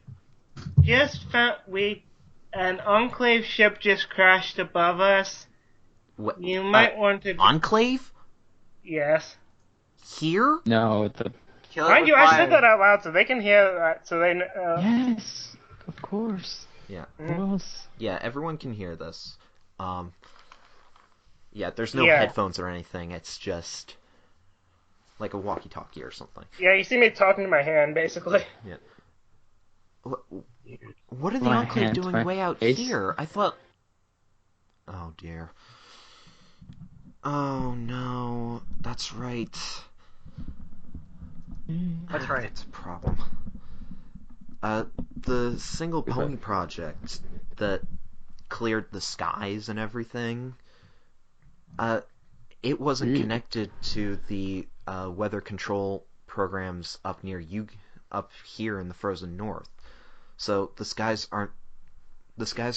S2: just found an Enclave ship just crashed above us.
S1: What,
S2: You might want to.
S1: Enclave?
S2: Yes.
S1: Here?
S5: No, the
S3: Kill it
S2: Mind
S3: with
S2: you, I
S3: fire.
S2: said that out loud so they can hear that. So they.
S5: yes, of course.
S1: Yeah.
S5: Who else?
S1: Yeah, everyone can hear this. Yeah, there's no
S2: Yeah.
S1: headphones or anything. It's just like a walkie-talkie or something.
S2: Yeah, you see me talking to my hand, basically.
S1: What are the
S5: My
S1: Enclave
S5: hand,
S1: doing
S5: my
S1: way out
S5: face.
S1: here? I thought... Oh, dear. Oh, no. That's right.
S3: That's right.
S1: That's a problem. The Single Pony Project that cleared the skies and everything, it wasn't
S5: Really?
S1: connected to the weather control programs up here in the frozen north. So the skies are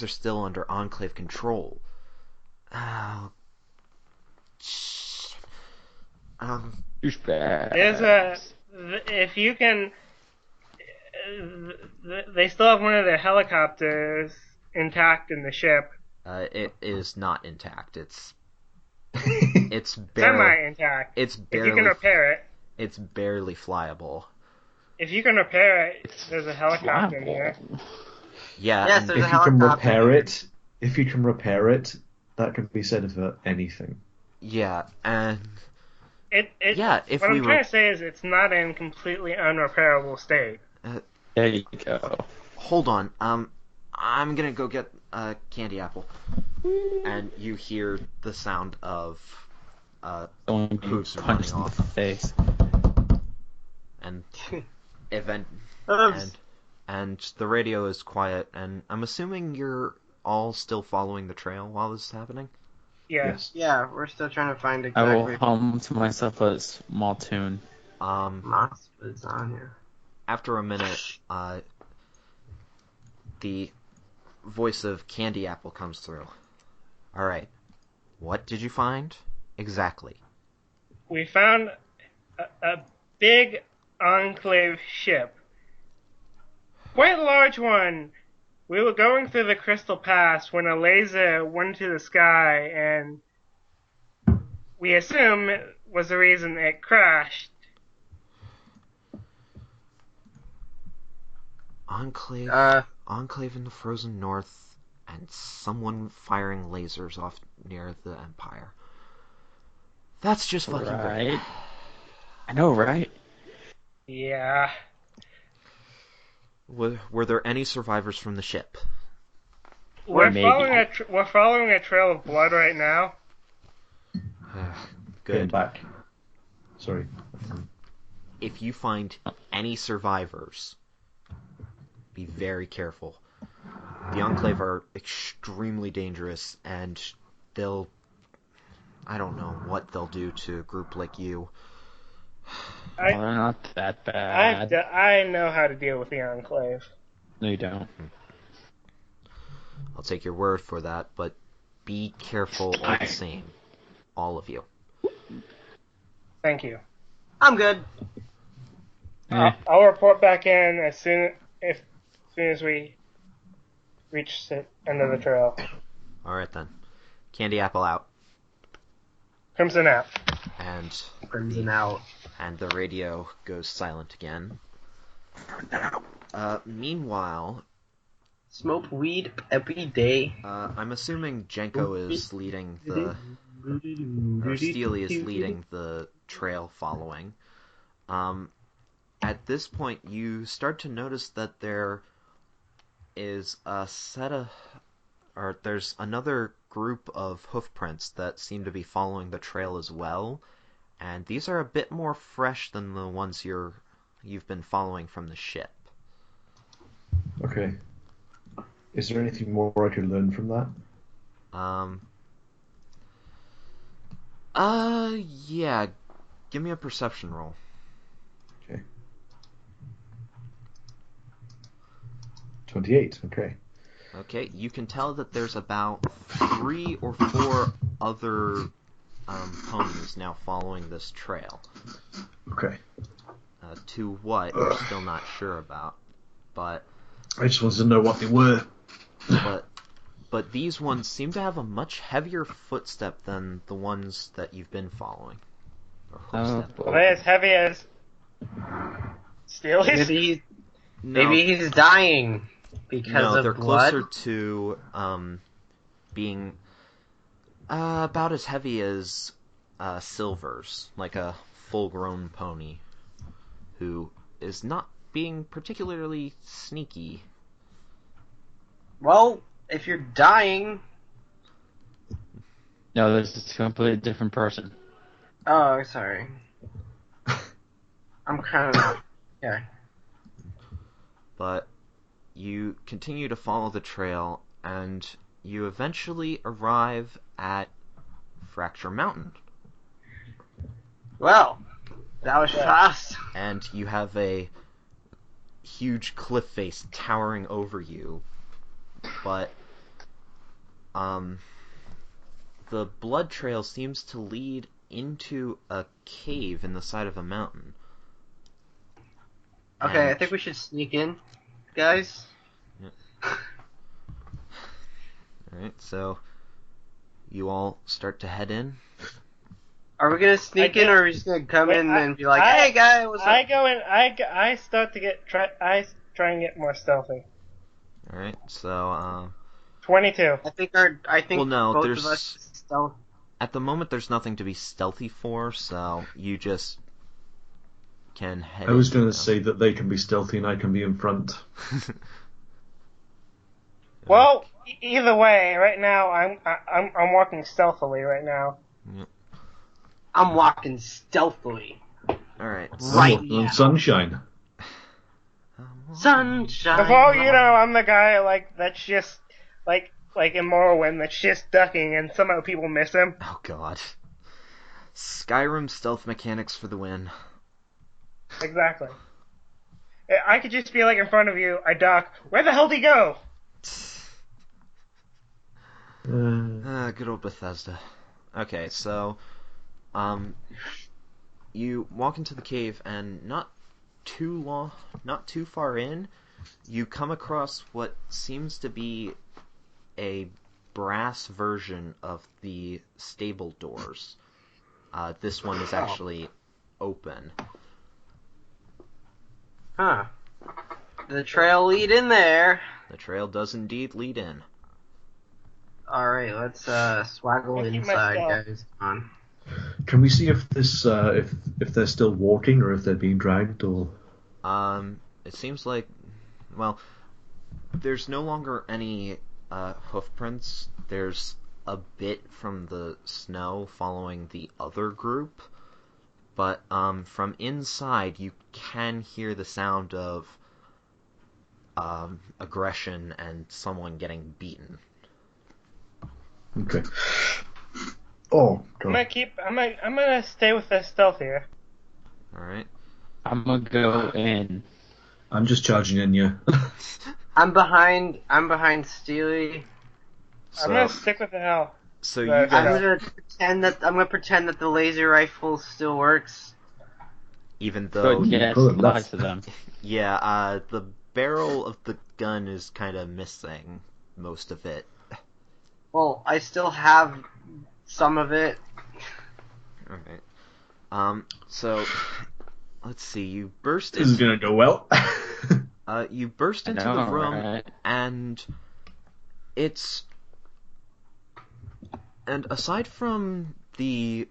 S1: still under Enclave control. Oh,
S5: Douchebag.
S2: If you can, they still have one of their helicopters intact in the ship.
S1: it is not intact. It's It's barely
S2: semi-intact.
S1: it's
S2: If you can
S1: barely
S2: repair it.
S1: it's barely flyable.
S2: If you can repair it, there's a helicopter in here.
S5: Flyable.
S1: Yeah,
S3: Yes,
S1: and
S3: there's a
S4: If you can
S3: helicopter
S4: repair
S3: here.
S4: it, if you can repair it, that can be said for anything.
S1: yeah, and
S2: Yeah,
S1: if
S2: what
S1: we
S2: I'm trying to say is it's not in completely unrepairable state.
S5: There you go.
S1: hold on, I'm gonna go get a candy apple, and you hear the sound of
S5: Don't be
S1: hooves running
S5: punched in the
S1: off,
S5: face.
S1: and event
S3: Oops.
S1: and the radio is quiet, and I'm assuming you're all still following the trail while this is happening.
S2: Yes.
S3: Yeah, we're still trying to find
S5: I will
S3: exactly
S5: hum to myself a small tune.
S3: Moss was on here.
S1: After a minute, the voice of Candy Apple comes through. All right, what did you find exactly?
S2: We found a big enclave ship. Quite a large one. We were going through the Crystal Pass when a laser went to the sky, and we assume it was the reason it crashed.
S1: Enclave in the frozen north, and someone firing lasers off near the Empire. That's just fucking great.
S5: Right. I know, right?
S2: Yeah.
S1: Were there any survivors from the ship?
S2: We're
S5: Maybe.
S2: following a trail of blood right now.
S4: Getting
S1: Good.
S4: back. Sorry.
S1: If you find any survivors, be very careful. The Enclave are extremely dangerous, and I don't know what they'll do to a group like you.
S5: Well, they're not that bad.
S2: I know how to deal with the Enclave.
S5: No, you don't.
S1: I'll take your word for that, but be careful all the same. All of you.
S2: Thank you.
S3: I'm good.
S2: I'll report back in as soon as we reach the end of the trail.
S1: Alright then. Candy Apple out.
S2: Crimson out.
S1: And
S3: Crimson out.
S1: and the radio goes silent again. Meanwhile,
S3: Smoke weed every day.
S1: I'm assuming Jenko is leading or Steely is leading the trail following. At this point, you start to notice that there is there's another group of hoofprints that seem to be following the trail as well, and these are a bit more fresh than the ones you've been following from the ship.
S4: Okay. Is there anything more I could learn from that?
S1: Yeah. Give me a perception roll.
S4: Okay. 28, okay.
S1: Okay, you can tell that there's about 3 or 4 other ponies now following this trail.
S4: Okay.
S1: To what, you're still not sure about. But
S4: I just wanted to know what they were.
S1: but these ones seem to have a much heavier footstep than the ones that you've been following. Or hoofstep.
S2: Are they as heavy as Steely's?
S3: Maybe he's dying because
S1: no,
S3: of
S1: they're
S3: blood.
S1: closer to being about as heavy as Silver's, like a full-grown pony who is not being particularly sneaky.
S3: Well, if you're dying.
S5: No, this is a completely different person.
S3: Oh, sorry. I'm kind of not. Yeah.
S1: But you continue to follow the trail, and you eventually arrive at Fracture Mountain.
S3: Well, that was fast.
S1: And you have a huge cliff face towering over you, but the blood trail seems to lead into a cave in the side of a mountain.
S3: Okay,
S1: And-
S3: I think we should sneak in, guys.
S1: Alright, so you all start to head in.
S3: Are we gonna sneak in, or are we just gonna come in and be like, "Hey, guy, what's up?"
S2: I go in. I start to I try and get more stealthy.
S1: All right, so
S2: 22.
S3: I think
S1: well, no,
S3: both
S1: there's
S3: of us stealth.
S1: at the moment there's nothing to be stealthy for, so you just can head.
S4: I was going to say that they can be stealthy and I can be in front.
S2: Well, either way, right now I'm walking stealthily right now.
S3: I'm walking stealthily.
S1: All right,
S3: Right
S4: I'm walking
S3: now.
S4: on sunshine.
S3: Sunshine.
S2: For all you know, I'm the guy that's just like in Morrowind that's just ducking, and somehow people miss him.
S1: Oh God. Skyrim stealth mechanics for the win.
S2: Exactly. I could just be like in front of you. I duck. Where the hell did he go?
S1: Good old Bethesda. Okay, so you walk into the cave, and not too far in, you come across what seems to be a brass version of the stable doors. This one is actually open.
S3: Huh. The trail lead in there.
S1: The trail does indeed lead in.
S3: Alright, let's swaggle
S2: I'll keep my
S3: inside,
S2: stealth.
S3: guys. Come on.
S4: Can we see if this if they're still walking or if they're being dragged or?
S1: It seems like, well, there's no longer any hoof prints. There's a bit from the snow following the other group, but from inside you can hear the sound of aggression and someone getting beaten.
S4: Okay. Oh God.
S2: I'm gonna stay with the stealth here.
S1: All right.
S5: I'm gonna go in.
S4: I'm just charging in, yeah.
S3: I'm behind Steely.
S1: So,
S2: I'm gonna stick with the hell.
S1: so you
S2: I'm
S1: guys,
S3: I'm gonna pretend that the laser rifle still works.
S1: even though,
S5: But yes,
S4: pull it
S5: lie
S4: left.
S5: to them.
S1: yeah, the barrel of the gun is kind of missing most of it.
S3: Well, I still have some of it.
S1: Alright. So, let's see, you burst
S4: This is
S1: into,
S4: gonna go well.
S1: you burst
S5: I
S1: into
S5: know,
S1: the room,
S5: right?
S1: and aside from the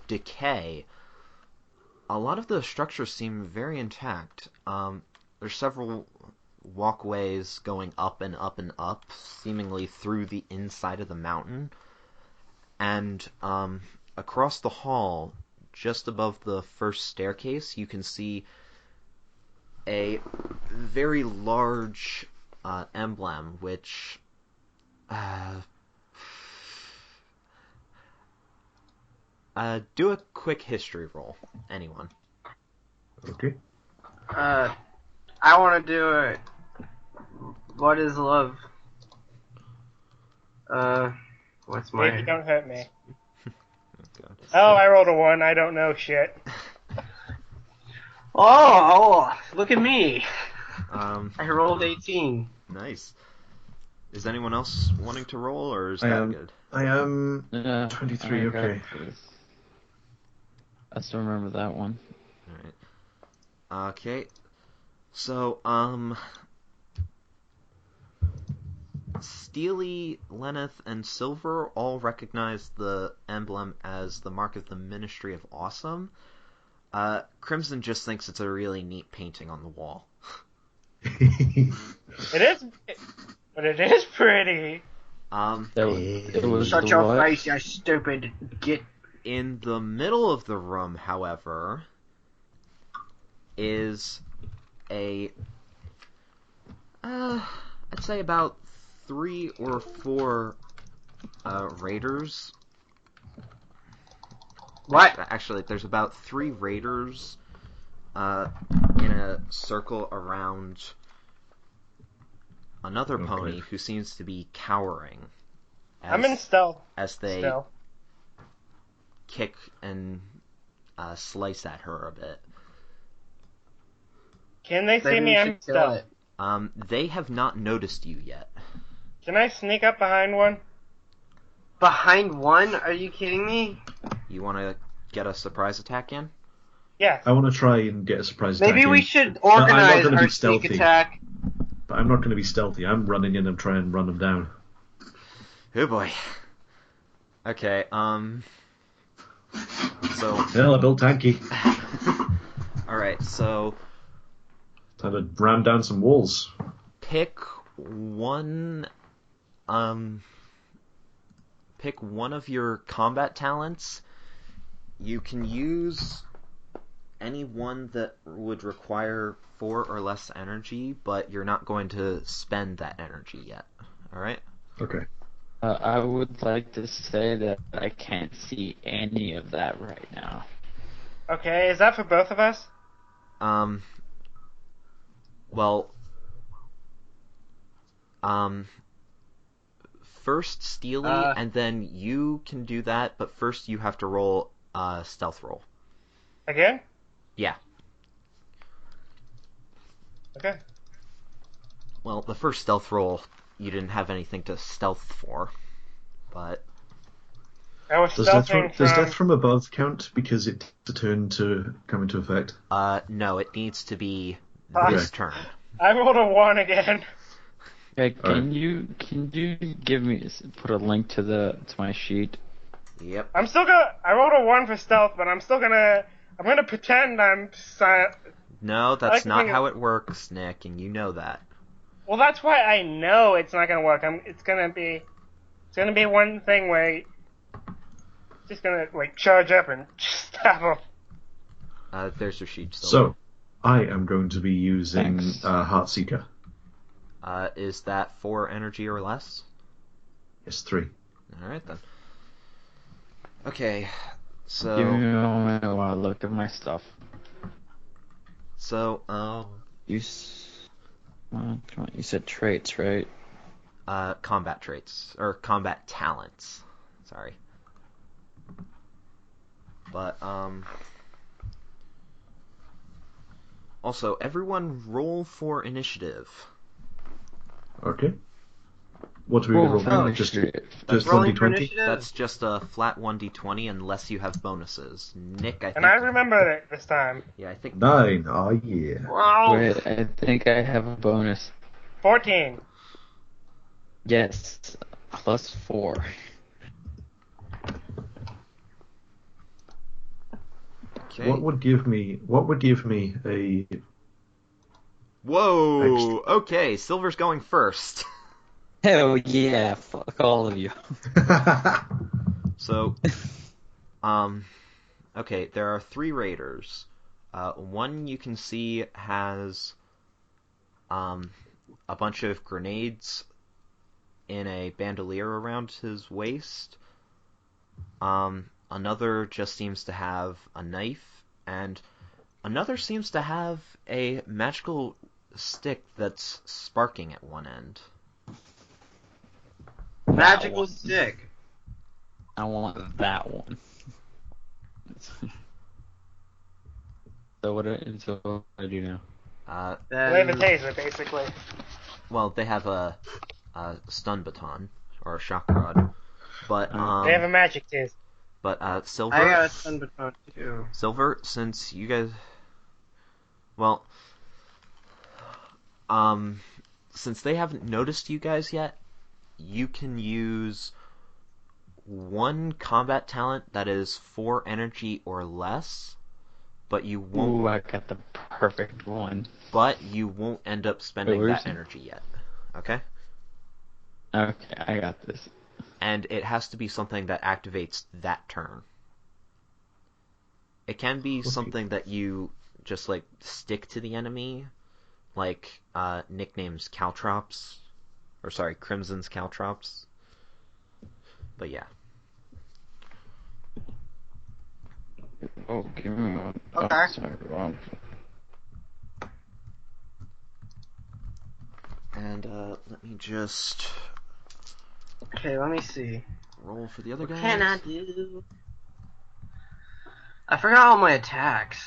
S1: decay, a lot of the structures seem very intact. There's several walkways going up and up and up, seemingly through the inside of the mountain. And across the hall, just above the first staircase, you can see a very large emblem, which do a quick history roll, anyone.
S4: Okay.
S3: I want to do it. What is love? What's my?
S2: Baby, don't hurt me.
S1: God.
S2: Oh, I rolled a 1. I don't know shit.
S3: Oh, look at me!
S1: Um,
S3: I rolled 18.
S1: nice. Is anyone else wanting to roll, or is
S4: I
S1: that
S4: am.
S1: good?
S4: I am.
S5: Yeah,
S4: 23,
S5: I got
S4: okay.
S5: this. I still remember that one.
S1: Alright. Okay. So, Steely, Lenneth, and Silver all recognize the emblem as the mark of the Ministry of Awesome. Crimson just thinks it's a really neat painting on the wall.
S2: It is, but it is pretty.
S5: It was
S3: Shut
S5: the
S3: your
S5: what?
S3: face, you stupid git.
S1: In the middle of the room, however, is a, I'd say about 3 or 4 raiders.
S3: What?
S1: Actually, there's about 3 raiders in a circle around another
S4: Okay.
S1: pony who seems to be cowering
S2: I'm in stealth
S1: as they
S2: still.
S1: kick and slice at her a bit.
S2: Can they see
S3: Maybe
S2: me?
S3: we
S2: I'm
S3: should kill
S2: stealth.
S3: it.
S1: They have not noticed you yet.
S2: Can I sneak up behind one?
S3: Behind one? Are you kidding me?
S1: You want to get a surprise attack in?
S2: Yes.
S4: I want to try and get a surprise attack
S3: Maybe we
S4: in.
S3: should
S4: I'm not
S3: organize
S4: gonna be
S3: our sneak
S4: stealthy.
S3: attack.
S4: But I'm not going to be stealthy. I'm running in and trying and run them down.
S1: Oh boy. Okay, so...
S4: Hell, I built tanky.
S1: Alright, so...
S4: Time to ram down some walls.
S1: Pick one... Pick one of your combat talents. You can use any one that would require 4 or less energy, but you're not going to spend that energy yet. Alright?
S4: Okay.
S5: I would like to say that I can't see any of that right now.
S2: Okay, is that for both of us?
S1: Well... First Steely, and then you can do that, but first you have to roll a stealth roll.
S2: Again?
S1: Yeah.
S2: Okay.
S1: Well, the first stealth roll, you didn't have anything to stealth for, but...
S2: I was
S4: Does
S2: stealthing
S4: death from above count because it takes a turn to come into effect?
S1: No, it needs to be
S2: Okay.
S1: this turn.
S2: I rolled a 1 again.
S5: Hey,
S4: Alright.
S5: can you give me put a link to my sheet?
S1: Yep.
S2: I'm still gonna. I rolled a 1 for stealth, but I'm still gonna. I'm gonna pretend I'm silent.
S1: No,
S2: I
S1: that's
S2: like to
S1: not
S2: think
S1: how it works, Nick, and you know that.
S2: Well, that's why I know it's not gonna work. It's gonna be one thing where just gonna like charge up and stab him.
S1: There's your sheet still.
S4: So, I am going to be using
S5: Thanks.
S4: Heartseeker.
S1: Is that 4 energy or less?
S4: Yes, 3.
S1: Alright then. Okay, so...
S5: Give me a moment while I look at my stuff.
S1: So,
S5: You said traits, right?
S1: combat traits. Or combat talents. Sorry. But, also, everyone roll for initiative.
S4: Okay. What do we roll now? Just
S3: Rolling for
S4: 1d20?
S3: initiative?
S1: That's just a flat 1d20 unless you have bonuses. Nick, I think...
S2: And I remembered it this time.
S1: Yeah, I think...
S4: 9. Oh, yeah.
S3: Wow.
S5: Wait, I think I have a bonus.
S2: 14.
S5: Yes, +4.
S1: Okay.
S4: What would give me a...
S1: Whoa! Okay, Silver's going first.
S5: Hell yeah, fuck all of you.
S1: So, okay, there are 3 raiders. One you can see has, a bunch of grenades in a bandolier around his waist. Another just seems to have a knife, and another seems to have a magical stick that's sparking at one end.
S3: Magical stick.
S5: I want that one. So what do I do now?
S2: They have a
S3: Then
S2: taser, basically.
S1: Well, they have a stun baton or a shock rod, but
S2: They have a magic taser.
S1: Silver.
S3: I got a stun baton too.
S1: Silver, since you guys, well, since they haven't noticed you guys yet, you can use one combat talent that is 4 energy or less, but you won't.
S5: Ooh, I got the perfect one.
S1: But you won't end up spending
S5: Wait,
S1: that
S5: where's-
S1: energy yet. Okay?
S5: Okay, I got this.
S1: And it has to be something that activates that turn. It can be something that you just like stick to the enemy, like nicknames Caltrops, or sorry, Crimson's Caltrops. But yeah.
S5: Oh, give me one.
S3: Okay.
S5: Oh, sorry, wrong.
S1: And let me just
S3: Okay, let me see.
S1: roll for the other
S3: What
S1: guys.
S3: can I do? I forgot all my attacks.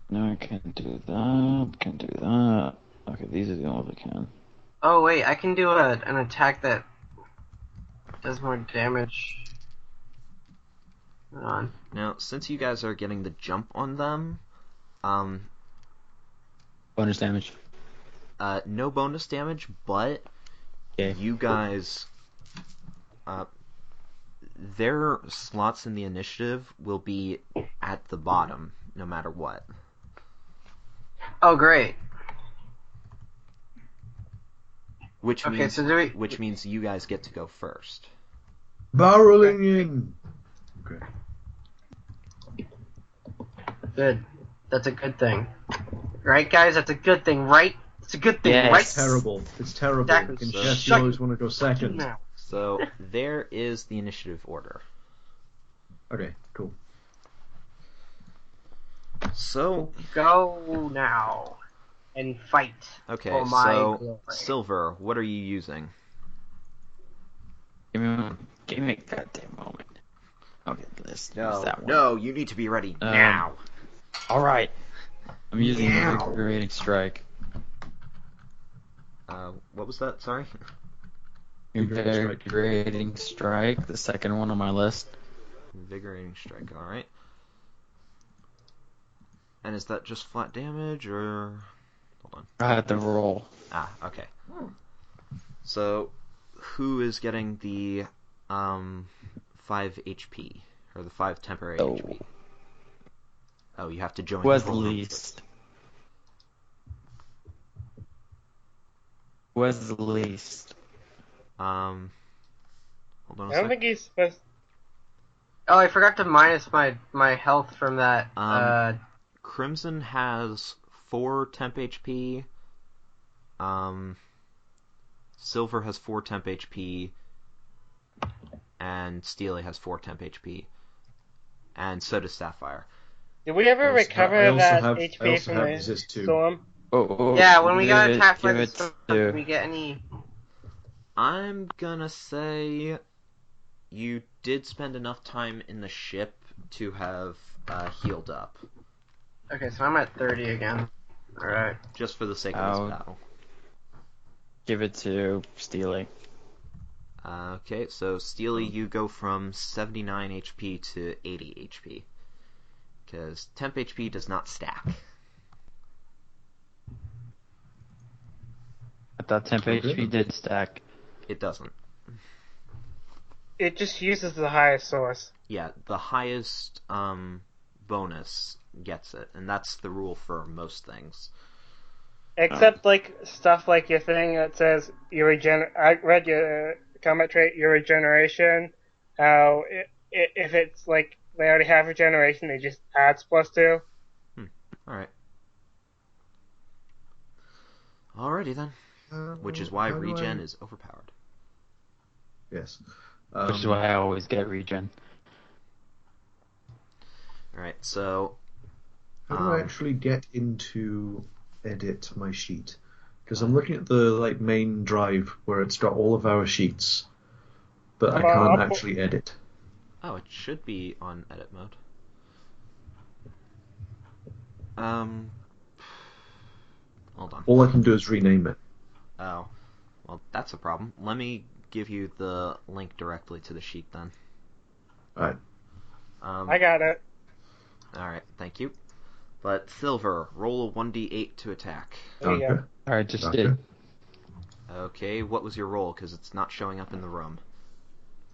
S5: No, I can't do that. Can't do that. Okay, these are the only ones I can.
S3: Oh wait, I can do an attack that does more damage. Hold on.
S1: Now, since you guys are getting the jump on them,
S5: Bonus damage.
S1: no bonus damage, but
S5: Okay.
S1: you guys, their slots in the initiative will be at the bottom, no matter what.
S3: Oh great.
S1: Which
S3: Okay,
S1: means
S3: so do we?
S1: which means you guys get to go first.
S4: Barreling in. Okay.
S3: Good. That's a good thing. Right, guys? That's a good thing, right? It's a good thing,
S5: Yes.
S3: right?
S4: It's terrible. It's terrible.
S3: Exactly.
S4: In
S1: So-
S4: chess, you
S3: Shut
S4: always want to go second.
S3: Now.
S1: So there is the initiative order.
S4: Okay, cool.
S1: So
S3: Go now and fight.
S1: okay,
S3: for my
S1: so
S3: glory.
S1: Silver, what are you using?
S5: Give me a goddamn moment. Okay, let's use that one.
S1: No, you need to be ready
S5: Um,
S1: now.
S5: All right. I'm using
S1: Meow.
S5: Invigorating Strike.
S1: What was that? Sorry.
S5: Invigorating Strike, the second one on my list.
S1: Invigorating strike. All right. And is that just flat damage or? Hold on.
S5: I had to roll.
S1: Ah, okay. So, who is getting the 5 HP or the 5 temporary
S5: Oh.
S1: HP? Oh, you have to join.
S5: Who has
S1: the
S5: the
S1: roll.
S5: least? Who has the least?
S1: Hold on a
S2: I don't
S1: sec.
S2: think he's supposed.
S3: Oh, I forgot to minus my health from that.
S1: Crimson has 4 temp HP. Silver has 4 temp HP. And Steely has 4 temp HP. And so does Sapphire.
S2: Did we ever
S4: I also
S2: recover
S4: have-
S2: that
S4: I
S2: HP
S4: also
S2: from
S4: have
S2: the
S4: resist too.
S2: storm?
S5: Oh,
S3: yeah, when we got
S5: give
S3: attacked by
S5: give
S3: the
S5: it
S3: storm,
S5: to-
S3: did we get any?
S1: I'm gonna say you did spend enough time in the ship to have healed up,
S3: Okay, so I'm at 30 again. All right.
S1: just for the sake of
S5: Ow.
S1: this battle.
S5: give it to Steely.
S1: Okay, so Steely, you go from 79 HP to 80 HP. Because temp HP does not stack.
S5: I thought temp
S4: Okay.
S5: HP did stack.
S1: It doesn't.
S2: It just uses the highest source.
S1: Yeah, the highest bonus gets it, and that's the rule for most things.
S2: Except like stuff like your thing that says your I read your combat trait, your regeneration. How if it's like they already have regeneration, it just adds +2.
S1: Alright. Alrighty then. Which is why
S4: How do
S1: regen
S4: I-
S1: is overpowered.
S4: Yes.
S5: Which is why I always get regen.
S1: Alright, so
S4: How do I actually get into edit my sheet? Because I'm looking at the main drive where it's got all of our sheets, but I
S2: Well,
S4: can't
S2: I'll
S4: actually edit.
S1: oh, it should be on edit mode. Hold on.
S4: All I can do is rename it.
S1: Oh, well, that's a problem. Let me give you the link directly to the sheet then.
S4: Alright.
S2: I got it.
S1: Alright, thank you. But Silver, roll a 1d8 to attack.
S2: There you
S4: Okay.
S2: go.
S5: Alright, just
S4: Okay.
S5: did
S1: Okay, what was your roll? Because it's not showing up in the room.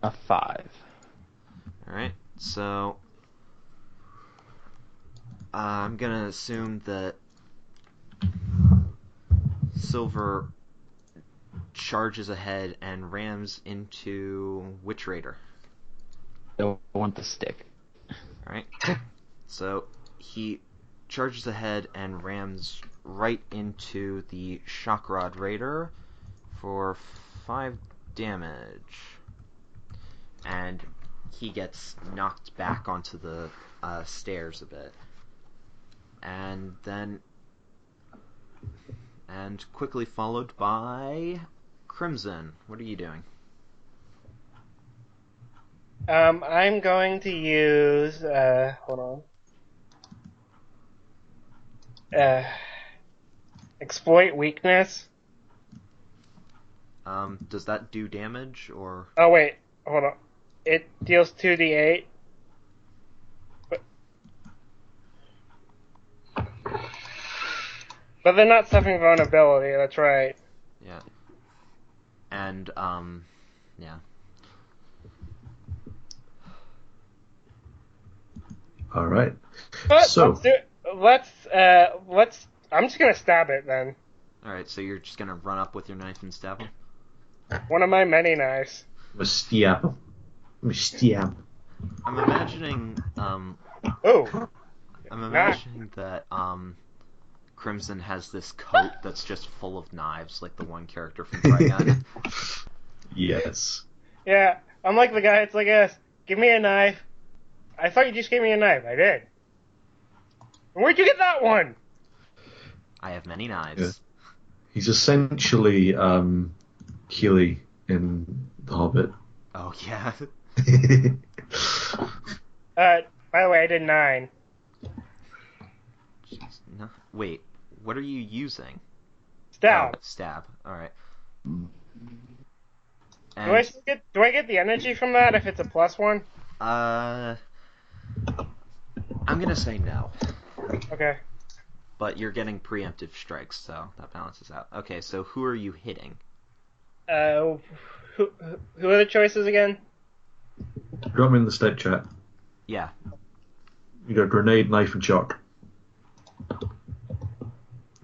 S5: a 5.
S1: Alright, so I'm gonna assume that Silver charges ahead and rams into which raider?
S5: Don't want the stick.
S1: Alright, so he charges ahead and rams right into the Shock Rod Raider for 5 damage. And he gets knocked back onto the stairs a bit. And then... And quickly followed by... Crimson. What are you doing?
S2: I'm going to use. Hold on. exploit weakness.
S1: Does that do damage or?
S2: Oh wait, hold on. It deals 2d8. But they're not suffering vulnerability. That's right.
S1: Yeah. And yeah.
S4: All right.
S2: But
S4: So-
S2: let's do it. Let's. I'm just gonna stab it then.
S1: All right. So you're just gonna run up with your knife and stab him.
S2: One of my many knives.
S4: Stab.
S1: I'm imagining
S2: Oh,
S1: I'm imagining that Crimson has this coat that's just full of knives, like the one character from Trigun.
S4: Yes.
S2: yeah. I'm like the guy. It's like, yes, give me a knife. I thought you just gave me a knife. I did. Where'd you get that one?
S1: I have many knives.
S4: Yeah. He's essentially Keely in The Hobbit.
S1: Oh yeah.
S2: By the way, I did 9.
S1: Jeez, no. Wait, what are you using?
S2: Stab.
S1: Oh, stab. All right.
S2: Do
S1: And,
S2: I still get? Do I get the energy from that if it's a +1?
S1: I'm gonna say no,
S2: Okay.
S1: but you're getting preemptive strikes, so that balances out. Okay, so who are you hitting?
S2: Who are the choices again?
S4: Drop them in the state chat.
S1: Yeah.
S4: You got grenade, knife, and shock.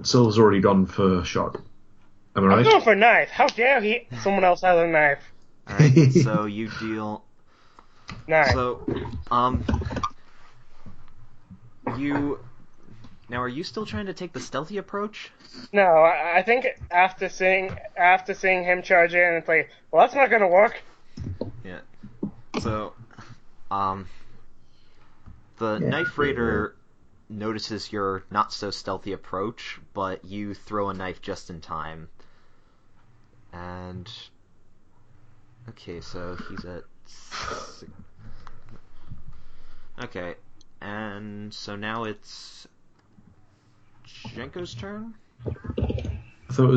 S4: Silver's already gone for shock. Am I
S2: I'm
S4: right?
S2: going for knife. How dare he? Someone else has a knife.
S1: All right. So you deal.
S2: 9.
S1: So, you. Now, are you still trying to take the stealthy approach?
S2: No, I think after seeing him charge in, it's like, well, that's not gonna work.
S1: Yeah. So, the Knife Raider notices your not so stealthy approach, but you throw a knife just in time. And okay, so he's at okay, and so now it's Jenko's turn.
S4: I thought it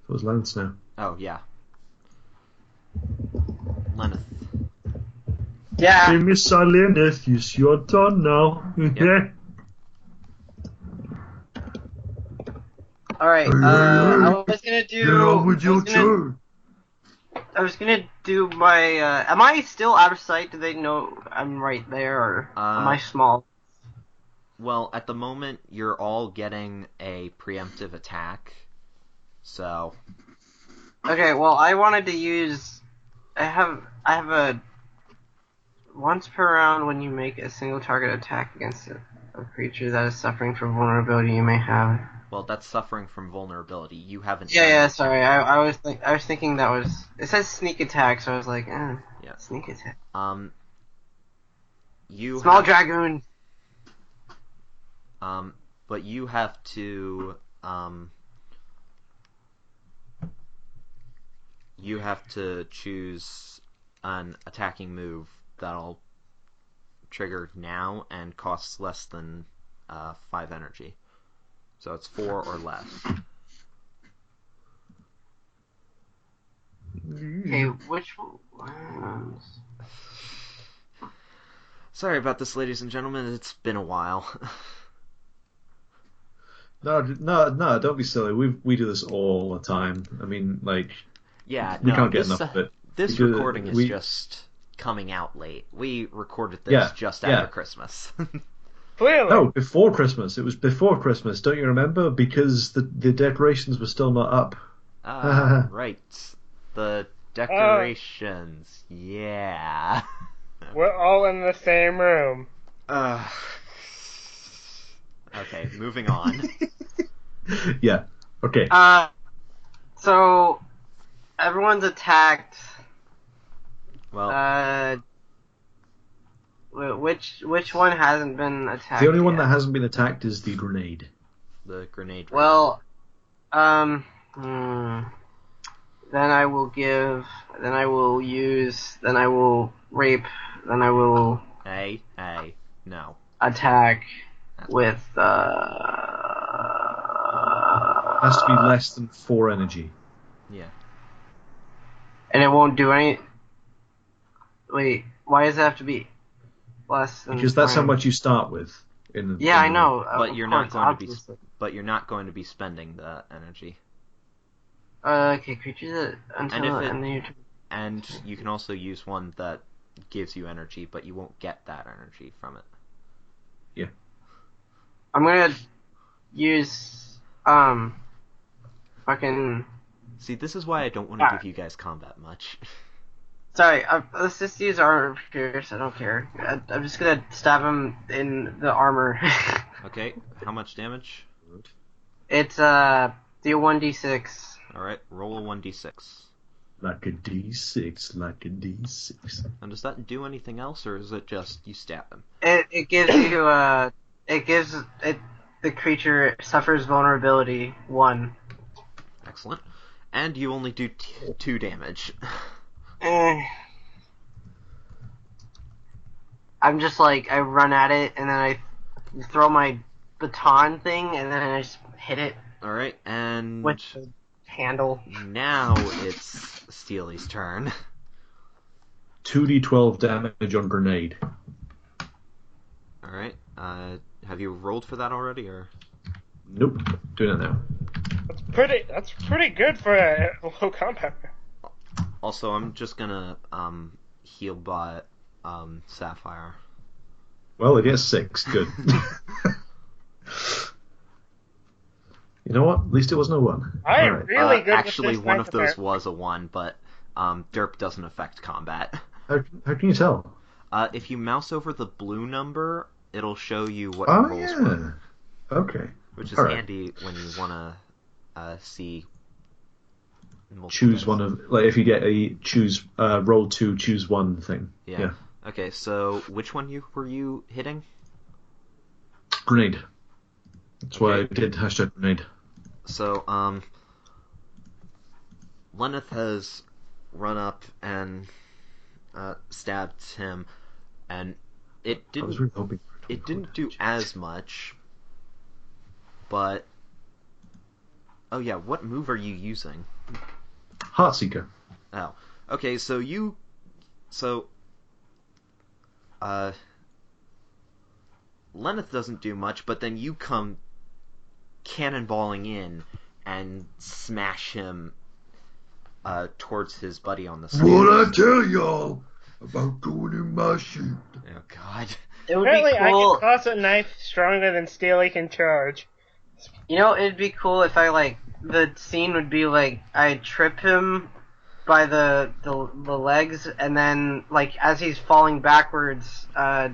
S4: was Lance now.
S1: Oh yeah, Lenneth.
S3: Yeah.
S4: Hey, Miss Lenneth, it's your turn now.
S1: Yep.
S3: Alright, I was gonna do...
S4: Get on with your turn.
S3: I was gonna do my, am I still out of sight? Do they know I'm right there, or am I small?
S1: Well, at the moment, you're all getting a preemptive attack, so...
S3: Okay, well, I wanted to use... I have a... Once per round, when you make a single target attack against a creature that is suffering from vulnerability, you may have...
S1: Well, that's suffering from vulnerability. You haven't...
S3: Yeah, sorry, I was thinking that was... It says sneak attack, so I was like,
S1: Yeah.
S3: sneak attack.
S1: You
S3: Small
S1: have...
S3: dragoon!
S1: But you have to, choose an attacking move that'll trigger now and costs less than 5 energy. So it's 4 or less.
S3: Okay, which ones?
S1: Sorry about this, ladies and gentlemen. It's been a while.
S4: No, don't be silly. We do this all the time. I mean, like,
S1: Yeah,
S4: we
S1: no,
S4: can't get
S1: this,
S4: enough of it.
S1: This
S4: Because
S1: recording is just coming out late. We recorded this
S4: Yeah,
S1: just
S4: yeah.
S1: after Christmas.
S2: Clearly.
S4: No, before Christmas. It was before Christmas. Don't you remember? Because the decorations were still not up.
S1: Right. The decorations. Yeah.
S2: We're all in the same room.
S1: Okay, moving on.
S4: Yeah. Okay.
S3: So, everyone's attacked.
S1: Well,
S3: Which one hasn't been attacked
S4: The only one
S3: yet?
S4: that hasn't been attacked is the grenade.
S1: the grenade.
S3: Well, then I will give, then I will use, then I will rape, then I will
S1: Hey, no.
S3: attack
S1: That's
S3: with,
S4: has to be less than 4 energy.
S1: Yeah.
S3: And it won't do any. Wait, why does it have to be less than?
S4: Because that's how
S3: 4?
S4: much you start with.
S3: Yeah, I know.
S1: But
S3: of
S1: you're
S3: course,
S1: not going to be.
S3: obviously.
S1: But you're not going to be spending the energy.
S3: Okay, creatures that until
S1: And if
S3: the
S1: it-
S3: end of your turn.
S1: And you can also use one that gives you energy, but you won't get that energy from it.
S3: I'm gonna use fucking.
S1: See, this is why I don't want to give you guys combat much.
S3: Sorry, let's just use armor pierce. I don't care. I'm just gonna stab him in the armor.
S1: Okay, how much damage?
S3: It's the 1d6.
S1: Alright, roll a 1d6.
S4: Like a D6, like a D6.
S1: And does that do anything else, or is it just you stab him?
S3: It gives you the creature suffers vulnerability 1.
S1: Excellent. And you only do 2 damage.
S3: I'm just like, I run at it, and then I throw my baton thing, and then I just hit it
S1: Alright, and
S3: with the handle.
S1: now it's Steely's turn.
S4: 2d12 damage on grenade.
S1: Alright, have you rolled for that already, or?
S4: Nope, doing it now.
S2: That's pretty good for a low combat.
S1: Also, I'm just gonna, heal bot, Sapphire.
S4: Well, it gets 6, good. You know what? At least it wasn't a 1.
S2: I am
S4: Alright.
S2: really good
S1: Actually,
S2: with this
S1: one of those
S2: sniper.
S1: was a 1, but, derp doesn't affect combat.
S4: How can you tell?
S1: If you mouse over the blue number, it'll show you what
S4: Oh,
S1: your rolls
S4: yeah.
S1: were,
S4: Okay.
S1: which is
S4: Alright.
S1: handy when you wanna, see multiple
S4: Choose
S1: dice.
S4: one of, like, if you get a roll 2, choose 1 thing.
S1: Yeah. Okay, so which one were you hitting?
S4: Grenade. That's why I
S1: Okay.
S4: did hashtag grenade.
S1: So, Lenneth has run up and stabbed him, and it
S4: I was
S1: didn't
S4: really hoping for
S1: it didn't do
S4: 24
S1: as much, but oh yeah, what move are you using?
S4: Heartseeker.
S1: Oh, okay, so Lenneth doesn't do much, but then you come cannonballing in and smash him towards his buddy on the stairs.
S7: What I tell y'all about going in my shit?
S1: Oh god.
S3: It would
S2: Apparently,
S3: be
S2: I
S3: cool.
S2: can toss a knife stronger than Steely can charge.
S3: You know, it'd be cool if the scene would be like, I trip him by the legs, and then, like, as he's falling backwards,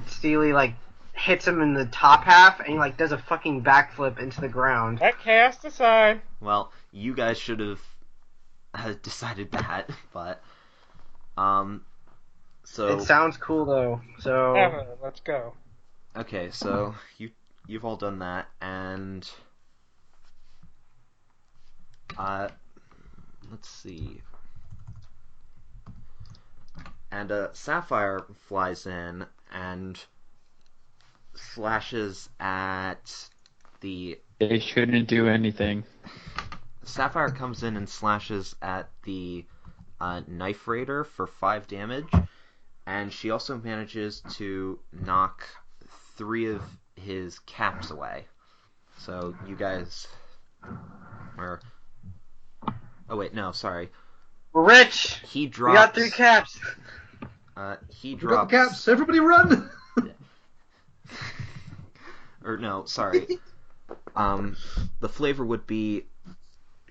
S3: Steely, like, hits him in the top half, and he, like, does a fucking backflip into the ground.
S2: That cast aside.
S1: Well, you guys should have decided that, but so
S3: It sounds cool, though, so...
S2: Definitely, let's go.
S1: okay, so you've all done that, and let's see. And Sapphire flies in and slashes at the.
S5: They shouldn't do anything.
S1: Sapphire comes in and slashes at the Knife Raider for 5 damage, and she also manages to knock 3 of his caps away. So you guys are. Oh wait, no, sorry.
S3: We're rich!
S1: He
S3: We
S1: drops.
S3: got 3 caps!
S1: He
S4: We got
S1: drops.
S4: the caps. Everybody run!
S1: Or no, sorry. The flavor would be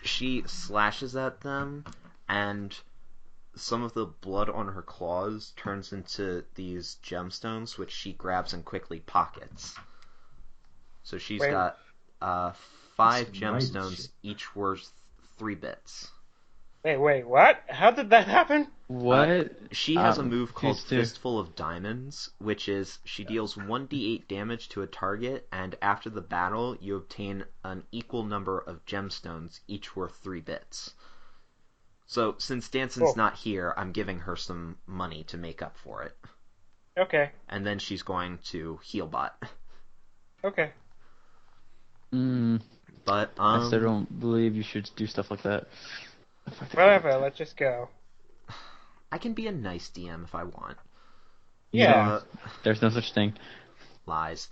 S1: she slashes at them, and some of the blood on her claws turns into these gemstones, which she grabs and quickly pockets. So she's
S2: Wait.
S1: got 5
S4: That's
S1: gemstones,
S4: nice.
S1: each worth 3 bits.
S2: Wait, what? How did that happen?
S5: What?
S1: She has a move called
S5: used to-
S1: Fistful of Diamonds, which is she deals 1d8 damage to a target, and after the battle, you obtain an equal number of gemstones, each worth 3 bits. So, since Danson's
S2: Cool.
S1: not here, I'm giving her some money to make up for it.
S2: Okay,
S1: And then she's going to heal bot.
S2: okay.
S1: But
S5: I still don't believe you should do stuff like that.
S2: Whatever, let's just go.
S1: I can be a nice DM if I want.
S2: Yeah.
S5: There's no such thing.
S1: Lies.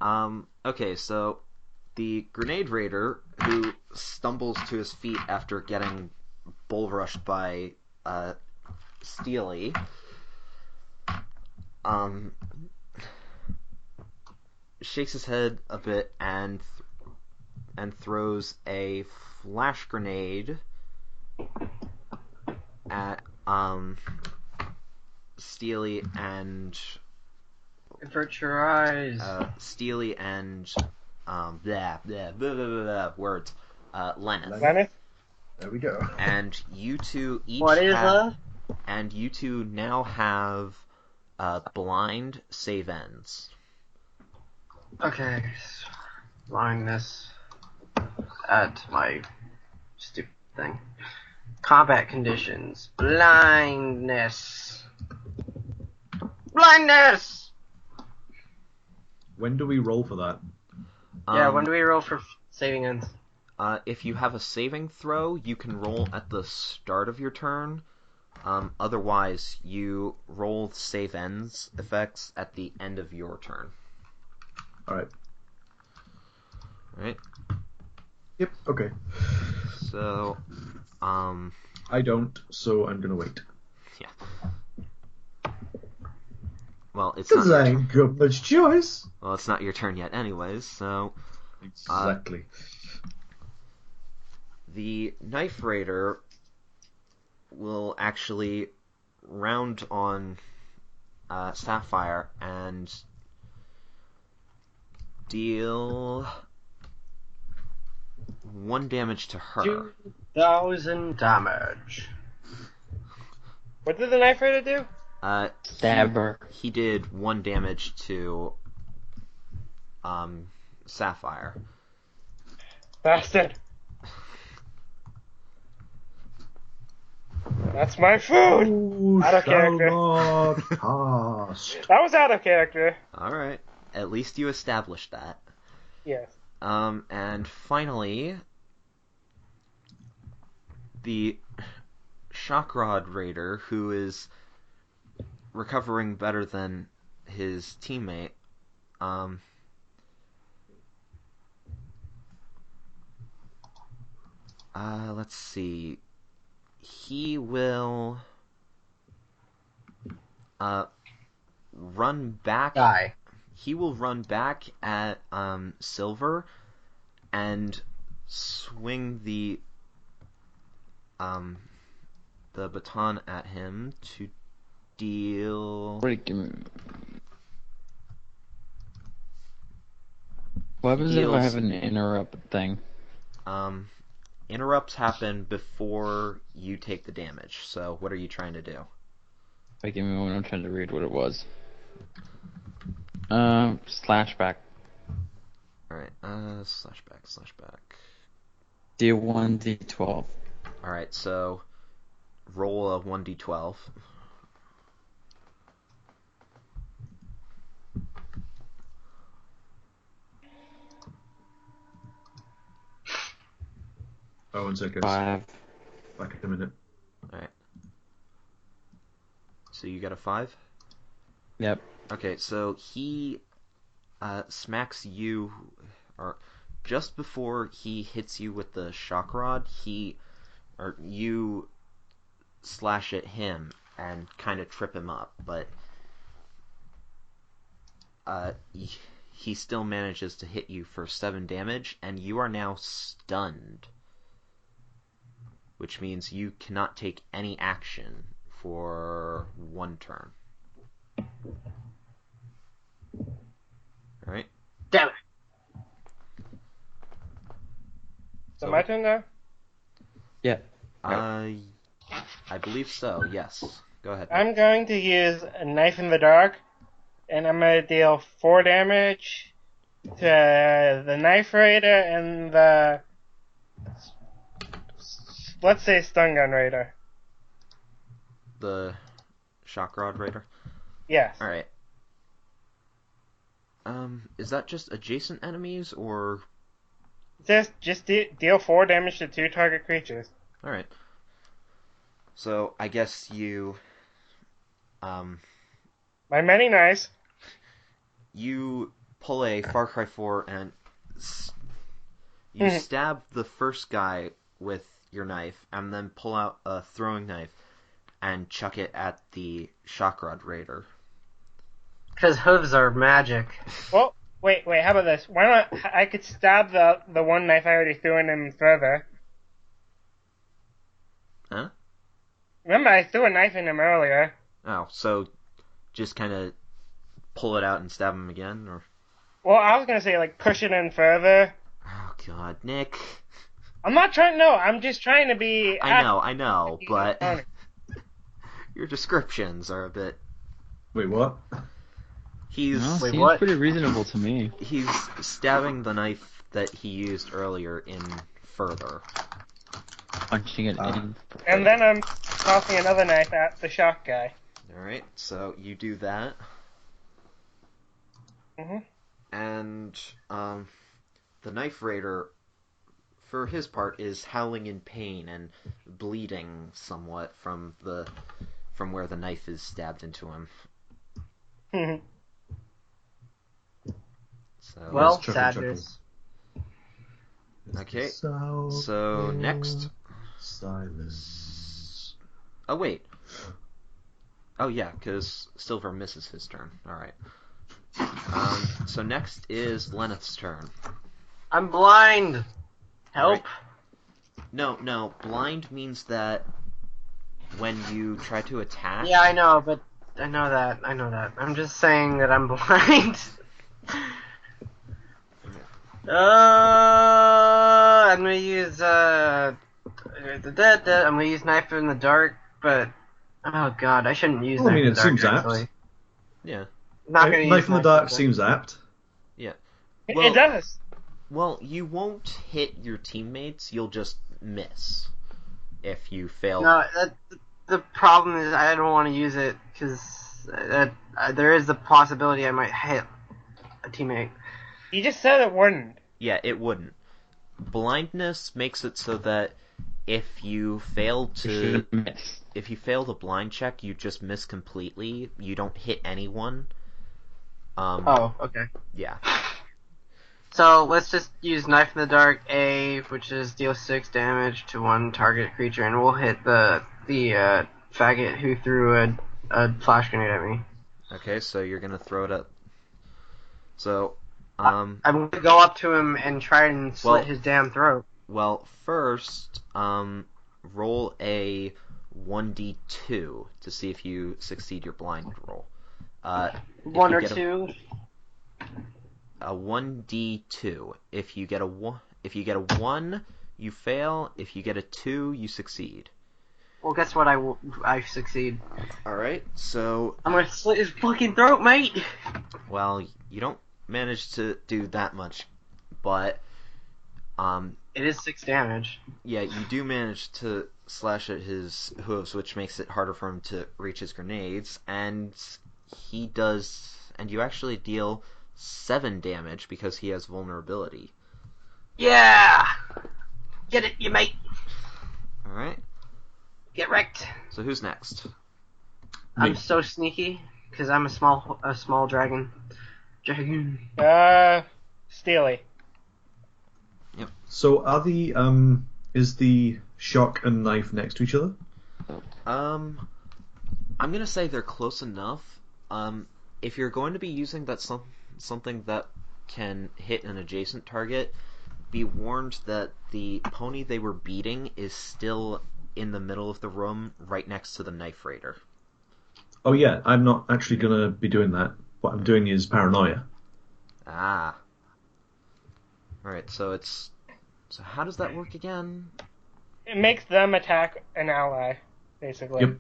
S1: Okay, so the grenade raider who stumbles to his feet after getting bull rushed by Steely shakes his head a bit and throws a flash grenade at Steely and
S3: Avert your eyes.
S1: Steely and words. Lenneth.
S2: Lenneth?
S7: There we go.
S1: And you two each
S3: What is
S1: have, and you two now have blind save ends.
S3: Okay. Blindness at my stupid thing. Combat conditions. Blindness. Blindness!
S4: When do we roll for that?
S3: Yeah, when do we roll for saving ends?
S1: If you have a saving throw, you can roll at the start of your turn. Otherwise, you roll save ends effects at the end of your turn.
S4: Alright.
S1: Right?
S4: Yep, okay.
S1: So,
S4: I don't, so I'm gonna wait.
S1: yeah. Well, it's
S7: Because
S1: not.
S7: I ain't got much choice.
S1: Well, it's not your turn yet, anyways. So,
S4: Exactly.
S1: the knife raider will actually round on Sapphire and deal 1 damage to her.
S3: 2,000 damage.
S2: What did the knife raider do?
S5: Stab her.
S1: He did 1 damage to Sapphire.
S2: Bastard. That's my food!
S7: Who
S2: Out of
S7: shall
S2: character.
S7: not pass?
S2: That was out of character.
S1: Alright. At least you established that.
S2: Yes.
S1: And finally, the Shockrod Raider, who is recovering better than his teammate, let's see. He will run back.
S3: Die.
S1: He will run back at Silver and swing the baton at him to deal.
S5: What happens if I
S1: deals-
S5: have an interrupt thing?
S1: Interrupts happen before you take the damage. So what are you trying to do?
S5: Wait, give me a moment. I'm trying to read what it was. Slashback.
S1: Alright, slash back.
S5: Deal 1d12.
S1: Alright, so roll a 1d12.
S4: Oh, 1 second.
S5: 5.
S4: Back in a minute.
S1: Alright. So you got a 5?
S5: Yep.
S1: Okay, so he smacks you, or just before he hits you with the shock rod, you slash at him and kind of trip him up, but he still manages to hit you for 7 damage, and you are now stunned, which means you cannot take any action for 1 turn. Alright?
S3: Damn it.
S2: So my turn now?
S5: Yeah.
S1: I believe so, yes. Go ahead.
S2: I'm going to use a knife in the dark, and I'm going to deal 4 damage to the knife raider and the, let's say, stun gun raider.
S1: The shock rod raider?
S2: Yes.
S1: Alright. Is that just adjacent enemies, or
S2: Just deal 4 damage to 2 target creatures.
S1: All right. So I guess you,
S2: My many knives.
S1: you pull a Far Cry 4 and you stab the first guy with your knife, and then pull out a throwing knife and chuck it at the Shockrod Raider.
S3: Because hooves are magic.
S2: Well, wait, how about this? Why not? I could stab the one knife I already threw in him further.
S1: Huh?
S2: Remember, I threw a knife in him earlier.
S1: Oh, so just kind of pull it out and stab him again, or?
S2: Well, I was gonna say, like, push it in further.
S1: Oh God, Nick.
S2: I'm not trying. No, I'm just trying to be.
S1: I know, but your descriptions are a bit.
S4: Wait, what?
S1: He's
S5: No,
S3: Wait,
S5: seems
S3: what?
S5: pretty reasonable to me.
S1: he's stabbing the knife that he used earlier in further.
S5: Punching it in.
S2: And then I'm tossing another knife at the shock guy.
S1: All right, so you do that,
S2: Mhm.
S1: and the knife raider, for his part, is howling in pain and bleeding somewhat from where the knife is stabbed into him.
S2: Mhm.
S1: So
S3: Well,
S4: chuckle,
S3: sadness.
S1: Okay,
S4: So
S1: next.
S4: silence.
S1: Oh wait. Oh yeah, because Silver misses his turn. All right. So next is Lenneth's turn.
S3: I'm blind. Help.
S1: No. Blind means that when you try to attack.
S3: Yeah, I know, but I know that. I'm just saying that I'm blind. I'm gonna use I'm gonna use knife in the dark, but oh god, I shouldn't use
S4: Well, I
S3: knife
S4: mean,
S3: in
S4: it
S3: the dark.
S4: seems apt.
S3: Actually,
S1: Yeah.
S3: not gonna use
S4: Knife in the dark seems apt.
S1: Yeah.
S2: It
S1: Well,
S2: does.
S1: Well, you won't hit your teammates. You'll just miss if you fail.
S3: No, the problem is I don't want to use it because there is the possibility I might hit a teammate.
S2: You just said it wouldn't.
S1: Yeah, it wouldn't. Blindness makes it so that if you fail
S5: You
S1: to
S5: should miss.
S1: if you fail the blind check, you just miss completely. You don't hit anyone.
S3: Oh, okay.
S1: Yeah.
S3: So let's just use knife in the dark A, which is deal 6 damage to one target creature, and we'll hit the faggot who threw a flash grenade at me.
S1: Okay, so you're gonna throw it up. So,
S3: I'm gonna go up to him and try and slit his damn throat.
S1: well, first, roll a 1d2 to see if you succeed your blind roll.
S3: One
S1: you
S3: or
S1: get
S3: two.
S1: A 1d2. If you get a 1, you fail. If you get a 2, you succeed.
S3: Well, guess what? I succeed.
S1: All right. So,
S3: I'm gonna slit his fucking throat, mate.
S1: well, you don't manage to do that much, but
S3: It is 6 damage.
S1: yeah, you do manage to slash at his hooves, which makes it harder for him to reach his grenades, and he does, and you actually deal 7 damage because he has vulnerability.
S3: Yeah. Get it, you mate.
S1: All right.
S3: Get wrecked.
S1: So who's next?
S3: I'm so sneaky because I'm a small dragon.
S2: Steely.
S4: So are the is the shock and knife next to each other?
S1: I'm gonna say they're close enough. If you're going to be using something that can hit an adjacent target, be warned that the pony they were beating is still in the middle of the room, right next to the knife raider.
S4: Oh yeah, I'm not actually gonna be doing that. What I'm doing is paranoia.
S1: Ah. Alright, so how does that work again?
S2: It makes them attack an ally, basically.
S4: Yep.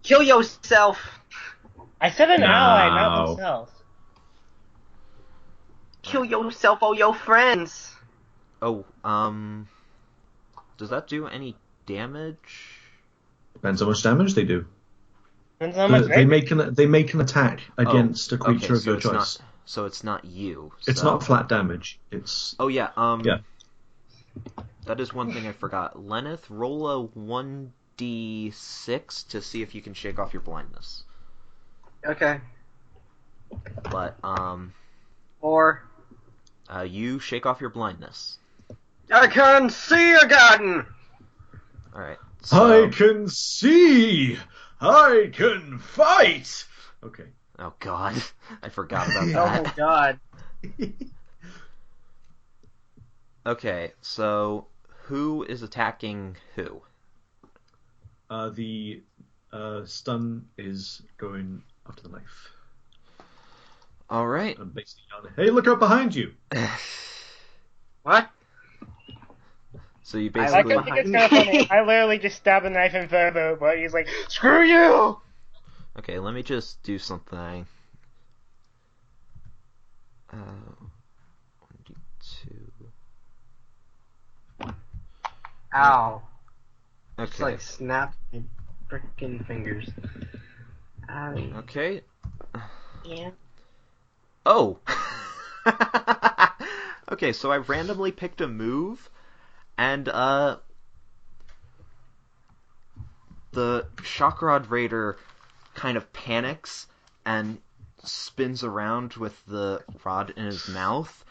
S3: Kill yourself.
S2: I said an ally, not
S4: No.
S2: themselves.
S3: Kill yourself or your friends.
S1: Oh, does that do any damage?
S4: Depends how much damage they do.
S2: Depends on how much
S4: They make an attack against a creature of
S1: so
S4: your
S1: it's
S4: choice.
S1: so it's not you.
S4: It's
S1: so-
S4: not flat damage. It's
S1: Oh yeah.
S4: Yeah.
S1: That is one thing I forgot. Lenneth, roll a 1d6 to see if you can shake off your blindness.
S3: Okay.
S1: But
S3: Or
S1: you shake off your blindness.
S3: I can see again.
S1: All right.
S4: I can see. I can fight. Okay.
S1: Oh God, I forgot about
S3: Oh
S1: that.
S3: my god.
S1: Okay, so who is attacking who?
S4: The stun is going after the knife.
S1: All right.
S4: I'm basically yelling, "Hey, look out behind you!"
S3: What?
S1: So you
S3: I
S2: I
S1: basically
S2: think it's kind of funny. I literally just stab a knife in Verbo, but he's like, "Screw you!"
S1: okay. Let me just do something. 1d2.
S3: Ow. Just
S1: Okay.
S3: like snap my frickin' fingers. Ow.
S1: Okay.
S6: Yeah.
S1: Oh. Okay, so I randomly picked a move, and the Shockrod Raider kind of panics and spins around with the rod in his mouth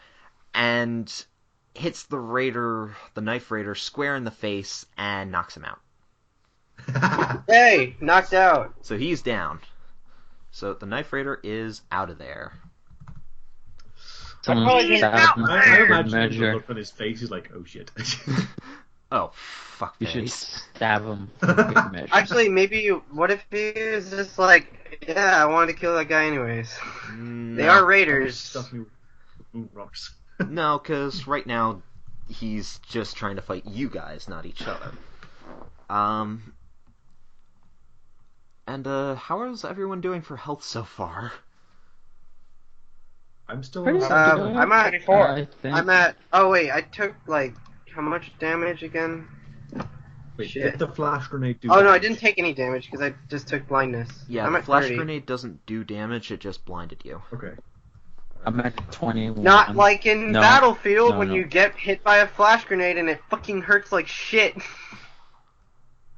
S1: and hits the knife raider square in the face and knocks him out.
S3: Hey, knocked out.
S1: So he's down. So the knife raider is out of there.
S5: Someone
S2: probably
S5: stab
S2: didn't-
S5: him
S4: I
S5: for good
S4: imagine the
S5: measure.
S4: look on his face is like, "Oh shit."
S1: Oh, fuck
S5: You should
S1: face.
S5: stab him for good measure.
S3: Actually, maybe what if he was just like, yeah, I wanted to kill that guy anyways. They are raiders.
S4: Stuff me with moon rocks.
S1: No, because right now he's just trying to fight you guys, not each other. And how is everyone doing for health so far?
S4: I'm still
S5: Pretty
S4: on
S5: good.
S3: I'm at-
S2: 24.
S5: I think.
S3: I'm at. Oh wait, I took like how much damage again?
S4: Wait,
S3: Shit.
S4: did the flash grenade do
S3: Oh no, I
S4: damage?
S3: didn't take any damage because I just took blindness.
S1: Yeah,
S3: I'm
S1: the
S3: at
S1: flash
S3: 30.
S1: grenade doesn't do damage, it just blinded you.
S4: Okay.
S5: I'm at 21.
S3: Not like in
S5: No.
S3: Battlefield
S5: No,
S3: when
S5: no.
S3: you get hit by a flash grenade and it fucking hurts like shit.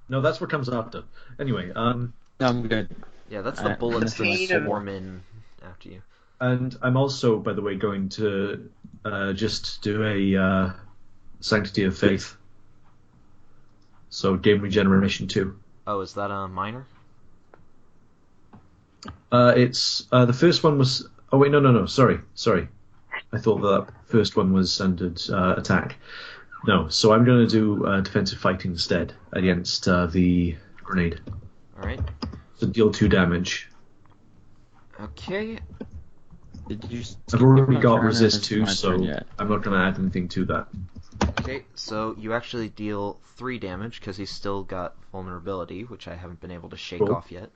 S4: No, that's what comes after. Anyway,
S5: No, I'm good.
S1: Yeah, that's the
S5: I-
S1: bullets that
S3: Pain of-
S1: swarm in after you.
S4: and I'm also, by the way, going to just do a Sanctity of Faith. So game regeneration 2.
S1: Oh, is that a minor?
S4: It's the first one was. Oh wait, no. Sorry. I thought that first one was standard attack. No, so I'm going to do defensive fighting instead against the grenade.
S1: Alright.
S4: So deal 2 damage.
S1: Okay.
S5: Did you?
S4: I've already
S5: skip
S4: got
S5: my turn, or
S4: resist
S5: is it
S4: 2,
S5: my
S4: so
S5: turn yet?
S4: I'm not going to add anything to that.
S1: Okay, so you actually deal 3 damage because he's still got vulnerability, which I haven't been able to shake
S4: Cool.
S1: off yet.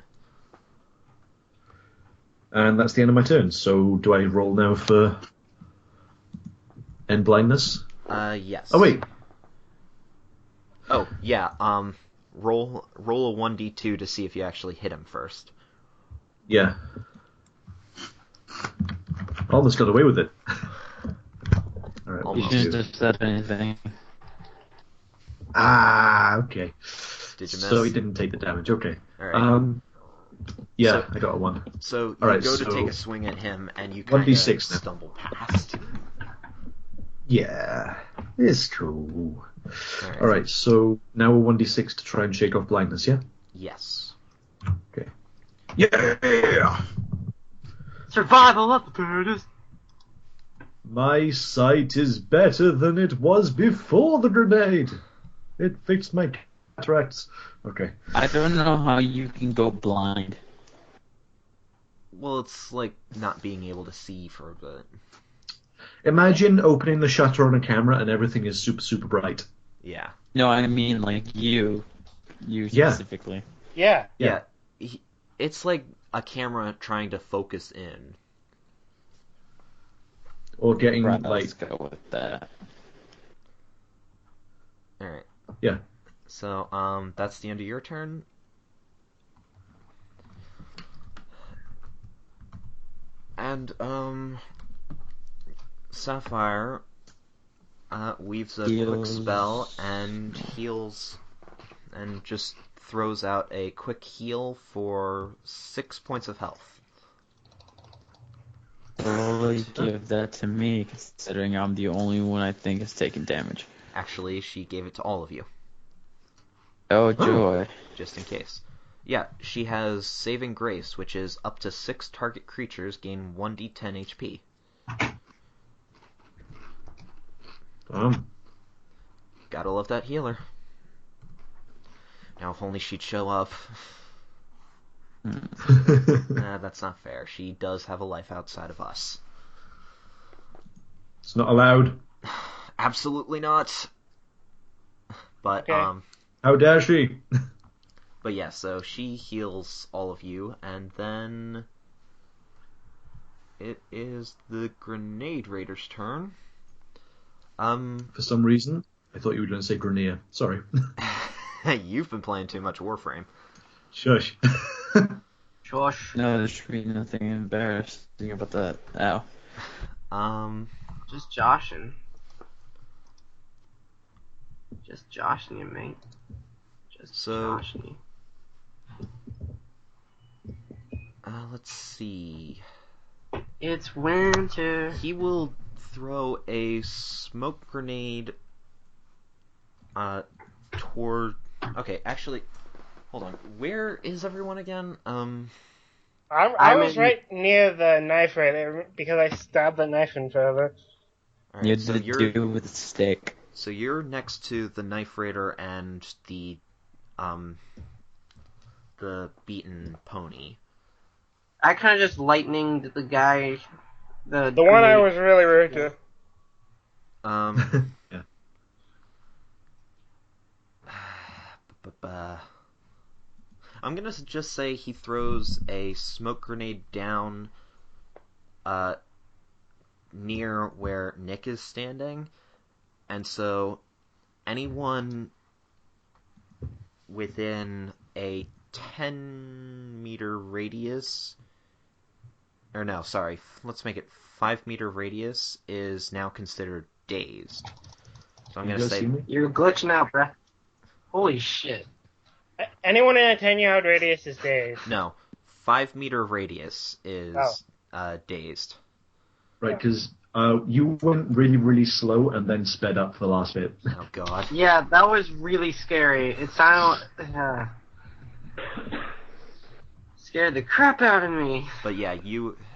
S4: And that's the end of my turn. So do I roll now for end blindness?
S1: Yes.
S4: Oh wait,
S1: Oh, yeah, roll a 1d2 to see if you actually hit him first.
S4: yeah. Almost got away with it. Alright,
S5: You
S1: Almost.
S5: shouldn't have said anything.
S4: okay.
S1: Did you miss?
S4: So he didn't take the damage. Okay.
S1: Alright.
S4: Yeah,
S1: So-
S4: I got a 1.
S1: So you
S4: Alright,
S1: go to
S4: so-
S1: take a swing at him, and you kind of
S4: 1d6 now.
S1: stumble past.
S4: Yeah, it's cool.
S1: Alright.
S4: Alright, so now a 1d6 to try and shake off blindness, yeah?
S1: Yes.
S4: Okay. Yeah!
S3: Survival of the fittest.
S4: My sight is better than it was before the grenade. It fixed my cataracts. Okay.
S5: I don't know how you can go blind.
S1: Well, it's like not being able to see for a bit.
S4: Imagine opening the shutter on a camera and everything is super, super bright.
S1: Yeah.
S5: No, I mean like you
S4: Yeah.
S5: specifically.
S2: Yeah.
S4: Yeah.
S1: It's like a camera trying to focus in.
S4: Or getting,
S5: Right,
S4: like,
S5: let's go with that.
S1: Alright.
S4: yeah.
S1: So, that's the end of your turn. And, Sapphire weaves a quick
S5: Heals.
S1: spell and heals, and just throws out a quick heal for 6 points of health.
S5: Probably give that to me, considering I'm the only one I think is taking damage.
S1: Actually, she gave it to all of you,
S5: Oh, joy.
S1: just in case. Yeah, she has Saving Grace, which is up to 6 target creatures gain 1d10 HP. Gotta love that healer. Now, if only she'd show up. Nah, that's not fair. She does have a life outside of us.
S4: It's not allowed.
S1: Absolutely not. But,
S2: Okay.
S4: How dare she?
S1: But yeah, so she heals all of you, and then it is the Grenade Raider's turn.
S4: For some reason, I thought you were going to say Grenier. Sorry.
S1: You've been playing too much Warframe.
S4: Shush.
S3: Josh.
S5: No, there should be nothing embarrassing about that. Ow.
S3: Just joshing. Just joshing you, mate. Just
S1: So-
S3: joshing you.
S1: Let's see.
S3: It's winter.
S1: He will throw a smoke grenade toward... Okay, actually, hold on. Where is everyone again?
S2: I was
S3: in-
S2: right near the knife raider because I stabbed the knife in further.
S1: Alright,
S5: You
S1: so
S5: did
S1: you're...
S5: do with a stick.
S1: So you're next to the Knife Raider and the beaten pony.
S3: I kind of just lightninged the guy. The
S2: The one I
S3: grenade.
S2: was really rude to.
S4: Yeah.
S1: I'm gonna just say he throws a smoke grenade down near where Nick is standing, and so anyone within a 10-meter radius, or no, sorry, let's make it 5-meter radius, is now considered dazed. So I'm
S4: You
S1: gonna
S4: guys
S1: say
S4: see me?
S3: You're glitching out, bruh. Holy shit.
S2: Anyone in a 10-yard radius is dazed.
S1: no, 5-meter radius is dazed.
S4: Right, because you went really, really slow and then sped up for the last bit.
S1: Oh god.
S3: Yeah, that was really scary. It sounded... scared the crap out of me.
S1: But yeah,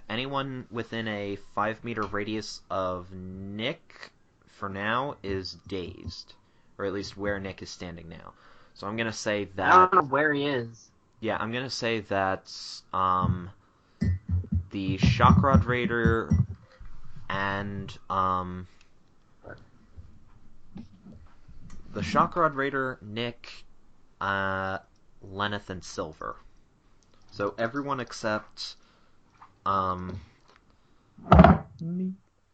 S1: anyone within a 5-meter radius of Nick, for now, is dazed. Or at least where Nick is standing now. So I'm gonna say
S3: I
S1: that...
S3: don't know where he is.
S1: Yeah, I'm gonna say that, the Shockrod Raider and, the Shockrod Raider, Nick, Lenneth, and Silver. So everyone except,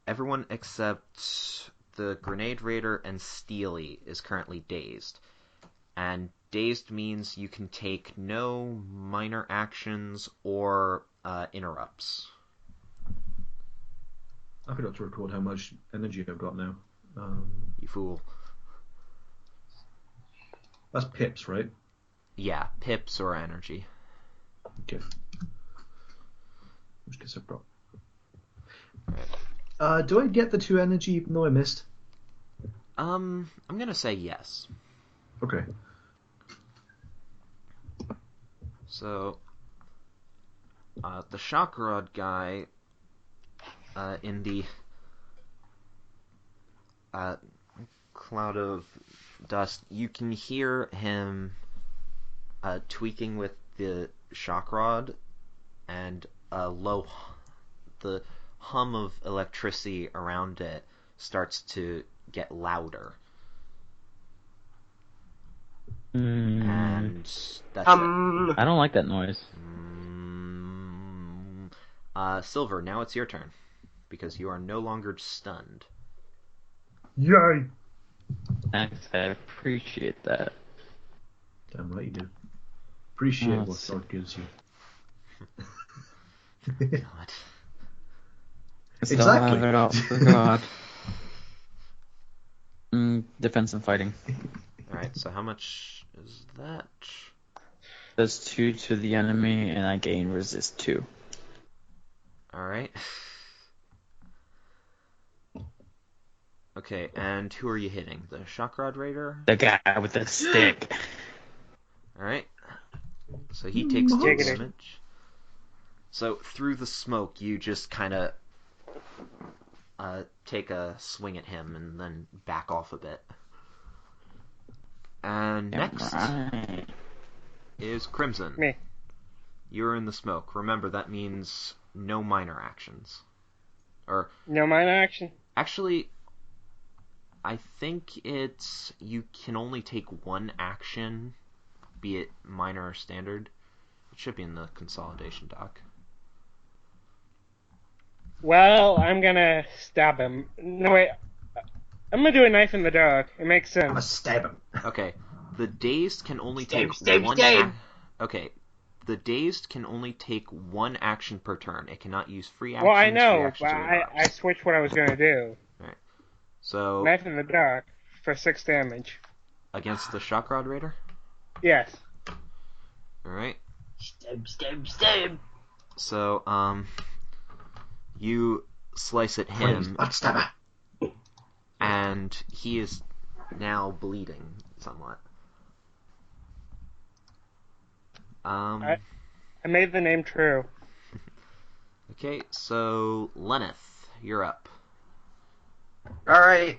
S1: everyone except the Grenade Raider and Steely is currently dazed. And dazed means you can take no minor actions or interrupts.
S4: I forgot to record how much energy I've got now.
S1: You fool.
S4: That's pips, right?
S1: Yeah, pips or energy.
S4: Okay. Which guess I've got.
S1: Right.
S4: Do I get the 2 energy even though I missed?
S1: I'm gonna say yes.
S4: Okay.
S1: So, the shock rod guy, in the cloud of dust, you can hear him tweaking with the shock rod, and the hum of electricity around it starts to get louder. And that's it.
S5: I don't like that noise.
S1: Silver, now it's your turn, because you are no longer stunned.
S7: Yay!
S5: Thanks, I appreciate that.
S4: Damn right you do. Appreciate what
S5: let's
S4: God gives you.
S1: God.
S5: Still have it out. Forgot. Defense and fighting.
S1: Alright, so how much is that?
S5: Does 2 to the enemy, and I gain resist 2.
S1: Alright. Okay, and who are you hitting? The Shockrod Raider?
S5: The guy with the stick.
S1: Alright. So he takes 2
S2: Diggity.
S1: damage. So through the smoke, you just kind of take a swing at him and then back off a bit. And next
S5: Right.
S1: is Crimson.
S2: Me.
S1: You're in the smoke. Remember, that means no minor actions. Or,
S2: No minor action.
S1: actually, I think it's you can only take 1 action, be it minor or standard. It should be in the consolidation doc.
S2: Well, I'm gonna stab him. No, wait. I'm gonna do a knife in the dark. It makes
S4: I'm gonna
S2: sense.
S4: stab him.
S1: Okay, the dazed can only
S3: Stab,
S1: take
S3: stab,
S1: one.
S3: stab.
S1: Okay, the dazed can only take 1 action per turn. It cannot use free actions.
S2: Well, I
S1: free
S2: know,
S1: actions,
S2: but
S1: or
S2: I
S1: interrupts.
S2: switched what I was gonna do.
S1: So
S2: Knife in the dark for 6 damage.
S1: against the Shockrod Raider.
S2: Yes.
S1: All right.
S3: Stab, stab, stab.
S1: So you slice at
S4: Please,
S1: him,
S4: backstabber.
S1: and he is now bleeding somewhat.
S2: I made the name true.
S1: Okay, so Lenneth, you're up.
S3: Alright,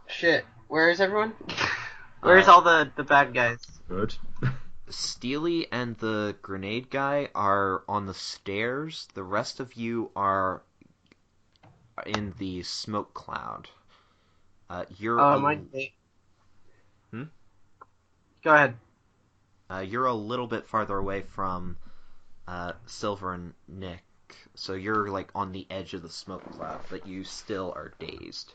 S3: shit. Where is everyone? Where's all the bad guys?
S4: Good.
S1: Steely and the grenade guy are on the stairs. The rest of you are in the smoke cloud. You're Hmm?
S3: Go ahead.
S1: You're a little bit farther away from Silver and Nick, so you're like on the edge of the smoke cloud, but you still are dazed.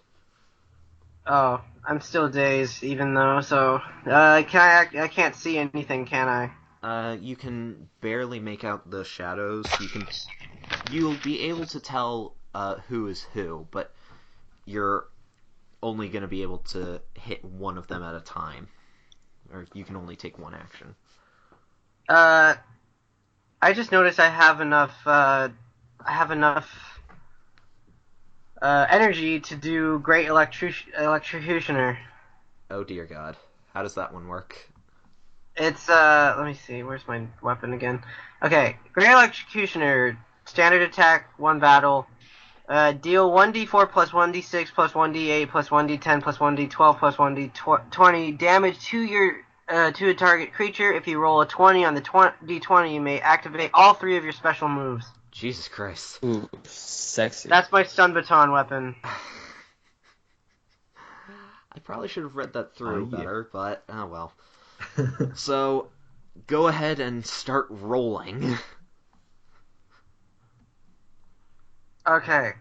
S3: Oh, I'm still dazed, even though, so, I can't see anything, can I?
S1: You can barely make out the shadows. You'll be able to tell who is who, but you're only going to be able to hit one of them at a time, or you can only take 1 action.
S3: I just noticed I have enough energy to do Great Electrocutioner.
S1: Oh dear God, how does that one work?
S3: It's, let me see, where's my weapon again? Okay, Great Electrocutioner, standard attack, 1 battle, deal 1d4 plus 1d6 plus 1d8 plus 1d10 plus 1d12 plus 1d20 damage to a target creature. If you roll a 20 on the d20, you may activate all 3 of your special moves.
S1: Jesus Christ.
S5: Ooh, sexy.
S3: That's my stun baton weapon.
S1: I probably should have read that through
S4: Yeah.
S1: better, but oh well. So, go ahead and start rolling.
S3: Okay.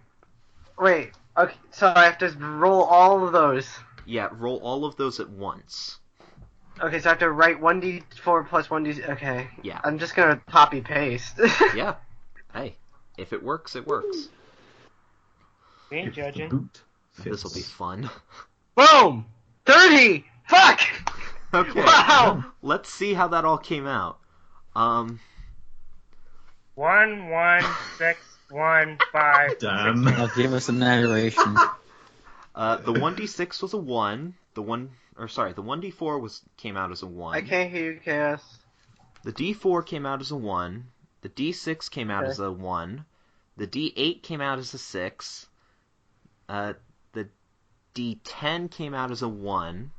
S3: Wait. Okay, so I have to roll all of those.
S1: Yeah, roll all of those at once.
S3: Okay, so I have to write 1d4 plus 1d... Okay.
S1: Yeah.
S3: I'm just gonna copy paste.
S1: Yeah. Hey, if it works, it works.
S2: We ain't
S4: If the
S2: judging.
S4: boot
S1: This will be
S4: fits.
S1: fun.
S3: Boom! 30! Fuck!
S1: Okay.
S3: Wow!
S1: Let's see how that all came out.
S2: 1, 1, 6, 1, 5.
S4: Damn.
S5: Now give us an narration.
S1: The 1d6 was a 1. The 1d4 came out as a 1.
S3: I can't hear you, Chaos.
S1: The d4 came out as a 1. The d6 came out
S3: Okay.
S1: as a 1. The d8 came out as a 6. The d10 came out as a 1.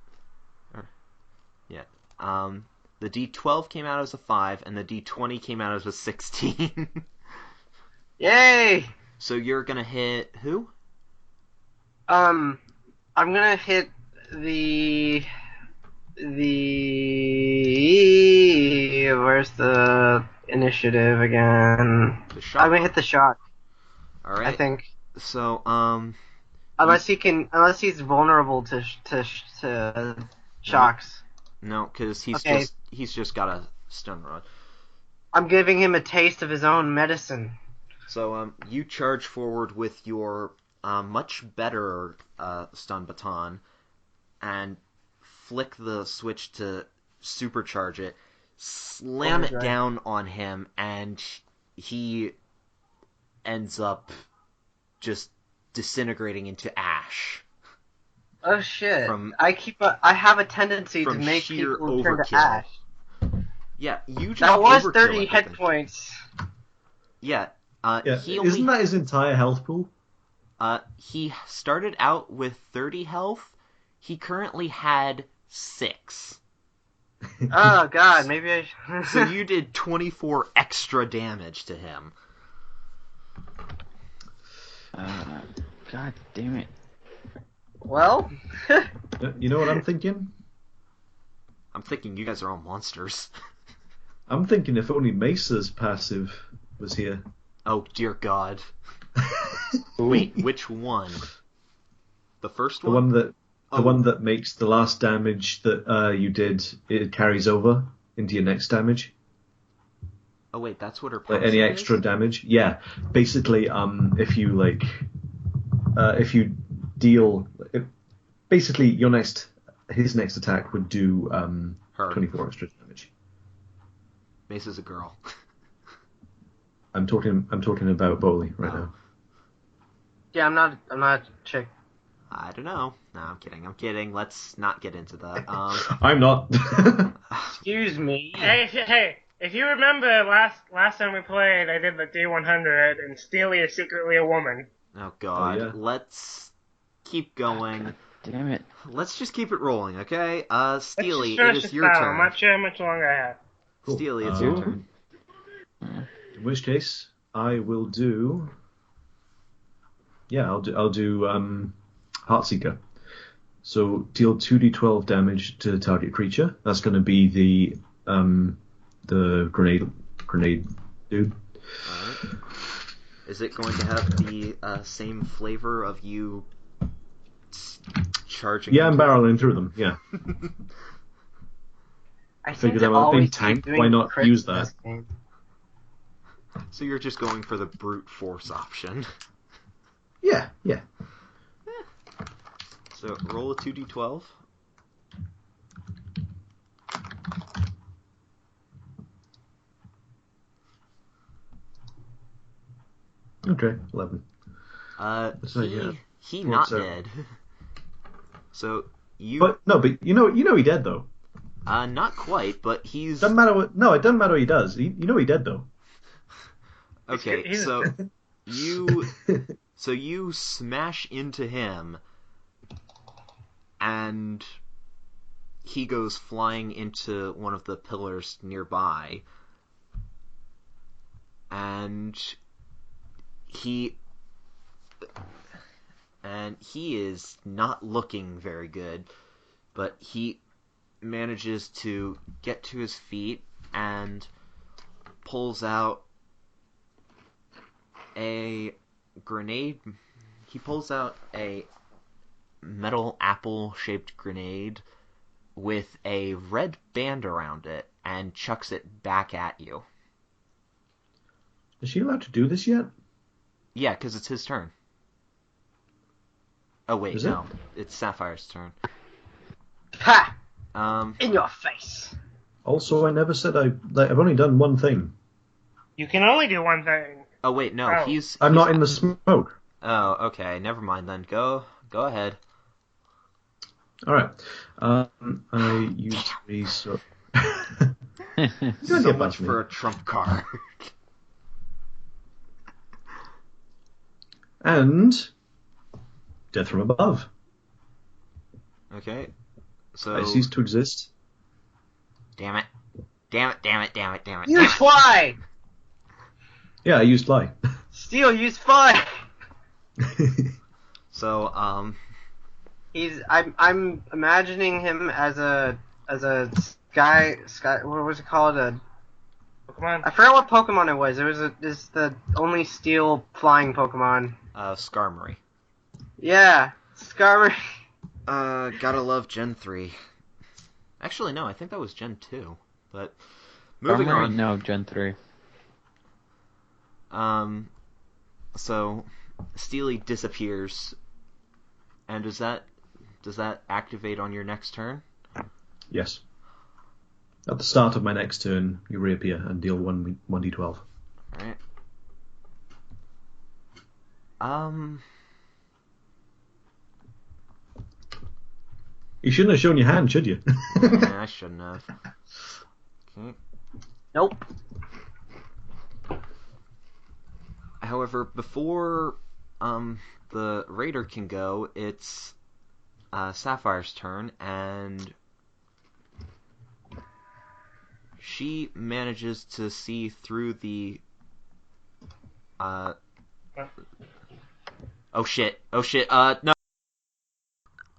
S1: The d12 came out as a 5, and the d20 came out as a 16.
S3: Yay!
S1: So you're gonna hit who?
S3: I'm gonna hit the... Where's the initiative again?
S1: The shot.
S3: I'm gonna hit the shot,
S1: All right.
S3: I think.
S1: So
S3: Unless he's vulnerable to shocks.
S1: no, because
S3: Okay.
S1: he's just got a stun rod.
S3: I'm giving him a taste of his own medicine.
S1: So you charge forward with your much better stun baton and flick the switch to supercharge it, slam it down on him, and he ends up just disintegrating into ash.
S3: Oh shit! I have a tendency to make
S1: sheer
S3: people turn to
S1: overkill.
S3: ash.
S1: Yeah, you just
S3: That was
S1: overkill
S3: 30 hit
S1: everything.
S3: points.
S1: Yeah,
S4: Yeah,
S1: he only
S4: isn't that his entire health pool?
S1: he started out with 30 health. He currently had 6.
S3: Oh god, maybe I.
S1: So you did 24 extra damage to him.
S5: God damn it.
S3: Well.
S4: You know what I'm thinking?
S1: I'm thinking you guys are all monsters.
S4: I'm thinking if only Mesa's passive was here.
S1: Oh dear God. Wait, which one? The first
S4: The
S1: one?
S4: one that makes the last damage that you did, it carries over into your next damage.
S1: Oh wait, that's what her
S4: Like
S1: passive
S4: any
S1: is?
S4: extra damage. Yeah. Basically, if you deal, basically his next attack would do
S1: Her.
S4: 24 extra damage.
S1: Mesa's a girl.
S4: I'm talking about Bowley right now.
S3: Yeah, I'm not a chick.
S1: I don't know. No, I'm kidding. Let's not get into that.
S4: I'm not.
S3: Excuse me.
S2: Hey, if you remember last time we played, I did the D100, and Steely is secretly a woman.
S1: Oh God.
S4: Oh, yeah.
S1: Let's keep going.
S5: Damn it.
S1: Let's just keep it rolling, okay? Steely,
S2: Let's just
S1: it
S2: finish
S1: is
S2: this
S1: your
S2: battle.
S1: turn.
S2: I'm not sure how much longer I have.
S4: Cool.
S1: Steely, it's your turn.
S4: In which case, I will do. Yeah, I'll do Heartseeker. So deal 2d12 damage to the target creature. That's going to be the grenade dude.
S1: Alright. Is it going to have the same flavor of you charging?
S4: Yeah, I'm
S1: into it?
S4: barreling through them. Yeah.
S3: I
S4: Figured
S3: seem to
S4: I'm being
S3: always
S4: tanked,
S3: keep doing
S4: why not
S3: crits
S4: use
S3: in
S4: that?
S3: this game.
S1: So you're just going for the brute force option.
S4: Yeah.
S1: So roll a 2d12.
S4: Okay, 11. So,
S1: He
S4: yeah.
S1: he
S4: Well,
S1: not
S4: so-
S1: dead. So you
S4: But you know he dead though.
S1: not quite, but he's
S4: Doesn't matter what. No, it doesn't matter what he does. You know he dead though.
S1: okay.
S2: He's-
S1: So you smash into him, and he goes flying into one of the pillars nearby, and he is not looking very good, but he manages to get to his feet and pulls out a grenade. He pulls out a metal apple-shaped grenade with a red band around it and chucks it back at you.
S4: Is she allowed to do this yet?
S1: Yeah, because it's his turn. Oh wait,
S4: Is it?
S1: no, it's Sapphire's turn.
S3: Ha!
S1: Um,
S3: In your face.
S4: Also, I never said I've only done one thing.
S2: You can only do one thing.
S1: oh wait, no,
S2: Oh.
S1: he's
S4: I'm not in the smoke.
S1: Oh, okay, never mind then. Go ahead.
S4: All right. I use three. So Don't
S1: So
S4: get
S1: much
S4: back to me.
S1: for a trump card.
S4: and death from above.
S1: Okay, so
S4: I cease to exist.
S1: damn it.
S3: Use fly!
S4: Yeah, I used lie.
S3: Steel, use fly!
S1: So
S3: I'm imagining him as a sky what was it called?
S2: Pokemon.
S3: I forgot what Pokemon it was. It's the only steel flying Pokemon.
S1: Skarmory.
S3: Yeah. Scar
S1: Gotta love Gen 3. Actually, no, I think that was Gen 2. But moving
S5: Armory?
S1: on.
S5: No, Gen 3.
S1: So Steely disappears, and does that activate on your next turn?
S4: Yes. At the start of my next turn, you reappear and deal 1d12.
S1: Alright.
S4: You shouldn't have shown your hand, should you?
S1: Yeah, I shouldn't have. Okay.
S3: Nope.
S1: However, before the raider can go, it's Sapphire's turn, and she manages to see through the oh shit, no.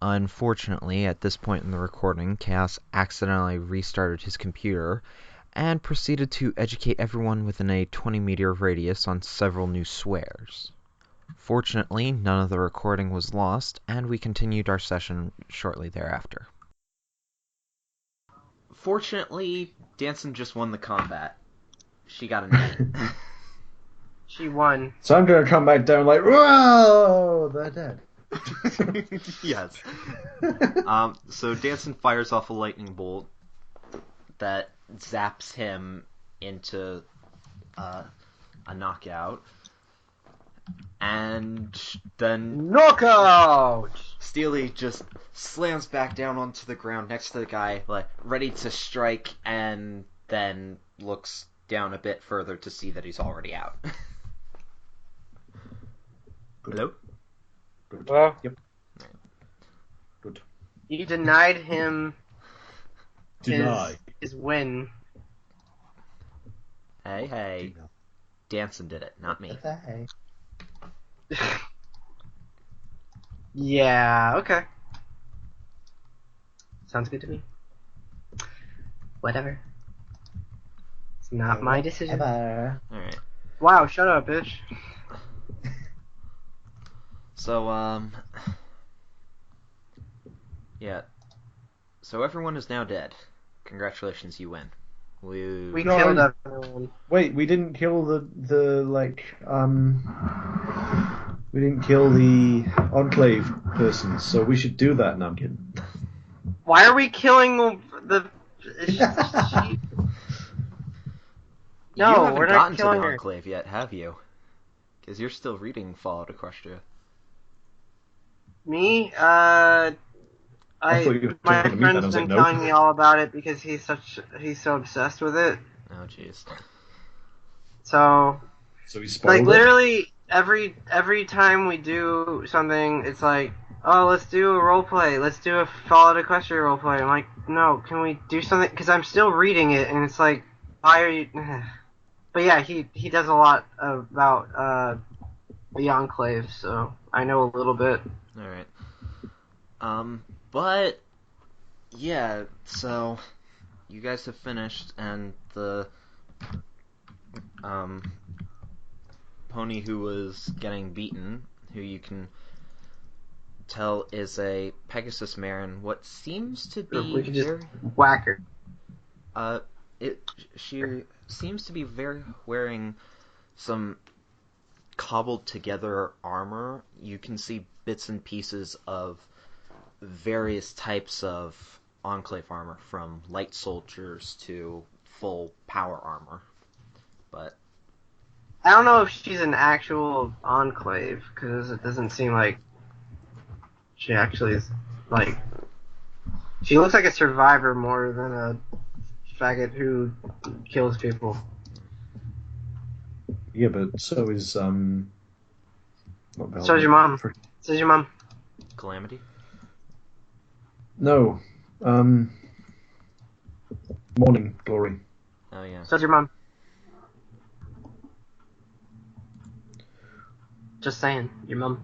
S1: Unfortunately, at this point in the recording, Chaos accidentally restarted his computer and proceeded to educate everyone within a 20-meter radius on several new swears. Fortunately, none of the recording was lost, and we continued our session shortly thereafter. Fortunately, Danson just won the combat. She got a net.
S3: She won.
S4: So I'm going to come back down like, whoa, they're dead.
S1: Yes. So Danson fires off a lightning bolt that zaps him into a knockout, and then
S3: Knockout!
S1: Steely just slams back down onto the ground next to the guy, like ready to strike, and then looks down a bit further to see that he's already out. Hello?
S2: Well,
S4: Yep. Good.
S3: You denied him
S4: Deny.
S3: his win.
S1: Hey. Danson did it, not me.
S3: Yeah, okay. Sounds good to me. Whatever. It's not my decision.
S1: Alright.
S3: Wow, shut up, bitch.
S1: So, yeah. So everyone is now dead. Congratulations, you win. Woo.
S3: We
S4: No,
S3: killed everyone.
S4: Wait, we didn't kill we didn't kill the Enclave persons, so we should do that. No, I'm kidding.
S3: Why are we killing the...
S1: You
S3: No,
S1: haven't
S3: we're not
S1: gotten to
S3: killing
S1: the
S3: her.
S1: Enclave yet, have you? Because you're still reading Fallout Equestria.
S3: Me?
S4: I thought you were
S3: My
S4: talking to me, and I
S3: friend's
S4: was
S3: been
S4: like, nope.
S3: telling me all about it because he's so obsessed with it.
S1: Oh, jeez.
S3: So,
S4: So he spoiled
S3: like,
S4: it?
S3: literally every time we do something, it's like, oh, let's do a roleplay. Let's do a Fallout Equestria roleplay. I'm like, no, can we do something? Because I'm still reading it, and it's like, why are you? But yeah, he does a lot about the Enclave, so I know a little bit.
S1: Alright. But, yeah, so, you guys have finished, and the, pony who was getting beaten, who you can tell is a Pegasus mare, and what seems to be
S3: We could just
S1: very,
S3: whack her.
S1: she seems to be wearing some cobbled together armor. You can see bits and pieces of various types of Enclave armor, from light soldiers to full power armor. But
S3: I don't know if she's an actual Enclave, because it doesn't seem like she actually is, like... She looks like a survivor more than a faggot who kills people.
S4: Yeah, but so is not Velvet.
S3: So is your mom. So is your mom.
S1: Calamity?
S4: No. Morning Glory.
S1: Oh yeah.
S3: So is your mom. Just saying, your mom.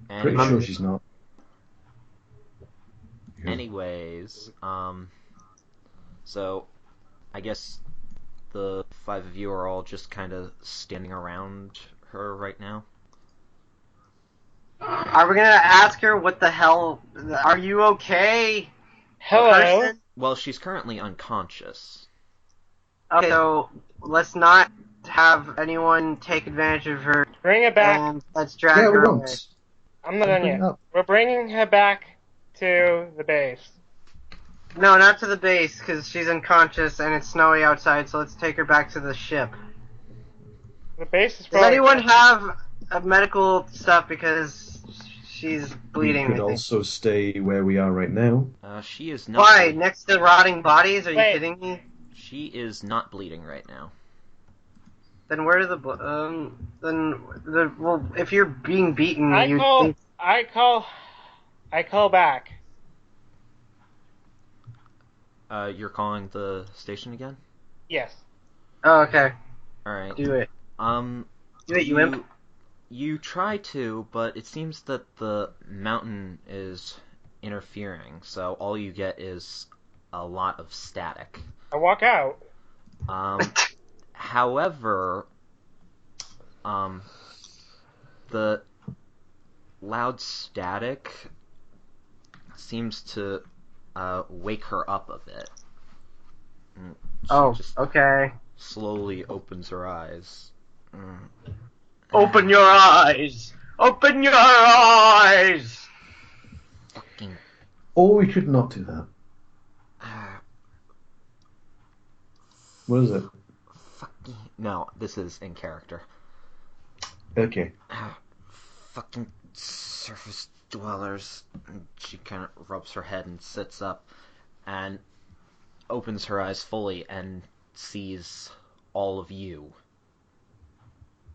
S4: Pretty
S1: Any-
S4: sure she's not.
S1: Anyways, so I guess the five of you are all just kind of standing around her right now.
S3: Are we gonna ask her what the hell? Are you okay?
S2: hello.
S3: Person?
S1: Well, she's currently unconscious.
S3: Okay, so let's not have anyone take advantage of her
S2: Bring it back.
S3: and let's drag
S4: Yeah, we
S3: her away.
S4: won't.
S2: I'm not
S4: Don't
S2: done
S4: bring
S2: yet.
S4: it up.
S2: We're bringing her back to the base.
S3: No, not to the base, because she's unconscious and it's snowy outside, so let's take her back to the ship.
S2: The base is
S3: Does
S2: probably...
S3: anyone have medical stuff, because she's
S4: We
S3: bleeding, I
S4: could
S3: think.
S4: also stay where we are right now.
S1: She is not.
S3: Why? Next to rotting bodies? Are you
S2: Wait.
S3: kidding me?
S1: She is not bleeding right now.
S3: Then where do the well, if you're being beaten,
S2: I
S3: you
S2: call back.
S1: You're calling the station again?
S2: Yes.
S3: Oh, okay.
S1: All right.
S3: Do it.
S1: Um,
S3: Do it, you imp.
S1: You try to, but it seems that the mountain is interfering, so all you get is a lot of static.
S2: I walk out.
S1: However, the loud static seems to wake her up a bit. And she just
S3: Okay.
S1: slowly opens her eyes.
S3: Open your eyes! Open your eyes!
S1: Fucking.
S4: Or we could not do that. What is it?
S1: Fucking. No, this is in character.
S4: Okay.
S1: Fucking surface dwellers. And she kind of rubs her head and sits up and opens her eyes fully and sees all of you.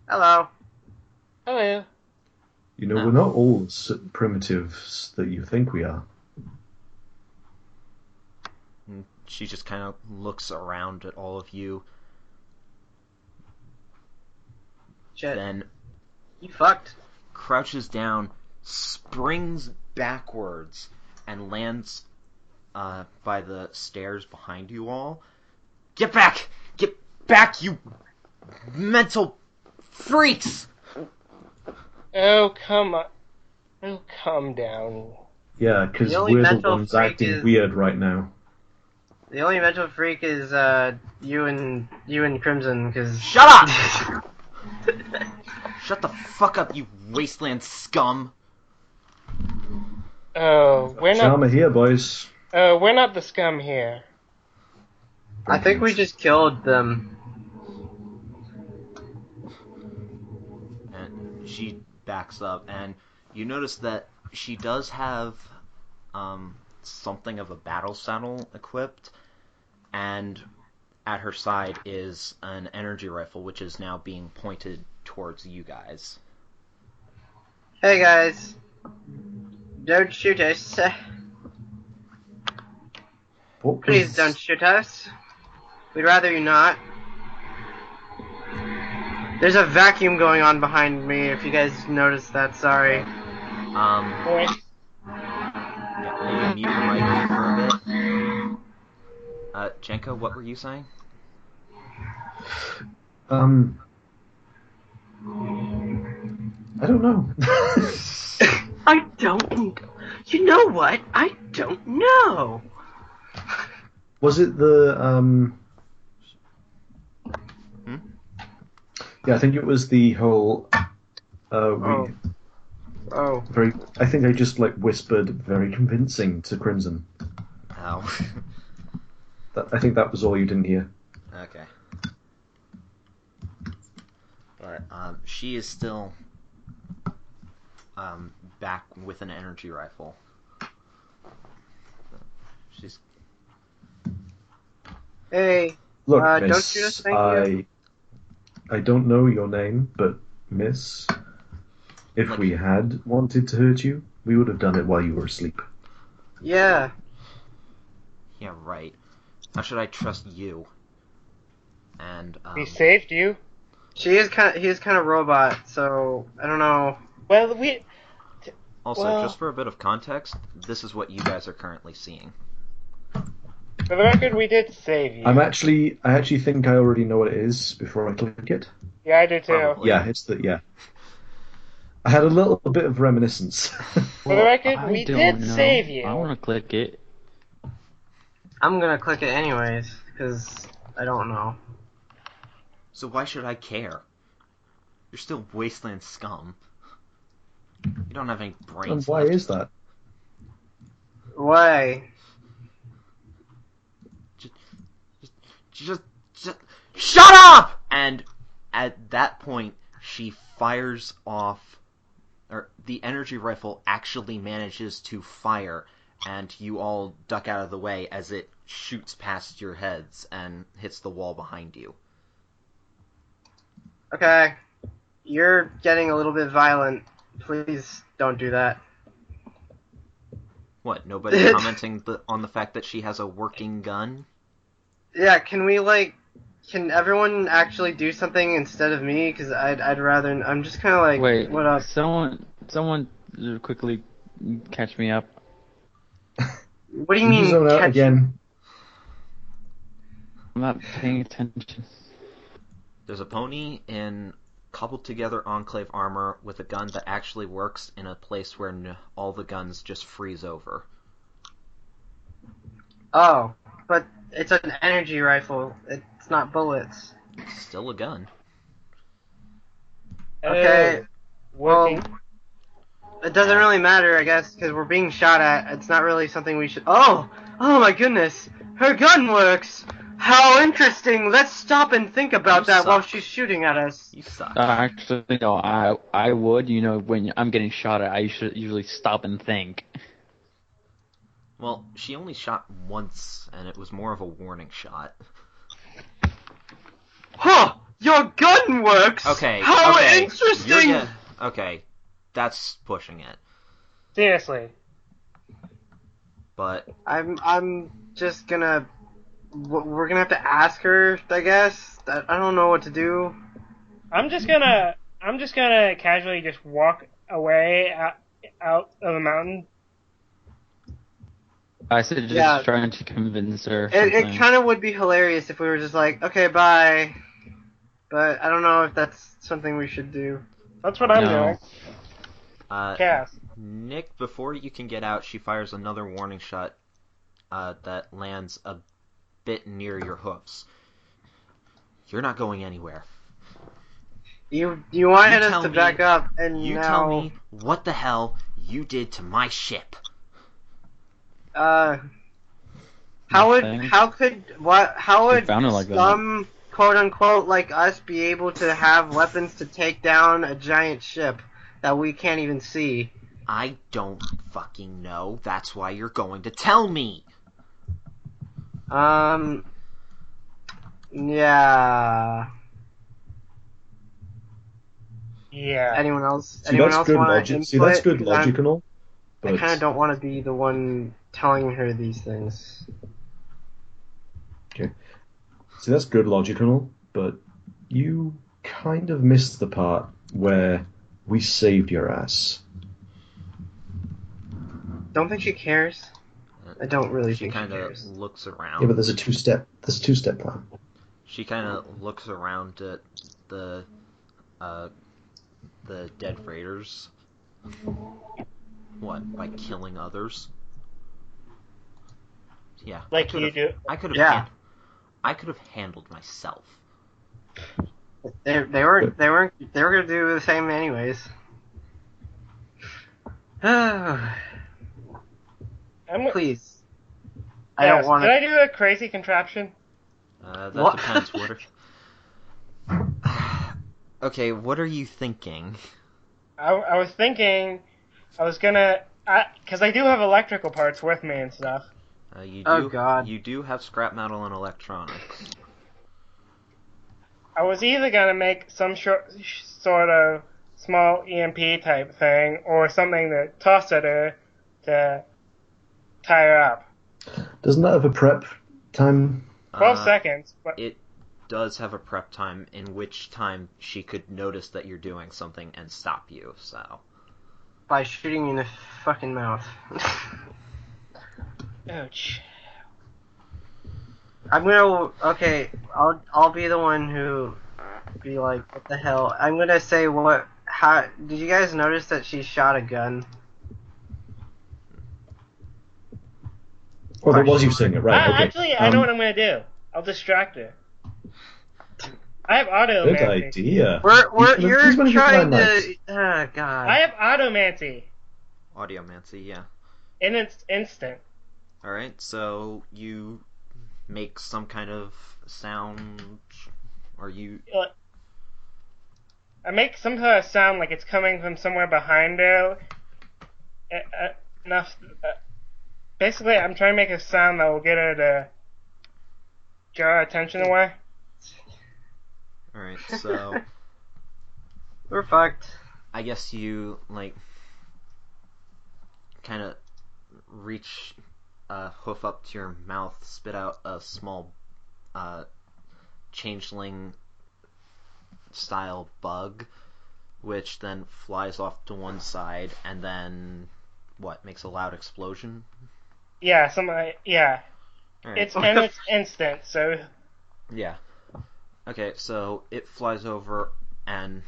S3: Hello.
S2: Hello.
S4: You know, we're not all primitives that you think we are.
S1: And she just kind of looks around at all of you.
S3: Shit.
S1: Then
S3: You fucked.
S1: crouches down, springs backwards, and lands by the stairs behind you all. Get back! Get back, you mental freaks!
S2: Oh, come on. Oh, calm down.
S4: Yeah, because
S3: The only
S4: we're the
S3: mental
S4: ones
S3: freak
S4: acting
S3: is-
S4: weird right now.
S3: The only mental freak is you and Crimson, because
S1: Shut up! Shut the fuck up, you wasteland scum!
S2: Oh, we're not.
S4: Charmer here, boys.
S2: Oh, we're not the scum here.
S3: I think we just killed them.
S1: And she backs up, and you notice that she does have something of a battle saddle equipped, and at her side is an energy rifle, which is now being pointed towards you guys.
S3: Hey guys, don't shoot us.
S4: What
S3: Please
S4: was-
S3: don't shoot us. We'd rather you not. There's a vacuum going on behind me, if you guys noticed that, sorry.
S2: Boy.
S1: Yeah, maybe mute your mic for a bit. Jenko, what were you saying?
S4: I don't know.
S3: I don't. You know what? I don't know.
S4: Was it the Yeah, I think it was the whole.
S3: Oh.
S4: Very. I think I just whispered very convincing to Crimson.
S1: Oh.
S4: I think that was all you didn't hear.
S1: Okay. But she is still back with an energy rifle. She's
S3: Hey.
S4: Look,
S3: don't
S4: miss,
S3: shoot us, thank you.
S4: I don't know your name, but miss, if we had wanted to hurt you, we would have done it while you were asleep.
S3: Yeah.
S1: Yeah, right. How should I trust you? And
S2: We saved you.
S3: He is kind of robot, so I don't know.
S2: Well, we.
S1: also,
S2: well-
S1: just for a bit of context, this is what you guys are currently seeing.
S2: For the record, we did save you.
S4: I actually think I already know what it is before I click it.
S2: Yeah, I do too.
S1: Probably.
S4: Yeah, I had a little bit of reminiscence.
S2: For the record,
S5: I
S2: we
S5: don't
S2: did
S5: know.
S2: save you.
S5: I want to click it.
S3: I'm gonna click it anyways, because I don't know.
S1: So why should I care? You're still wasteland scum. You don't have any brains.
S4: And why
S1: left.
S4: is that?
S3: Why?
S1: Just shut up! And at that point, she fires off, or the energy rifle actually manages to fire, and you all duck out of the way as it shoots past your heads and hits the wall behind you.
S3: Okay. You're getting a little bit violent. Please don't do that.
S1: What, nobody commenting on the fact that she has a working gun?
S3: Yeah, can everyone actually do something instead of me? Because I'd rather, I'm just kind of like,
S5: Wait,
S3: what up?
S5: someone quickly catch me up.
S3: What do you
S4: Did you
S3: mean,
S4: zone out
S3: catch-
S4: again?
S5: I'm not paying attention.
S1: There's a pony in cobbled together Enclave armor with a gun that actually works in a place where all the guns just freeze over.
S3: Oh, but it's an energy rifle. It's not bullets.
S1: It's still a gun.
S3: Okay.
S2: Working.
S3: Well, it doesn't really matter, I guess, because we're being shot at. It's not really something we should. Oh my goodness! Her gun works. How interesting! Let's stop and think about
S1: You
S3: that while
S1: suck.
S3: she's shooting at us.
S1: You suck.
S5: Actually, no, I would. You know, when I'm getting shot at, I should usually stop and think.
S1: Well, she only shot once, and it was more of a warning shot.
S3: Huh! Your gun works.
S1: Okay.
S3: How
S1: okay.
S3: interesting!
S1: Okay, that's pushing it.
S2: Seriously.
S1: But
S3: I'm just gonna. We're gonna have to ask her, I guess. I don't know what to do.
S2: I'm just gonna casually just walk away out of the mountain.
S5: I suggest
S3: Yeah.
S5: trying to convince her.
S3: It kind of would be hilarious if we were just like, okay, bye. But I don't know if that's something we should do.
S2: That's what I'm
S5: No.
S2: doing. Cass.
S1: Nick, before you can get out, she fires another warning shot that lands a bit near your hoofs. You're not going anywhere.
S3: You wanted us
S1: tell
S3: to
S1: me-
S3: back up, and
S1: You
S3: now
S1: tell me what the hell you did to my ship.
S3: how
S5: Nothing.
S3: would
S5: found it like that.
S3: some quote unquote like us be able to have weapons to take down a giant ship that we can't even see?
S1: I don't fucking know. That's why you're going to tell me.
S3: Yeah.
S2: Yeah.
S3: Anyone else?
S4: See,
S3: Anyone
S4: that's
S3: else
S4: good
S3: want
S4: logic.
S3: input?
S4: See, that's good
S3: 'Cause
S4: logic and all.
S3: I
S4: But
S3: kind of don't want to be the one telling her these things.
S4: okay. See, that's good logic and all, but you kind of missed the part where we saved your ass.
S3: Don't think she cares. I don't really
S1: She
S3: think she
S1: kind of
S3: cares.
S1: looks around.
S4: Yeah, but there's a two-step plan.
S1: She kind of looks around at the dead raiders. What? By killing others? Yeah.
S2: Like you do.
S1: I could have.
S3: Yeah.
S1: I could have handled myself.
S3: They were gonna do the same anyways. Please. I don't want
S2: Can I
S3: to.
S2: do a crazy contraption?
S1: That
S3: What?
S1: depends. What are... Okay, what are you thinking?
S2: I was thinking I was gonna, because I do have electrical parts with me and stuff.
S1: You do.
S3: Oh, God.
S1: You do have scrap metal and electronics.
S2: I was either gonna make some sort of small EMP type thing, or something to toss at her to tie her up.
S4: Doesn't that have a prep time?
S2: 12 seconds, but
S1: It does have a prep time, in which time she could notice that you're doing something and stop you. So
S3: By shooting you in the fucking mouth.
S2: ouch.
S3: I'm gonna. Okay, I'll be the one who be like, what the hell? I'm gonna say what. How did you guys notice that she shot a gun?
S4: Oh, that was you saying it, right? Okay.
S2: Actually, I know what I'm gonna do. I'll distract her. I have
S4: Good
S2: automancy.
S4: idea.
S3: You're
S4: He's one of your
S3: trying
S4: clan
S3: to.
S4: mates.
S3: Oh God.
S2: I have automancy,
S1: Audiomancy, yeah.
S2: and it's instant.
S1: Alright, so you make some kind of sound, or you...
S2: I make some sort of sound like it's coming from somewhere behind her. Enough. Basically, I'm trying to make a sound that will get her to draw her attention away.
S1: Alright, so...
S3: We're fucked.
S1: I guess you, like, kind of reach a hoof up to your mouth, spit out a small changeling style bug, which then flies off to one side and then makes a loud explosion.
S2: Yeah, yeah.
S1: All right.
S2: It's instant, so
S1: Yeah. Okay, so it flies over and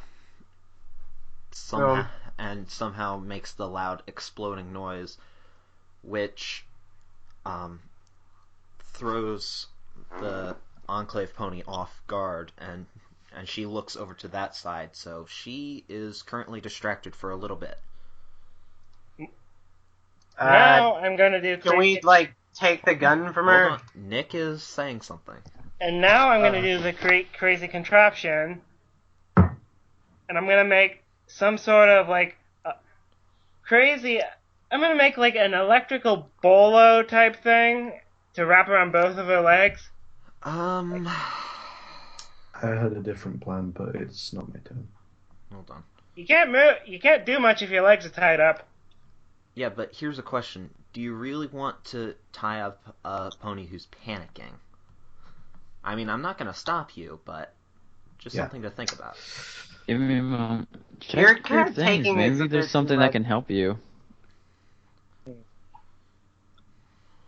S1: somehow makes the loud exploding noise, which throws the Enclave pony off guard, and she looks over to that side, so she is currently distracted for a little bit.
S2: now I'm gonna do.
S3: Can we take the gun from her?
S1: Hold on. Nick is saying something.
S2: And now I'm gonna do the crazy contraption, and I'm gonna make some sort of crazy. I'm gonna make an electrical bolo type thing to wrap around both of her legs.
S4: I had a different plan, but it's not my turn.
S1: Hold on.
S2: You can't move. You can't do much if your legs are tied up.
S1: Yeah, but here's a question. Do you really want to tie up a pony who's panicking? I mean, I'm not going to stop you, but just something to think about.
S5: Give me a moment.
S3: You're
S5: Check
S3: kind
S5: your
S3: of
S5: things.
S3: taking it
S5: Maybe
S3: so
S5: there's
S3: that
S5: something that can help you.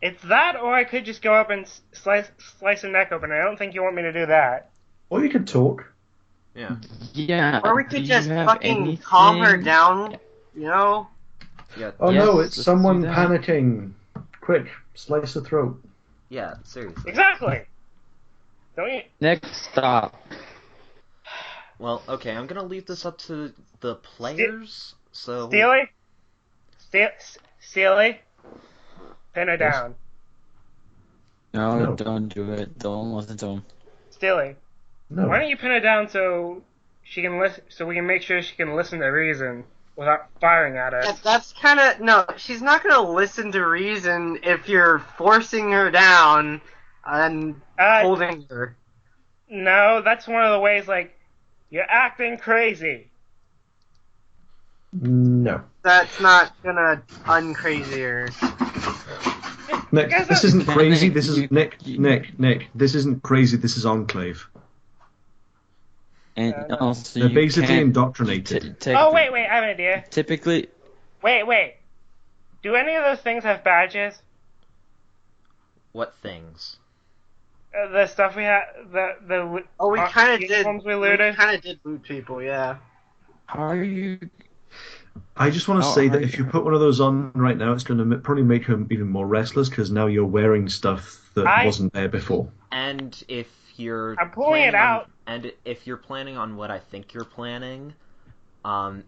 S2: It's that, or I could just go up and slice her neck open. I don't think you want me to do that.
S4: Or you could talk.
S1: Yeah.
S5: Yeah.
S3: Or we could just fucking calm her down, you know?
S1: Yeah.
S4: Oh
S5: Yes,
S4: no, it's
S5: let's
S4: someone
S5: do that.
S4: panicking. Quick, slice the throat.
S1: Yeah, seriously.
S2: Exactly. Don't you?
S5: Next stop.
S1: Well, okay, I'm going to leave this up to the players, so...
S2: Steely? Pin her
S4: Yes.
S2: down.
S5: No,
S4: No.
S5: don't do it. Don't listen to him.
S2: Steely.
S4: No.
S2: Why don't you pin her down so she can listen? So we can make sure she can listen to reason without firing at her.
S3: That's kind of no. She's not gonna listen to reason if you're forcing her down and holding her.
S2: No, that's one of the ways. You're acting crazy.
S4: No.
S3: That's not gonna uncrazy her.
S4: Nick,
S2: Guys,
S4: this isn't crazy.
S5: Nick,
S4: This is Nick. This isn't crazy. This is Enclave.
S5: And
S2: no.
S5: also,
S4: They're
S5: you
S4: basically
S5: can't
S4: indoctrinated.
S2: Oh wait, I have an idea.
S5: Typically,
S2: Wait. Do any of those things have badges?
S1: What things?
S2: The stuff we had, the
S3: Oh, we kind of did.
S2: uniforms we
S3: We
S2: looted.
S3: kind of did loot people, yeah.
S5: how are you?
S4: I just want to say that if you put one of those on right now, it's going to probably make him even more restless because now you're wearing stuff that wasn't there before.
S1: And if you're
S2: I'm pulling it out.
S1: And if you're planning on what I think you're planning,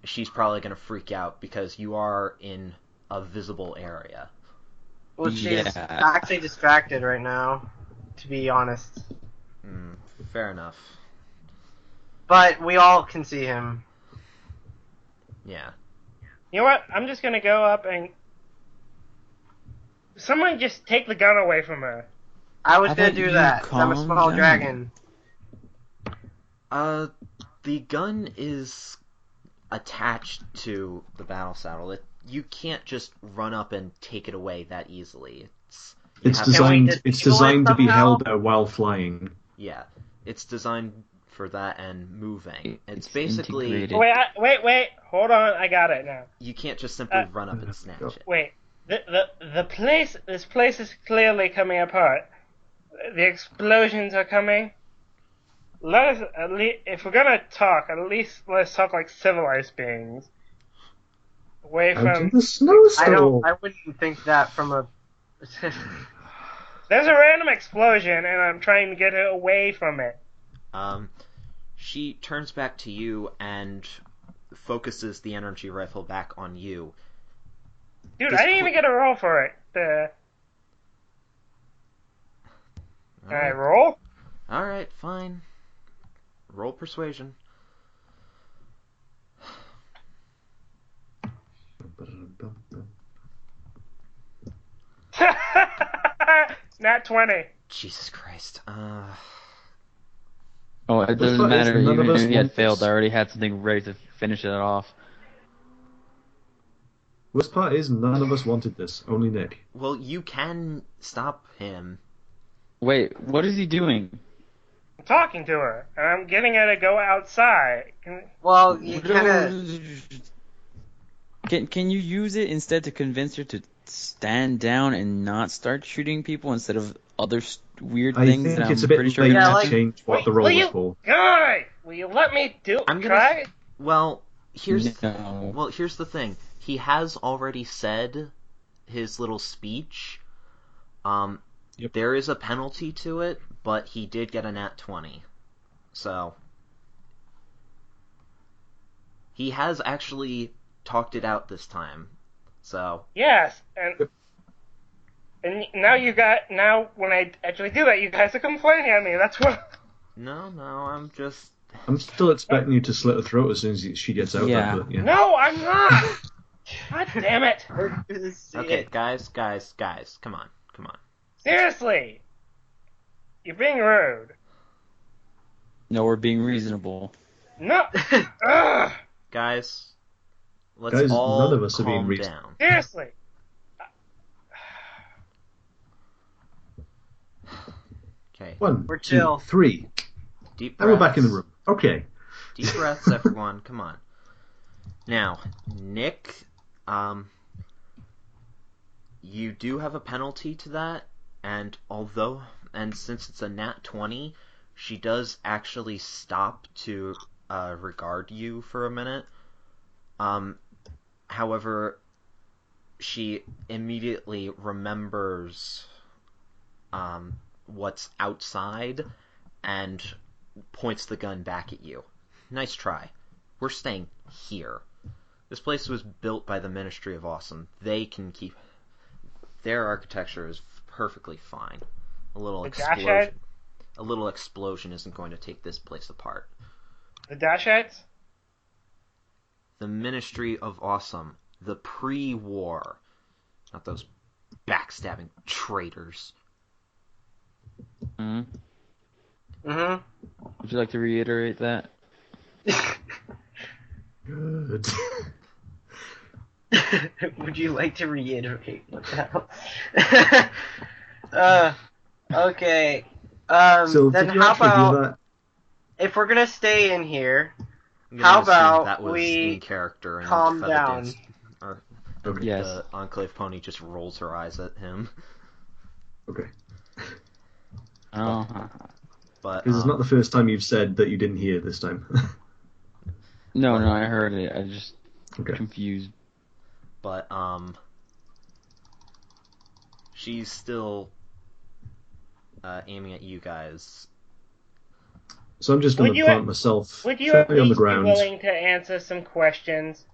S1: she's probably going to freak out because you are in a visible area.
S3: Well, she's
S5: Yeah.
S3: actually distracted right now, to be honest.
S1: Fair enough.
S3: But we all can see him.
S1: Yeah.
S2: You know what? I'm just gonna go up and someone just take the gun away from her.
S3: I was
S5: How
S3: gonna
S5: about
S3: do
S5: you
S3: that. 'Cause I'm a
S5: calm
S3: small
S5: down?
S3: dragon.
S1: The gun is attached to the battle saddle. You can't just run up and take it away that easily.
S4: It's
S1: have-
S4: designed.
S3: Can we
S4: It's
S3: disable it
S4: designed to be
S3: somehow?
S4: held there while flying.
S1: Yeah, it's designed for that and moving. It's
S5: It's
S1: basically
S5: integrated.
S2: Wait. Hold on. I got it now.
S1: you can't just simply run up and snatch it.
S2: Wait. This place is clearly coming apart. The explosions are coming. Let us at least, if we're gonna talk, at least let's talk like civilized beings. Away
S4: Out in
S2: from.
S4: the snowstorm.
S3: I wouldn't think that from a.
S2: There's a random explosion, and I'm trying to get her away from it.
S1: She turns back to you and focuses the energy rifle back on you.
S2: Dude,
S1: This
S2: I didn't even get a roll for it. Can I roll?
S1: Alright, fine. Roll persuasion.
S2: Nat 20.
S1: Jesus Christ.
S5: Oh, it doesn't
S4: part is
S5: matter.
S4: none of
S5: Even
S4: us
S5: if he had
S4: want
S5: failed,
S4: this.
S5: I already had something ready to finish it off.
S4: Worst part is none of us wanted this. Only Nick.
S1: Well, you can stop him.
S5: Wait, what is he doing?
S2: I'm talking to her, and I'm getting her to go outside.
S3: Well, you kind of.
S8: Can you use it instead to convince her to stand down and not start shooting people instead of other weird
S4: I
S8: things
S4: think
S8: that
S4: it's
S8: I'm
S4: a bit
S8: pretty sure
S4: late
S8: are
S3: Yeah,
S8: gonna
S4: to
S3: like-
S8: happen?
S4: change what the roll was for.
S2: Guy, will you let me
S1: I'm gonna-
S2: try it?
S1: Well, here's
S5: No.
S1: the thing. He has already said his little speech.
S4: Yep.
S1: There is a penalty to it, but he did get a nat 20. So he has actually talked it out this time. So
S2: Yes, and now when I actually do that, you guys are complaining at me. That's what.
S1: no, I'm just
S4: I'm still expecting you to slit her throat as soon as she gets out
S8: Yeah.
S4: there, but yeah.
S2: No, I'm not. God damn it!
S1: okay, guys, come on.
S2: Seriously, you're being rude.
S8: No, we're being reasonable.
S2: No. Ugh.
S1: Guys, let's
S4: Guys,
S1: all
S4: none of us are being
S1: calm
S4: reasonable.
S1: down.
S2: Seriously.
S1: Okay,
S4: One,
S3: We're
S4: two,
S3: chill.
S4: three.
S1: deep
S4: And we're back in the
S1: breaths.
S4: room. Okay.
S1: Deep breaths, everyone. Come on. Now, Nick, you do have a penalty to that, and since it's a nat 20, she does actually stop to regard you for a minute. However, she immediately remembers what's outside and points the gun back at you. Nice try. We're staying here. This place was built by the Ministry of Awesome. They can keep... Their architecture is perfectly fine. A little
S2: The
S1: explosion isn't going to take this place apart.
S2: The Dashites?
S1: The Ministry of Awesome. The pre-war. Not those backstabbing traitors.
S8: Hmm?
S3: Mm-hmm.
S8: Would you like to reiterate that?
S4: Good.
S3: Would you like to reiterate what the hell? Okay.
S4: So,
S3: Then
S4: did you
S3: how
S4: actually
S3: about
S4: do that?
S3: if we're gonna stay in here?
S1: I'm
S3: How
S1: gonna assume
S3: about
S1: that was
S3: we
S1: in character and
S3: calm
S1: Feather
S3: down?
S1: Dance, or
S4: Okay.
S8: Yes.
S1: the Enclave pony just rolls her eyes at him.
S4: Okay.
S8: Oh.
S1: But
S4: Because it's not the first time you've said that you didn't hear this time.
S8: No, I heard it. I just
S4: Okay.
S8: confused.
S1: but she's still aiming at you guys.
S4: So I'm just going
S2: Would
S4: to
S2: you-
S4: plant myself
S2: Would you at
S4: fairly on the
S2: least be
S4: ground.
S2: willing to answer some questions?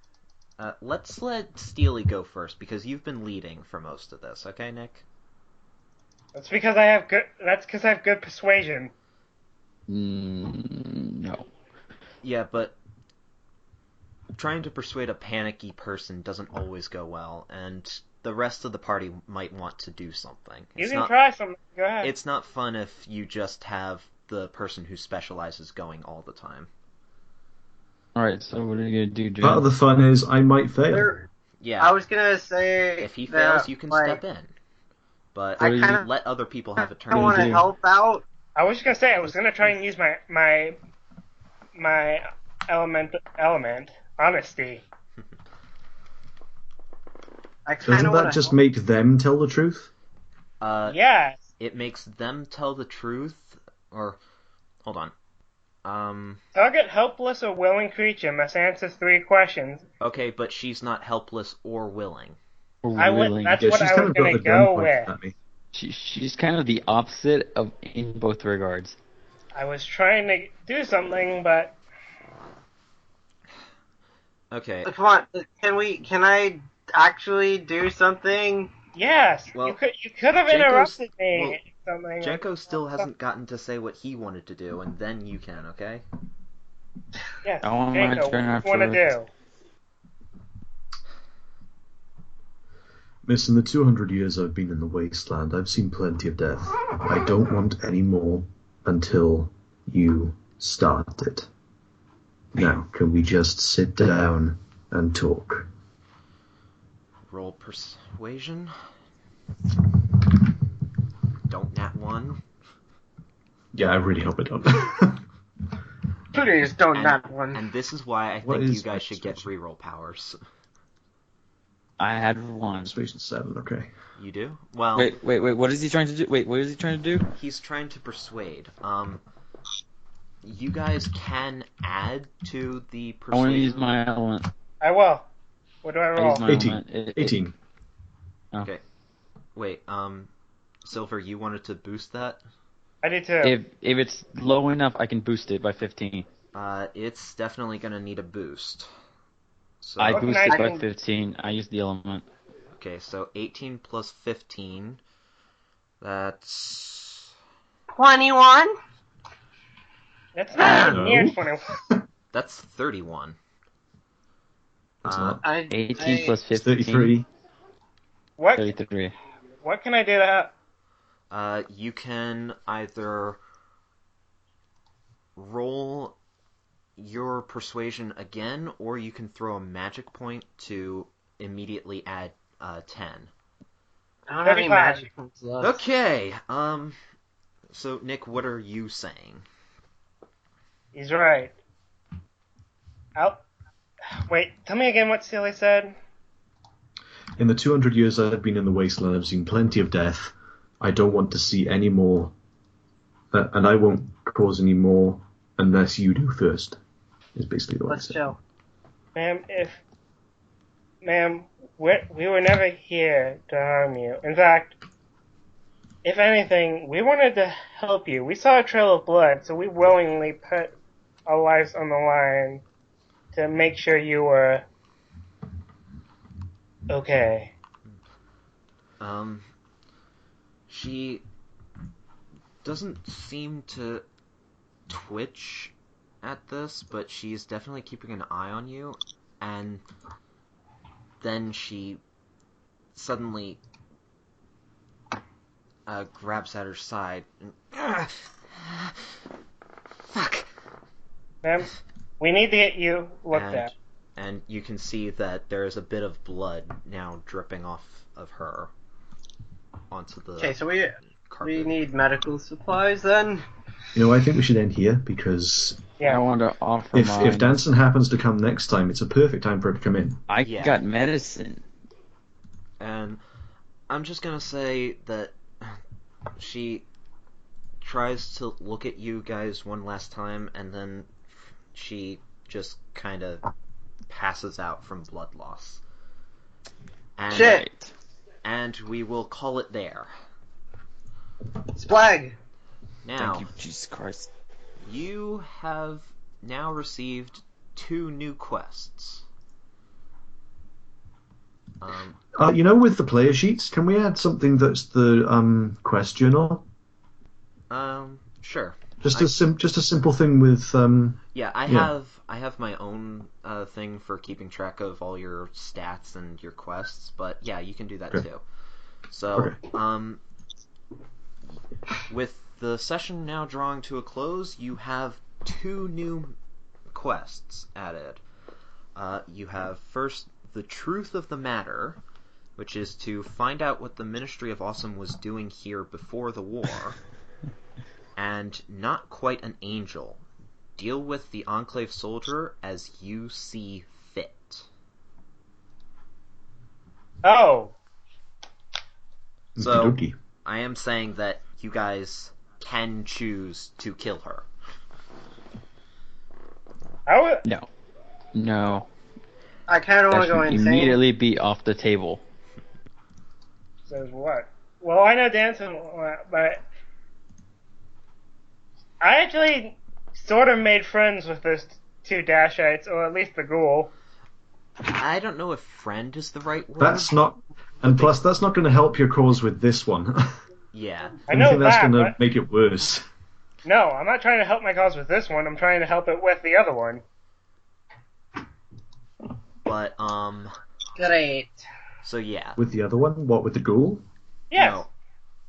S1: Let's let Steely go first because you've been leading for most of this. Okay, Nick?
S2: That's because I have good persuasion.
S8: No.
S1: Yeah, but trying to persuade a panicky person doesn't always go well, and the rest of the party might want to do something.
S2: You can try something. Go ahead.
S1: It's not fun if you just have the person who specializes going all the time.
S8: Alright, so what are you gonna do, Joe?
S4: Part of the fun is I might fail.
S1: Yeah,
S3: I was gonna say
S1: if he
S3: that,
S1: fails, you can
S3: like,
S1: step in. But
S3: I kinda-
S1: let other people have a turn.
S3: I want to
S8: do?
S3: help out.
S2: I was just gonna say I was gonna try and use my element honesty.
S3: I kind
S4: Doesn't
S3: of want
S4: that
S3: to
S4: just make them tell the truth?
S2: Yes.
S1: It makes them tell the truth, or hold on.
S2: Target helpless or willing creature must answer 3 questions.
S1: Okay, but she's not helpless or willing.
S8: Willing.
S2: That's
S4: Yeah,
S2: what
S4: she's
S2: I
S4: kind
S2: was
S4: of got
S2: gonna
S4: the gun
S2: go
S4: pointed
S2: with.
S4: at me.
S8: She's kind of the opposite of in both regards.
S2: I was trying to do something, but
S1: Okay.
S3: Come on, can I actually do something?
S2: yes,
S1: Well,
S2: you could have
S1: Jenko's-
S2: interrupted me.
S1: well,
S2: Something.
S1: Jenko still hasn't gotten to say what he wanted to do, and then you can, okay?
S2: Yes,
S8: I want my
S2: Janko,
S8: turn
S2: what do you want to
S8: afterwards.
S2: do?
S4: Miss, in the 200 years I've been in the wasteland, I've seen plenty of death. I don't want any more until you start it. Now, can we just sit down and talk?
S1: Roll persuasion. Don't nat one.
S4: Yeah, I really hope I don't.
S3: Please don't
S1: And,
S3: that one.
S1: and this is why I
S4: What
S1: think you
S4: is
S1: guys should get
S4: persuasion?
S1: reroll powers.
S8: I had one.
S4: Persuasion 7, okay.
S1: You do? Well,
S8: Wait. What is he trying to do? Wait, what is he trying to do?
S1: he's trying to persuade. You guys can add to the
S8: I want to use
S1: persuasion.
S8: my element.
S2: I will. What do I
S8: I
S2: roll?
S8: use my
S4: 18.
S8: element.
S4: 18.
S1: Okay. Wait, Silver, you wanted to boost that?
S2: I did too.
S8: If it's low enough, I can boost it by 15.
S1: It's definitely gonna need a boost. So,
S8: I
S2: What can
S8: boost
S2: I
S8: it by
S2: do?
S8: 15. I use the element.
S1: okay, so 18 plus 15, that's
S3: 21?
S2: That's not
S4: No.
S2: near 21.
S1: that's 31.
S4: It's
S1: Uh,
S4: not.
S8: 18 plus
S4: It's
S8: 15.
S4: 33.
S2: What
S8: 33.
S2: what can I do to
S1: You can either roll your persuasion again, or you can throw a magic point to immediately add 10.
S3: I don't have any
S2: 35.
S3: magic points left.
S1: Okay, so Nick, what are you saying?
S2: He's right. Wait, tell me again what Steely said.
S4: In the 200 years I've been in the wasteland, I've seen plenty of death. I don't want to see any more, and I won't cause any more unless you do first, is basically the way
S3: Let's
S4: I said.
S3: chill.
S2: Ma'am, we were never here to harm you. In fact, if anything, we wanted to help you. We saw a trail of blood, so we willingly put our lives on the line to make sure you were okay.
S1: She doesn't seem to twitch at this, but she's definitely keeping an eye on you, and then she suddenly grabs at her side and fuck.
S2: Ma'am, we need to get you looked
S1: And,
S2: at.
S1: and you can see that there is a bit of blood now dripping off of her onto the
S3: Okay, so we
S1: carpet.
S3: need medical supplies then?
S4: You know, I think we should end here because
S8: I
S2: Yeah.
S8: want to offer
S4: if
S8: mine.
S4: Danson happens to come next time, it's a perfect time for her to come in.
S8: I
S1: Yeah.
S8: got medicine.
S1: And I'm just gonna say that she tries to look at you guys one last time, and then she just kind of passes out from blood loss. And,
S3: Shit.
S8: Right.
S1: And we will call it there.
S3: Splag!
S1: Now,
S8: Thank you, Jesus Christ.
S1: you have now received 2 new quests.
S4: You know, with the player sheets, can we add something that's the quest journal?
S1: Sure.
S4: Just a simple thing with
S1: Yeah, I
S4: Yeah.
S1: have my own thing for keeping track of all your stats and your quests, but yeah, you can do that
S4: Okay.
S1: too. So,
S4: Okay.
S1: with the session now drawing to a close, you have 2 new quests added. You have first the truth of the matter, which is to find out what the Ministry of Awesome was doing here before the war, and not quite an angel. Deal with the Enclave soldier as you see fit.
S2: Oh,
S1: So-
S4: Okey-dokey.
S1: I am saying that you guys can choose to kill her.
S2: I would.
S8: No. No.
S3: I kind of
S8: That
S3: want to go
S8: should
S3: insane.
S8: immediately be off the table.
S2: Says what? Well, I know dancing, but I actually sort of made friends with those two Dashites, or at least the ghoul.
S1: I don't know if friend is the right word.
S4: That's not, and plus that's not going to help your cause with this one.
S1: Yeah.
S2: I know
S4: think that's
S2: that,
S4: going to
S2: but
S4: make it worse.
S2: no, I'm not trying to help my cause with this one. I'm trying to help it with the other one.
S1: But,
S3: Great.
S1: so yeah.
S4: With the other one, what with the ghoul?
S2: Yes.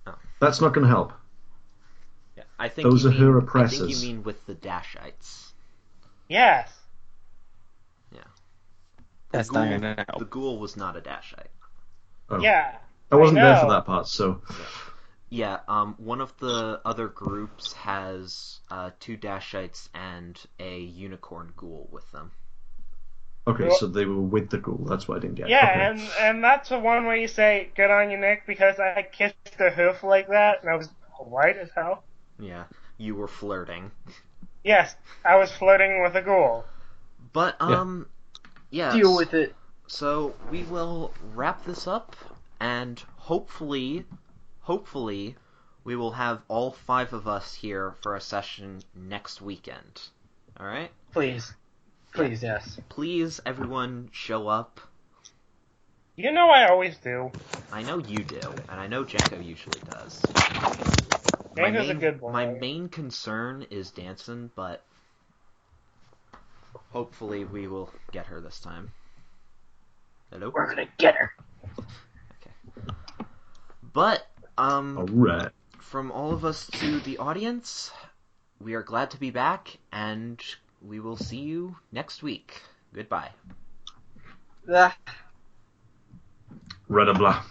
S1: No.
S4: That's not going to help.
S1: Yeah. I think
S4: Those
S1: you
S4: are
S1: mean,
S4: her
S1: I think
S4: oppressors.
S1: you mean with the Dashites.
S2: Yes.
S8: That's not gonna
S1: The
S8: help.
S1: ghoul was not a Dashite.
S4: Oh.
S2: Yeah.
S4: I wasn't there for
S2: know.
S4: that part, so
S1: Yeah, one of the other groups has two Dashites and a unicorn ghoul with them.
S4: okay.
S2: Well-
S4: So they were with the ghoul. That's what I didn't get.
S2: Yeah,
S4: okay.
S2: and that's the one where you say, good on you, Nick, because I kissed her hoof like that, and I was white as hell.
S1: Yeah, you were flirting.
S2: Yes, I was flirting with a ghoul.
S1: But, yeah.
S3: Deal with it.
S1: So we will wrap this up, and hopefully, we will have all 5 of us here for a session next weekend. Alright?
S3: Please. Please, yes.
S1: Please, everyone, show up.
S2: You know I always do.
S1: I know you do, and I know Jacko usually does.
S2: Janko's a good boy.
S1: My main concern is Danson, but hopefully we will get her this time. Hello?
S3: We're gonna get her.
S1: Okay. But,
S4: Alright.
S1: from all of us to the audience, we are glad to be back, and we will see you next week. Goodbye.
S3: Ah.
S4: Red and blah.